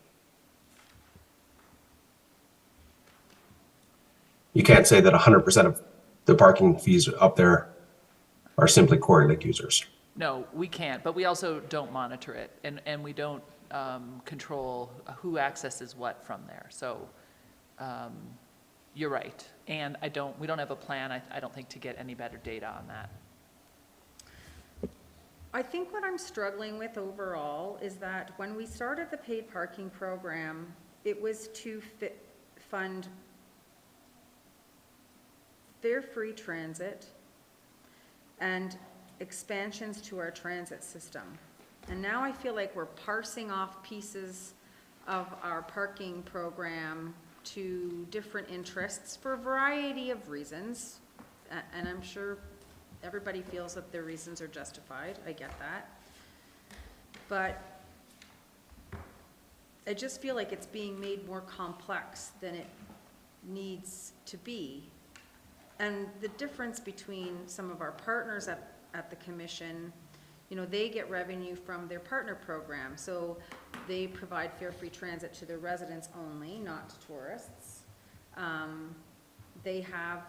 Speaker 6: You can't say that 100% of the parking fees up there are simply Quarry Lake users.
Speaker 1: No, we can't, but we also don't monitor it, and we don't control who accesses what from there. So you're right, and we don't have a plan, I don't think, to get any better data on that.
Speaker 3: I think what I'm struggling with overall is that when we started the paid parking program, it was to fund fare-free transit and expansions to our transit system. And now I feel like we're parsing off pieces of our parking program to different interests for a variety of reasons. And I'm sure everybody feels that their reasons are justified. I get that. But I just feel like it's being made more complex than it needs to be. And the difference between some of our partners at the commission, you know, they get revenue from their partner program. So they provide fare-free transit to their residents only, not to tourists. They have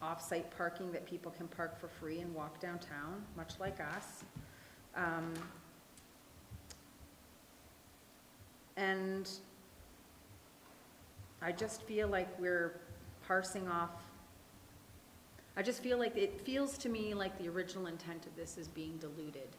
Speaker 3: off-site parking that people can park for free and walk downtown, much like us. And I just feel like we're parsing off. I just feel like it feels to me like the original intent of this is being diluted.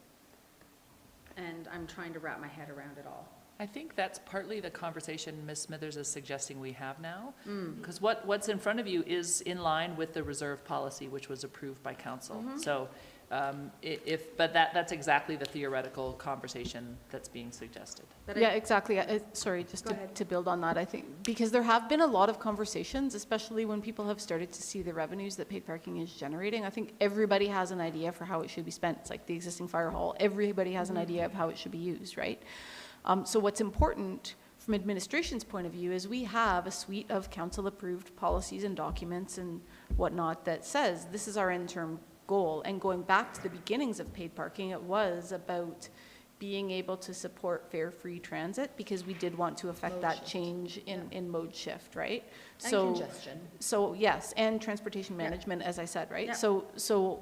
Speaker 3: And I'm trying to wrap my head around it all.
Speaker 1: I think that's partly the conversation Ms. Smithers is suggesting we have now. Because what's in front of you is in line with the reserve policy, which was approved by council. So but that's exactly the theoretical conversation that's being suggested.
Speaker 11: Yeah, exactly. Sorry, just to build on that, I think, because there have been a lot of conversations, especially when people have started to see the revenues that paid parking is generating. I think everybody has an idea for how it should be spent. It's like the existing fire hall. Everybody has an idea of how it should be used, right? So what's important from administration's point of view is we have a suite of council-approved policies and documents and whatnot that says this is our interim goal. And going back to the beginnings of paid parking, it was about being able to support fare-free transit because we did want to affect that change in mode shift, right?
Speaker 3: And congestion.
Speaker 11: So yes, and transportation management, as I said, right?
Speaker 3: Yeah.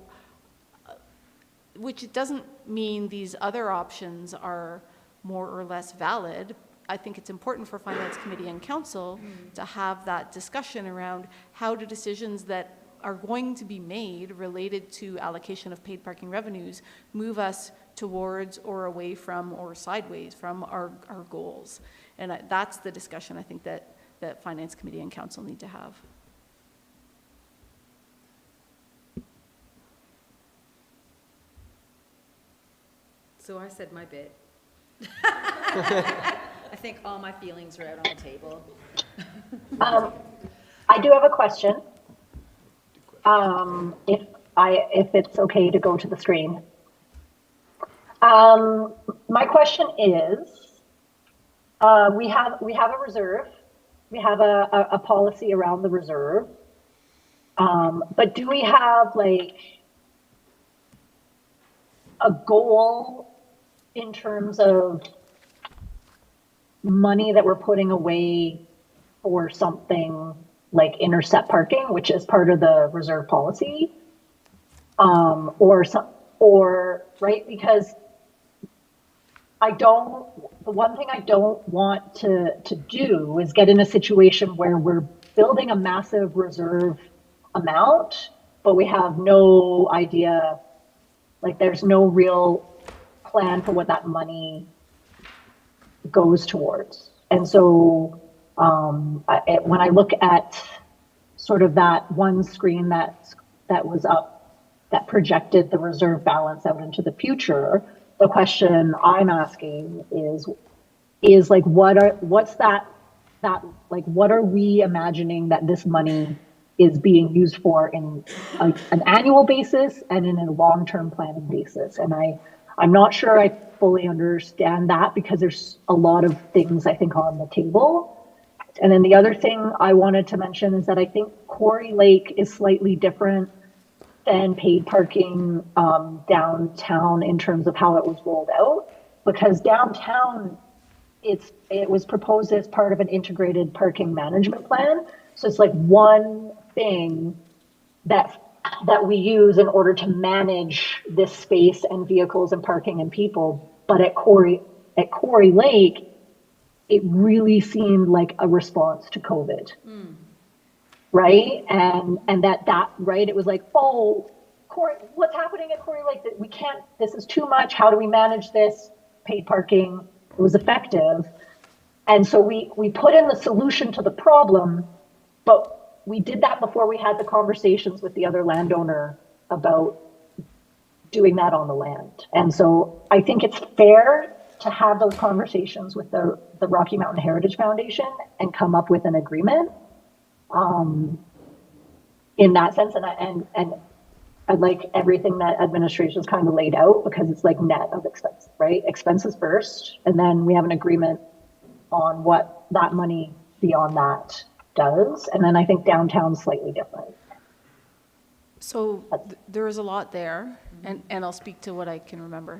Speaker 11: Which doesn't mean these other options are more or less valid. I think it's important for Finance Committee and Council to have that discussion around how do decisions that are going to be made related to allocation of paid parking revenues move us towards or away from or sideways from our goals. And that's the discussion I think that Finance Committee and Council need to have.
Speaker 3: So I said my bit. I think all my feelings are out on the table.
Speaker 4: I do have a question. If it's okay to go to the screen. My question is, we have a reserve. We have a policy around the reserve. But do we have like a goal in terms of money that we're putting away for something like intercept parking, which is part of the reserve policy, or right? Because the one thing I don't want to do is get in a situation where we're building a massive reserve amount, but we have no idea, like there's no real plan for what that money goes towards. And so when I look at sort of that one screen that was up that projected the reserve balance out into the future. The question I'm asking is like, what are we imagining that this money is being used for in an annual basis and in a long-term planning basis? And I'm not sure I fully understand that, because there's a lot of things I think on the table. And then the other thing I wanted to mention is that I think Quarry Lake is slightly different than paid parking downtown in terms of how it was rolled out, because downtown it was proposed as part of an integrated parking management plan. So it's like one thing that we use in order to manage this space and vehicles and parking and people. But at Quarry Lake, it really seemed like a response to COVID. Right? And that right, it was like, oh, what's happening at Quarry Lake? That we can't, this is too much. How do we manage this? Paid parking. It was effective. And so we put in the solution to the problem, but we did that before we had the conversations with the other landowner about doing that on the land. And so I think it's fair to have those conversations with the Rocky Mountain Heritage Foundation and come up with an agreement in that sense. And I like everything that administration's kind of laid out, because it's like net of expense, right? Expenses first, and then we have an agreement on what that money beyond that does. And then I think downtown's slightly different.
Speaker 11: So there is a lot there, and I'll speak to what I can remember.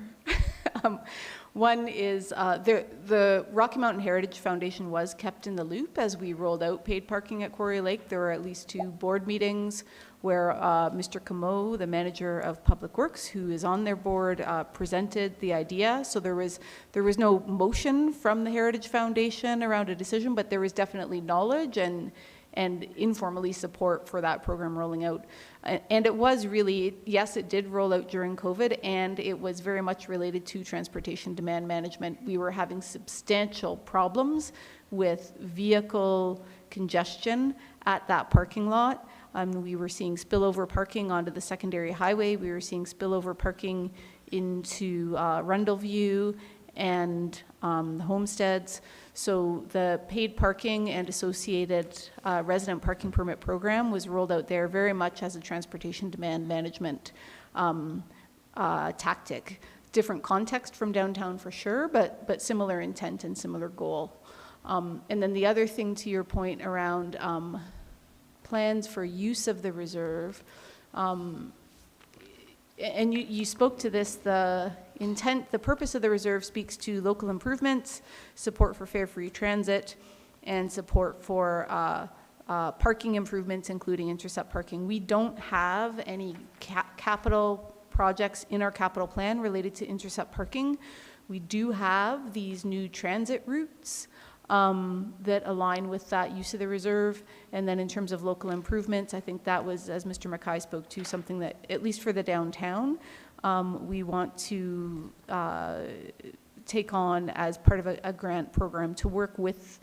Speaker 11: One is the Rocky Mountain Heritage Foundation was kept in the loop as we rolled out paid parking at Quarry Lake. There were at least 2 board meetings where Mr. Camo, the manager of Public Works, who is on their board, presented the idea. So there was no motion from the Heritage Foundation around a decision, but there was definitely knowledge and informally support for that program rolling out. And it was really, yes, it did roll out during COVID, and it was very much related to transportation demand management. We were having substantial problems with vehicle congestion at that parking lot. We were seeing spillover parking onto the secondary highway. We were seeing spillover parking into Rundleview and the homesteads. So the paid parking and associated resident parking permit program was rolled out there very much as a transportation demand management tactic. Different context from downtown for sure, but similar intent and similar goal. And then the other thing, to your point around plans for use of the reserve, and you spoke to this, the intent, the purpose of the reserve speaks to local improvements, support for fare-free transit, and support for parking improvements, including intercept parking. We don't have any capital projects in our capital plan related to intercept parking. We do have these new transit routes that align with that use of the reserve. And then in terms of local improvements, I think that was, as Mr. Mackay spoke to, something that, at least for the downtown, we want to take on as part of a grant program to work with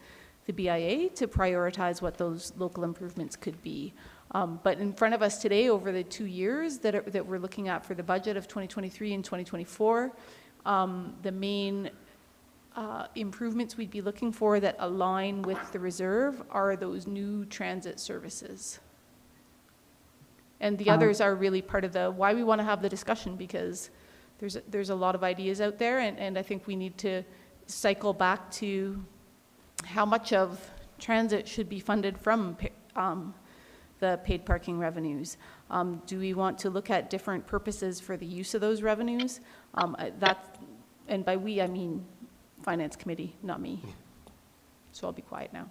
Speaker 11: the BIA to prioritize what those local improvements could be. But in front of us today, over the 2 years that we're looking at for the budget of 2023 and 2024, the main improvements we'd be looking for that align with the reserve are those new transit services. And the others are really part of the why we want to have the discussion, because there's a lot of ideas out there, and I think we need to cycle back to how much of transit should be funded from the paid parking revenues. Do we want to look at different purposes for the use of those revenues? And by we, I mean Finance Committee, not me. So I'll be quiet now.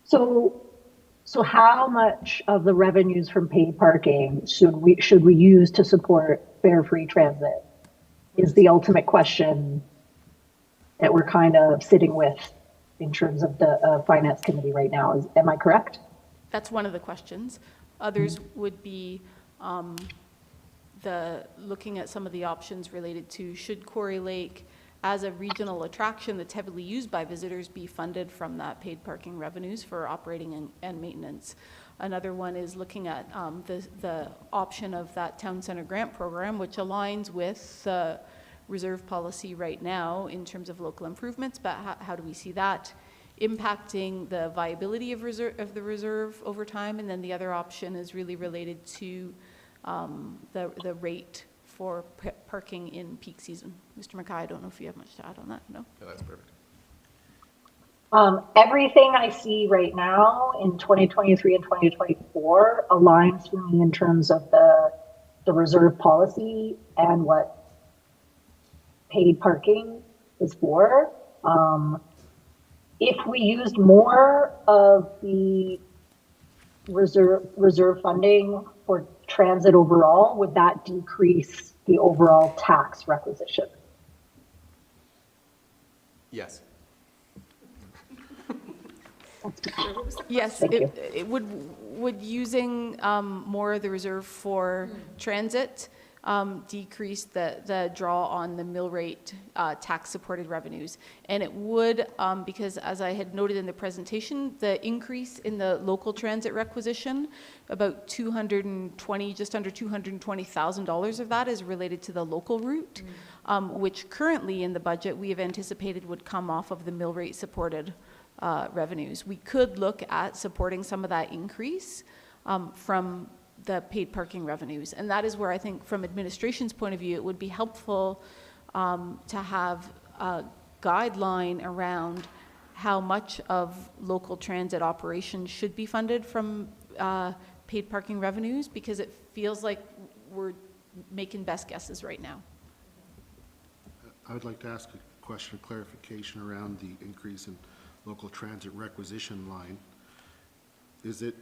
Speaker 4: So how much of the revenues from paid parking should we use to support fare-free transit is the ultimate question that we're kind of sitting with in terms of the Finance Committee right now. Am I correct?
Speaker 11: That's one of the questions. Others would be looking at some of the options related to should Quarry Lake as a regional attraction that's heavily used by visitors, be funded from that paid parking revenues for operating and maintenance. Another one is looking at the option of that town center grant program, which aligns with the reserve policy right now in terms of local improvements, but how do we see that impacting the viability of the reserve over time? And then the other option is really related to the rate for parking in peak season. Mr. Mackay, I don't know if you have much to add on that. No?
Speaker 8: No, that's perfect.
Speaker 4: Everything I see right now in 2023 and 2024 aligns for me in terms of the reserve policy and what paid parking is for. If we used more of the reserve funding for transit overall, would that decrease the overall tax requisition?
Speaker 8: Yes.
Speaker 11: Yes,
Speaker 4: Thank you.
Speaker 11: it would using more of the reserve for transit decrease the draw on the mill rate tax-supported revenues. And it would, because as I had noted in the presentation, the increase in the local transit requisition, about just under $220,000 of that is related to the local route, which currently in the budget we have anticipated would come off of the mill rate supported revenues. We could look at supporting some of that increase from the paid parking revenues. And that is where I think from administration's point of view, it would be helpful to have a guideline around how much of local transit operations should be funded from paid parking revenues, because it feels like we're making best guesses right now.
Speaker 7: I would like to ask a question of clarification around the increase in local transit requisition line. Is it,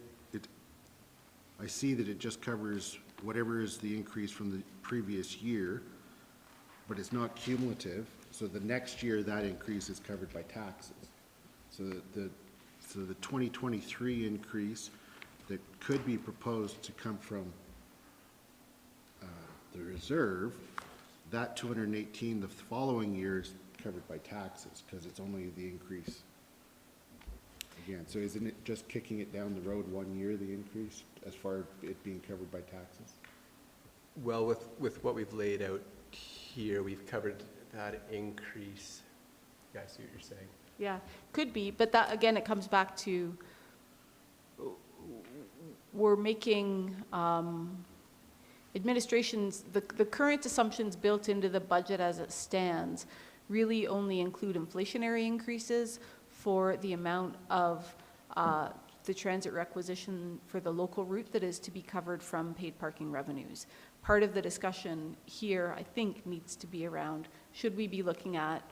Speaker 7: I see that it just covers whatever is the increase from the previous year, but it's not cumulative. So the next year that increase is covered by taxes. So the 2023 increase that could be proposed to come from the reserve, that 218 the following year is covered by taxes because it's only the increase. Again, so isn't it just kicking it down the road 1 year, the increase, as far as it being covered by taxes?
Speaker 8: Well, with what we've laid out here, we've covered that increase. Yeah, I see what you're saying.
Speaker 11: Yeah, could be, but that, again, it comes back to we're making administration's, the current assumptions built into the budget as it stands really only include inflationary increases for the amount of the transit requisition for the local route that is to be covered from paid parking revenues. Part of the discussion here, I think, needs to be around, should we be looking at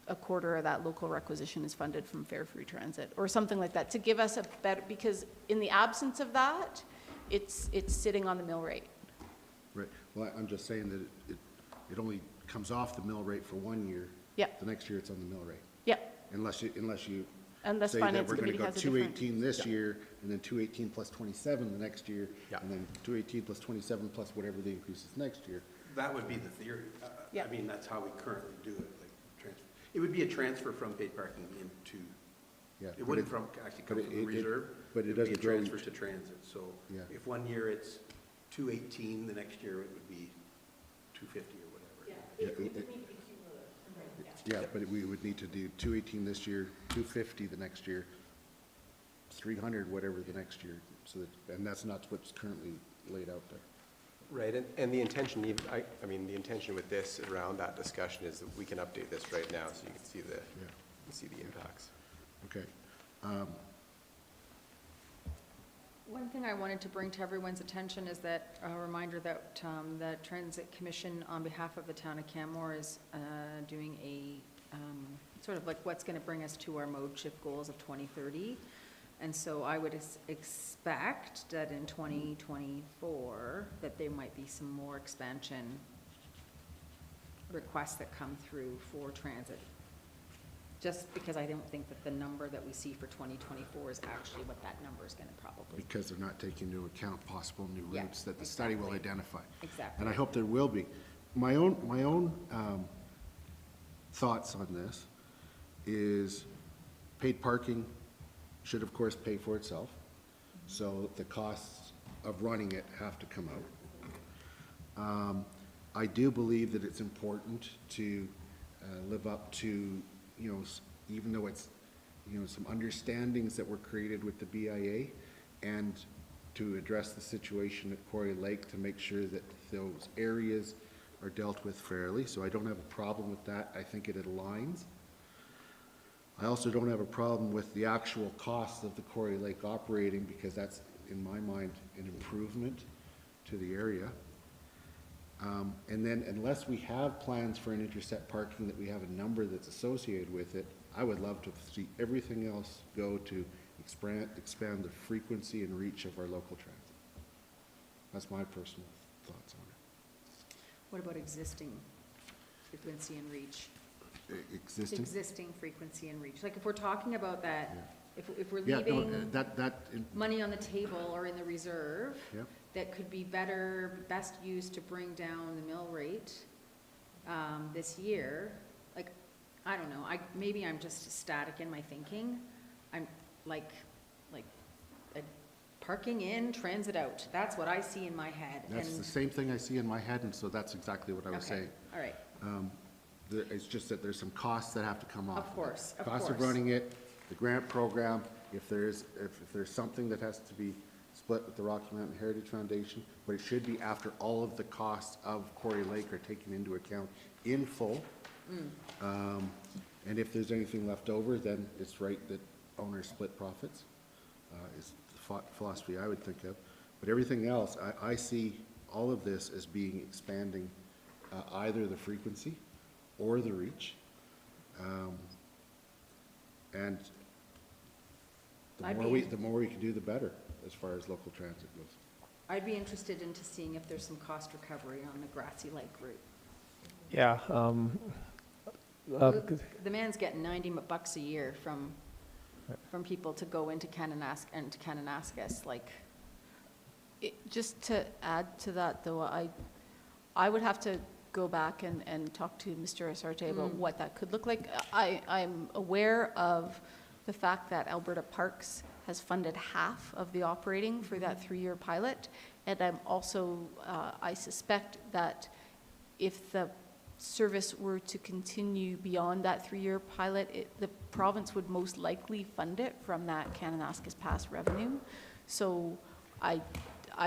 Speaker 11: a quarter of that local requisition is funded from fare-free transit or something like that to give us a better, because in the absence of that, it's sitting on the mill rate.
Speaker 7: Right. Well, I'm just saying that it only comes off the mill rate for 1 year.
Speaker 11: Yeah.
Speaker 7: The next year it's on the mill rate.
Speaker 11: Yeah.
Speaker 7: Unless you
Speaker 11: Unless
Speaker 7: say that
Speaker 11: finance
Speaker 7: we're going to
Speaker 11: committee
Speaker 7: go
Speaker 11: has a different.
Speaker 7: 218 this year, and then 218 plus 27 the next year,
Speaker 8: Yeah.
Speaker 7: and then 218 plus 27 plus whatever the increase is next year.
Speaker 10: That would be the theory.
Speaker 11: Yeah.
Speaker 10: I mean, that's how we currently do it, like transfer. It would be a transfer from paid parking into,
Speaker 7: Yeah.
Speaker 10: it wouldn't actually come
Speaker 7: but
Speaker 10: from the reserve.
Speaker 7: but it
Speaker 10: would be a
Speaker 7: doesn't grow
Speaker 10: transfer
Speaker 7: each-
Speaker 10: to transit. So
Speaker 7: Yeah.
Speaker 10: if 1 year it's 218, the next year it would be 250 or whatever.
Speaker 7: Yeah, but we would need to do 218 this year, 250 the next year, 300 whatever the next year, so that, and that's not what's currently laid out there.
Speaker 8: Right, and the intention, I mean, the intention with this around that discussion is that we can update this right now so you can see the, impacts.
Speaker 7: Okay.
Speaker 3: One thing I wanted to bring to everyone's attention is that a reminder that the Transit Commission, on behalf of the town of Canmore, is doing a sort of like what's going to bring us to our mode shift goals of 2030. And so I would expect that in 2024 that there might be some more expansion requests that come through for transit. Just because I don't think that the number that we see for 2024 is actually what that number is going to probably be.
Speaker 7: Because they're not taking into account possible new
Speaker 3: Yeah,
Speaker 7: routes that the study will
Speaker 3: exactly.
Speaker 7: identify.
Speaker 3: Exactly.
Speaker 7: And I hope there will be. My own thoughts on this is paid parking should, of course, pay for itself. So the costs of running it have to come out. I do believe that it's important to live up to, even though it's, some understandings that were created with the BIA, and to address the situation at Quarry Lake to make sure that those areas are dealt with fairly. So I don't have a problem with that. I think it aligns. I also don't have a problem with the actual cost of the Quarry Lake operating, because that's, in my mind, an improvement to the area. And then unless we have plans for an intercept parking that we have a number that's associated with it, I would love to see everything else go to expand the frequency and reach of our local transit. That's my personal thoughts on it.
Speaker 3: What about existing frequency and reach?
Speaker 7: Existing?
Speaker 3: Existing frequency and reach. Like if we're talking about that, if we're
Speaker 7: Yeah, no,
Speaker 3: leaving
Speaker 7: that
Speaker 3: money on the table or in the reserve,
Speaker 7: yeah.
Speaker 3: that could be best used to bring down the mill rate this year, like, I don't know, maybe I'm just static in my thinking. I'm like parking in, transit out. That's what I see in my head.
Speaker 7: That's the same thing I see in my head, and so that's exactly what I was saying.
Speaker 3: All right.
Speaker 7: It's just that there's some costs that have to come off.
Speaker 3: Of course, of
Speaker 7: Cost of
Speaker 3: course.
Speaker 7: running it, the grant program, if there's something that has to be split with the Rocky Mountain Heritage Foundation, but it should be after all of the costs of Quarry Lake are taken into account in full. And if there's anything left over, then it's right that owners split profits, is the philosophy I would think of. But everything else, I see all of this as being expanding either the frequency or the reach. And the more we can do, the better, as far as local transit goes.
Speaker 3: I'd be interested into seeing if there's some cost recovery on the Grassy Lake route.
Speaker 9: Yeah.
Speaker 3: The man's getting $90 a year from people to go into Kananaskis, like.
Speaker 11: Just to add to that, though, I would have to go back and talk to Mr. Asarte about what that could look like. I'm aware of the fact that Alberta Parks has funded half of the operating for that 3-year pilot, and I'm also, I suspect that if the service were to continue beyond that 3-year pilot, the province would most likely fund it from that Kananaskis Pass revenue. So I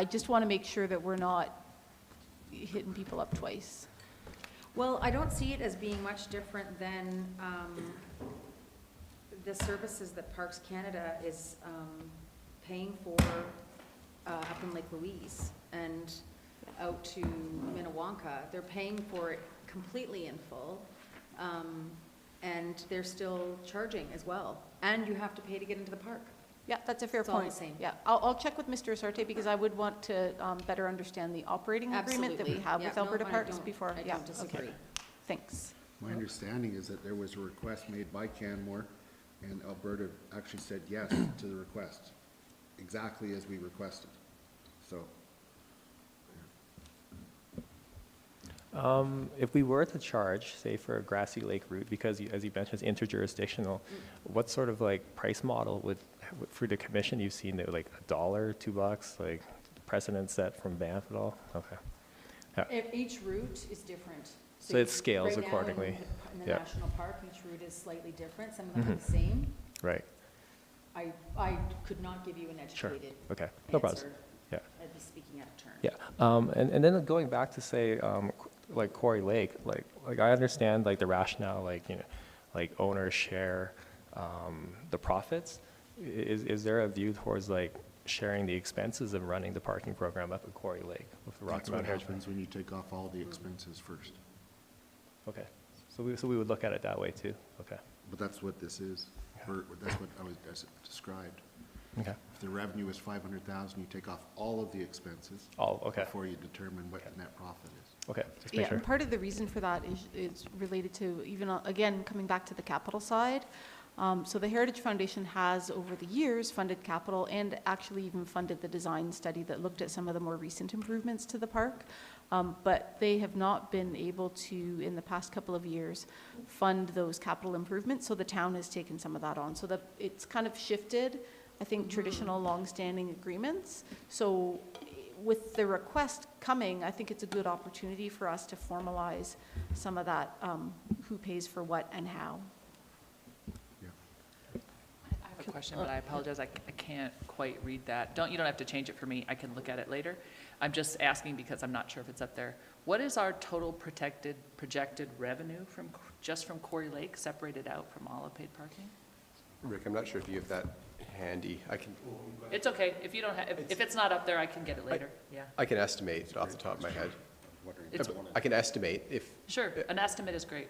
Speaker 11: just want to make sure that we're not hitting people up twice.
Speaker 3: Well, I don't see it as being much different than the services that Parks Canada is paying for up in Lake Louise and out to Minnewanka. They're paying for it completely in full, and they're still charging as well. And you have to pay to get into the park.
Speaker 11: Yeah, that's a fair
Speaker 3: It's all
Speaker 11: point.
Speaker 3: the same.
Speaker 11: Yeah, I'll check with Mr. Asarte, because I would want to better understand the operating agreement that we
Speaker 3: Absolutely.
Speaker 11: have
Speaker 3: Yeah,
Speaker 11: with
Speaker 3: no,
Speaker 11: Alberta
Speaker 3: I
Speaker 11: Parks
Speaker 3: don't-
Speaker 11: before.
Speaker 3: I
Speaker 11: Yeah,
Speaker 3: don't disagree.
Speaker 11: okay. Thanks.
Speaker 7: My understanding is that there was a request made by Canmore, and Alberta actually said yes to the request, exactly as we requested. So,
Speaker 9: If we were to charge, say, for a Grassy Lake route, because as you mentioned, it's interjurisdictional, what sort of like price model would, for the commission, you've seen that like $1, $2, like precedent set from Banff at all? Okay. Yeah.
Speaker 3: Each route is different.
Speaker 9: So it scales
Speaker 3: right now
Speaker 9: accordingly.
Speaker 3: In the
Speaker 9: Yeah.
Speaker 3: national park, each route is slightly different. Some of them are the same.
Speaker 9: Right.
Speaker 3: I could not give you an
Speaker 9: Sure.
Speaker 3: educated
Speaker 9: Okay. No problems.
Speaker 3: answer.
Speaker 9: Yeah.
Speaker 3: I'd be speaking out of turn.
Speaker 9: Yeah, and then going back to say, like Quarry Lake, like I understand like the rationale, like, you know, like owners share the profits. Is there a view towards like sharing the expenses of running the parking program up at Quarry Lake with the Rocky
Speaker 7: that's what
Speaker 9: Mountain Heritage?
Speaker 7: happens when you take off all the expenses first.
Speaker 9: Okay, so we would look at it that way too. Okay.
Speaker 7: But that's what this is, or that's what I was described.
Speaker 9: Okay.
Speaker 7: If the revenue is 500,000, you take off all of the expenses.
Speaker 9: Okay.
Speaker 7: Before you determine what the net profit is.
Speaker 9: Okay. Just make
Speaker 11: Yeah,
Speaker 9: sure.
Speaker 11: and part of the reason for that is related to even, again, coming back to the capital side. So the Heritage Foundation has, over the years, funded capital and actually even funded the design study that looked at some of the more recent improvements to the park. But they have not been able to, in the past couple of years, fund those capital improvements, so the town has taken some of that on. So that it's kind of shifted, I think, traditional longstanding agreements. So with the request coming, I think it's a good opportunity for us to formalize some of that, who pays for what and how.
Speaker 1: I have a question, but I apologize, I can't quite read that. You don't have to change it for me, I can look at it later. I'm just asking because I'm not sure if it's up there. What is our total projected revenue just from Quarry Lake, separated out from all of paid parking?
Speaker 8: Rick, I'm not sure if you have that handy.
Speaker 1: It's okay, if you don't have, if it's not up there, I can get it later, yeah.
Speaker 8: I can estimate off the top of my head.
Speaker 1: It's-
Speaker 8: I can estimate if.
Speaker 1: Sure, an estimate is great.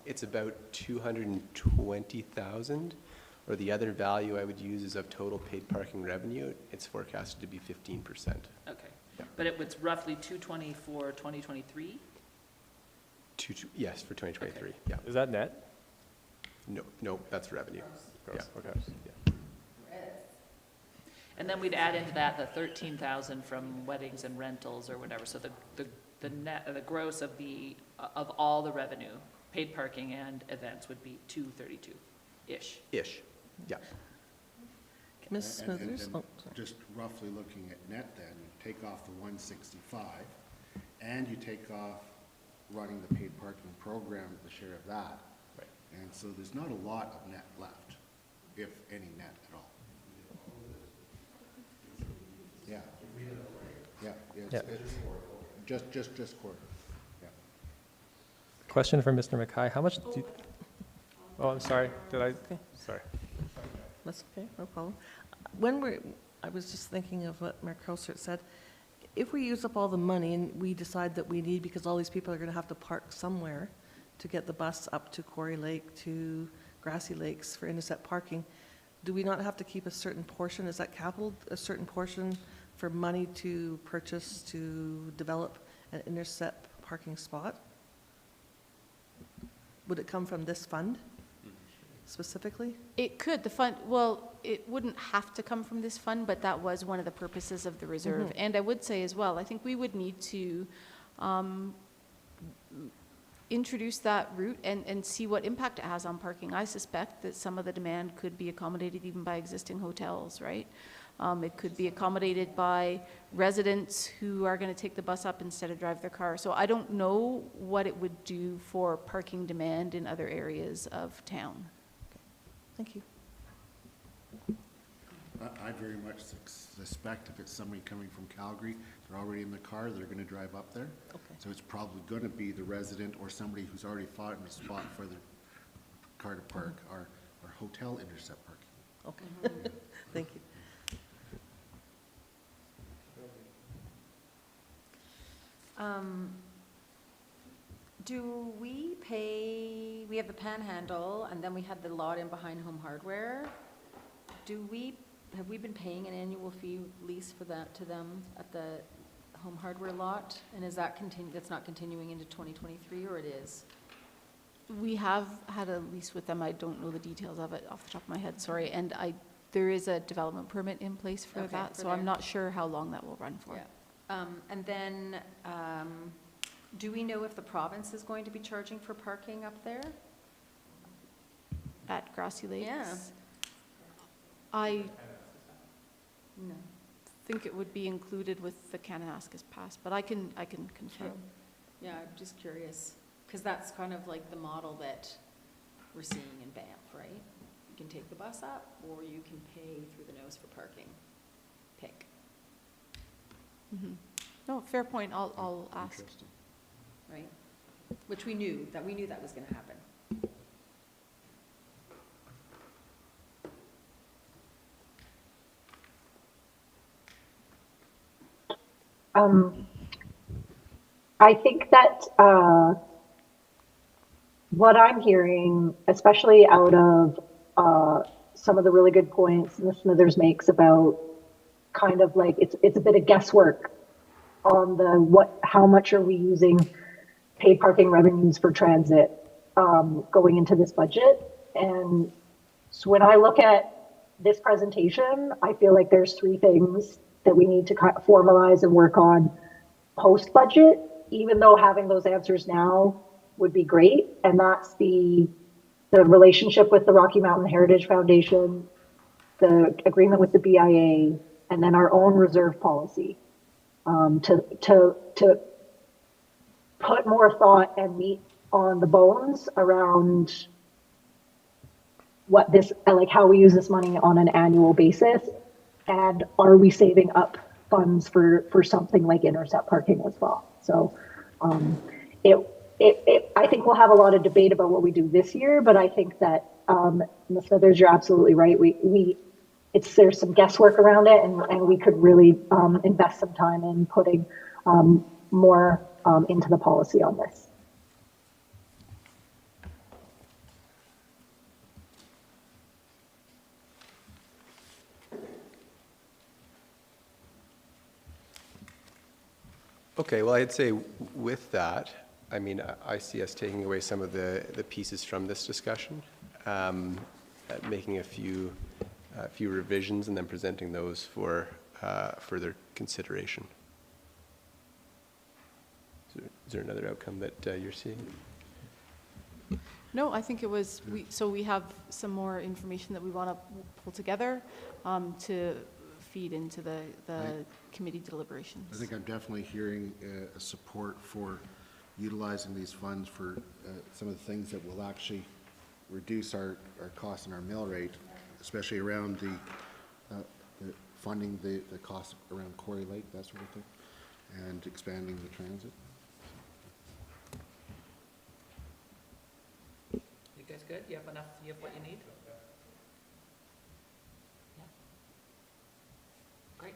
Speaker 8: It's about 220,000, or the other value I would use is of total paid parking revenue. It's forecasted to be 15%.
Speaker 1: Okay, but it was roughly 220 for 2023?
Speaker 8: Yes, for 2023, yeah.
Speaker 9: Is that net?
Speaker 8: No, that's revenue.
Speaker 9: Gross,
Speaker 8: Yeah.
Speaker 9: okay.
Speaker 1: And then we'd add into that the 13,000 from weddings and rentals or whatever, so the net, the gross of all the revenue, paid parking and events would be 232-ish.
Speaker 8: Ish, yeah.
Speaker 13: Ms. Smithers?
Speaker 7: And
Speaker 13: Oh, sorry.
Speaker 7: just roughly looking at net then, you take off the 165, and you take off running the paid parking program, the share of that.
Speaker 8: Right.
Speaker 7: And so there's not a lot of net left, if any net at all. Yeah. Yeah, it's just quarter, yeah.
Speaker 9: Question for Mr. McKay, how much do you, oh, I'm sorry, sorry.
Speaker 13: That's okay, no problem. I was just thinking of what Mayor Crowsert said. If we use up all the money and we decide that we need, because all these people are going to have to park somewhere to get the bus up to Quarry Lake, to Grassy Lakes for intercept parking, do we not have to keep a certain portion? Is that capital, a certain portion for money to purchase, to develop an intercept parking spot? Would it come from this fund specifically?
Speaker 11: It could, the fund, well, it wouldn't have to come from this fund, but that was one of the purposes of the reserve. And I would say as well, I think we would need to introduce that route and see what impact it has on parking. I suspect that some of the demand could be accommodated even by existing hotels, right? It could be accommodated by residents who are going to take the bus up instead of drive their car. So I don't know what it would do for parking demand in other areas of town.
Speaker 13: Thank you.
Speaker 7: I very much suspect if it's somebody coming from Calgary, they're already in the car, they're gonna drive up there.
Speaker 13: Okay.
Speaker 7: So it's probably gonna be the resident or somebody who's already fought in a spot for their car to park, or hotel intercept parking.
Speaker 13: Okay, thank you.
Speaker 3: Do we pay, we have the Panhandle, and then we had the lot in behind Home Hardware. Have we been paying an annual fee lease for that to them at the Home Hardware lot? And is that that's not continuing into 2023, or it is?
Speaker 11: We have had a lease with them. I don't know the details of it off the top of my head, sorry. And there is a development permit in place for
Speaker 3: Okay,
Speaker 11: that,
Speaker 3: for
Speaker 11: so
Speaker 3: there.
Speaker 11: I'm not sure how long that will run for.
Speaker 3: Yeah. And then, do we know if the province is going to be charging for parking up there?
Speaker 11: At Grassy Lakes?
Speaker 3: Yeah.
Speaker 11: I
Speaker 3: No.
Speaker 11: think it would be included with the Kananaskis Pass, but I can confirm.
Speaker 3: Yeah, I'm just curious, because that's kind of like the model that we're seeing in Banff, right? You can take the bus up, or you can pay through the nose for parking. Pick,
Speaker 11: No, fair point. I'll ask.
Speaker 7: Interesting.
Speaker 3: right? Which we knew that was going to happen.
Speaker 4: I think that what I'm hearing, especially out of some of the really good points Ms. Smithers makes about kind of like it's a bit of guesswork on how much are we using paid parking revenues for transit going into this budget. And so when I look at this presentation, I feel like there's three things that we need to formalize and work on post-budget, even though having those answers now would be great. And that's the relationship with the Rocky Mountain Heritage Foundation, the agreement with the BIA, and then our own reserve policy, to put more thought and meat on the bones around what this, like how we use this money on an annual basis, and are we saving up funds for something like intercept parking as well. So I think we'll have a lot of debate about what we do this year, but I think that Ms. Smithers, you're absolutely right. There's some guesswork around it, and we could really invest some time in putting more into the policy on this.
Speaker 8: Okay, well, I'd say with that, I mean, I see us taking away some of the pieces from this discussion, making a few revisions and then presenting those for further consideration. Is there another outcome that you're seeing?
Speaker 11: No, I think it was, so we have some more information that we want to pull together to feed into the committee deliberations.
Speaker 7: I think I'm definitely hearing a support for utilizing these funds for some of the things that will actually reduce our costs and our mill rate, especially around the funding the costs around Quarry Lake, that sort of thing, and expanding the transit.
Speaker 1: You guys good? You have enough, you have what you need? Yeah. Great.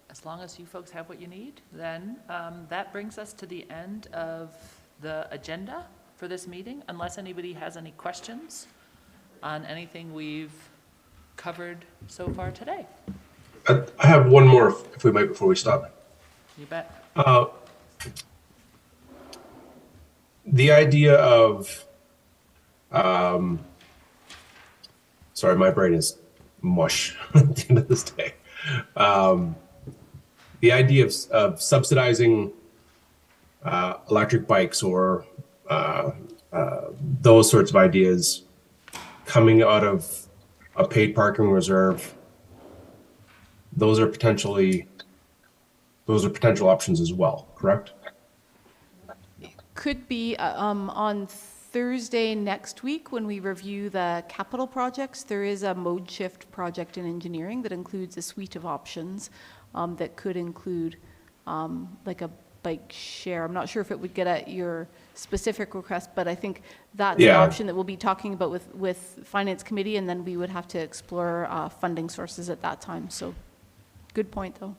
Speaker 1: As long as you folks have what you need, then that brings us to the end of the agenda for this meeting, unless anybody has any questions on anything we've covered so far today.
Speaker 6: I have one more, if we might, before we stop.
Speaker 1: You bet.
Speaker 6: The idea of, sorry, my brain is mush at the end of this day. The idea of subsidizing electric bikes or those sorts of ideas coming out of a paid parking reserve, those are potential options as well, correct?
Speaker 11: Could be on Thursday next week when we review the capital projects. There is a mode shift project in engineering that includes a suite of options that could include like a bike share. I'm not sure if it would get at your specific request, but I think that's an option that we'll be talking about with Finance Committee, and then we would have to explore funding sources at that time. So good point, though.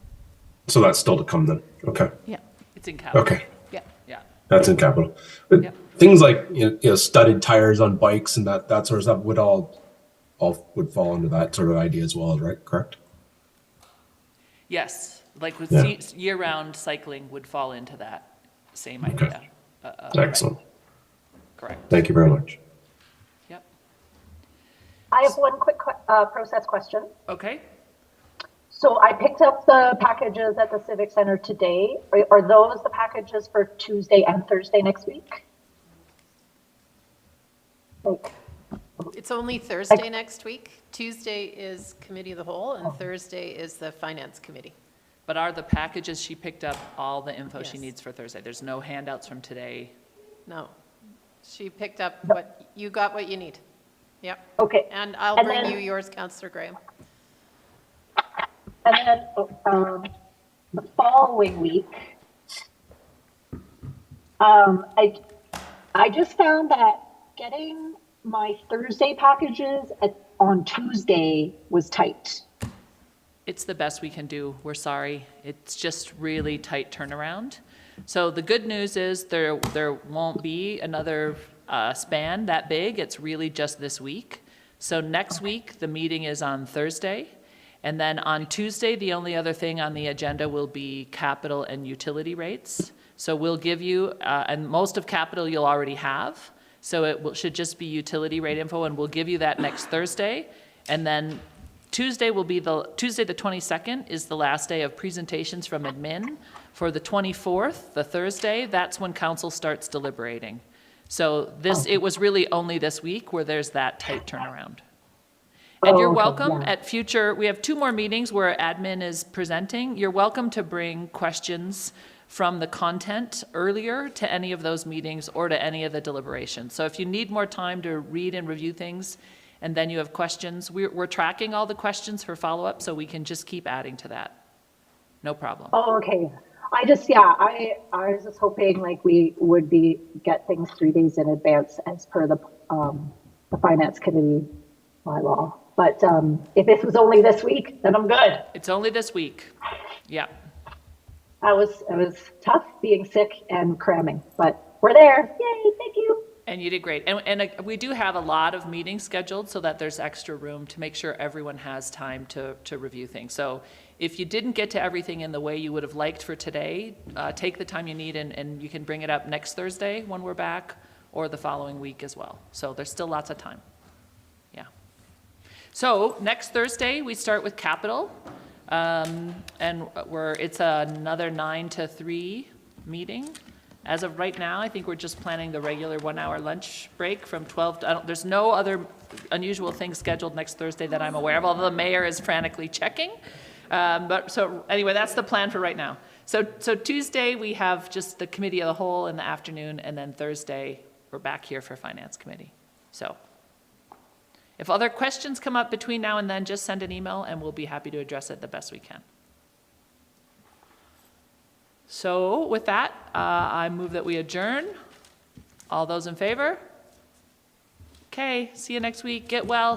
Speaker 6: So that's still to come then. Okay.
Speaker 11: Yeah.
Speaker 1: It's in capital.
Speaker 6: Okay.
Speaker 11: Yeah.
Speaker 1: Yeah.
Speaker 6: That's in capital. But things like studded tires on bikes and that sort of stuff would all would fall into that sort of idea as well, right? Correct?
Speaker 1: Yes, like with year-round cycling would fall into that same
Speaker 6: Okay.
Speaker 1: idea.
Speaker 6: Excellent.
Speaker 1: Correct.
Speaker 6: Thank you very much.
Speaker 1: Yep.
Speaker 4: I have one quick process question.
Speaker 1: Okay.
Speaker 4: So I picked up the packages at the Civic Center today. Are those the packages for Tuesday and Thursday next week?
Speaker 2: It's only Thursday next week. Tuesday is Committee of the Whole, and Thursday is the Finance Committee.
Speaker 1: But are the packages she picked up all the info she
Speaker 2: Yes.
Speaker 1: needs for Thursday? There's no handouts from today?
Speaker 2: No. She picked up what, you got what you need. Yep.
Speaker 4: Okay.
Speaker 2: And I'll
Speaker 4: And
Speaker 2: bring
Speaker 4: then-
Speaker 2: you yours, Councillor Graham.
Speaker 4: And then the following week, I just found that getting my Thursday packages on Tuesday was tight.
Speaker 1: It's the best we can do. We're sorry. It's just really tight turnaround. So the good news is there won't be another span that big. It's really just this week. So next week, the meeting is on Thursday. And then on Tuesday, the only other thing on the agenda will be capital and utility rates. So we'll give you, and most of capital you'll already have. So it should just be utility rate info, and we'll give you that next Thursday. And then Tuesday the 22nd is the last day of presentations from admin. For the 24th, the Thursday, that's when council starts deliberating. So it was really only this week where there's that tight turnaround. And you're welcome at future, we have 2 more meetings where admin is presenting. You're welcome to bring questions from the content earlier to any of those meetings or to any of the deliberations. So if you need more time to read and review things, and then you have questions, we're tracking all the questions for follow-up, so we can just keep adding to that. No problem.
Speaker 4: Oh, okay. I was just hoping like we would get things 3 days in advance as per the finance committee bylaw. But if this was only this week, then I'm good.
Speaker 1: It's only this week. Yeah.
Speaker 4: It was tough being sick and cramming, but we're there. Yay, thank you.
Speaker 1: And you did great. And we do have a lot of meetings scheduled so that there's extra room to make sure everyone has time to review things. So if you didn't get to everything in the way you would have liked for today, take the time you need and you can bring it up next Thursday when we're back or the following week as well. So there's still lots of time. Yeah. So next Thursday, we start with capital. And it's another 9 to 3 meeting. As of right now, I think we're just planning the regular 1-hour lunch break from 12 to, there's no other unusual things scheduled next Thursday that I'm aware of, although the mayor is frantically checking. But so anyway, that's the plan for right now. So Tuesday, we have just the committee of the whole in the afternoon, and then Thursday, we're back here for finance committee. So if other questions come up between now and then, just send an email and we'll be happy to address it the best we can. So with that, I move that we adjourn. All those in favor? Okay, see you next week. Get well.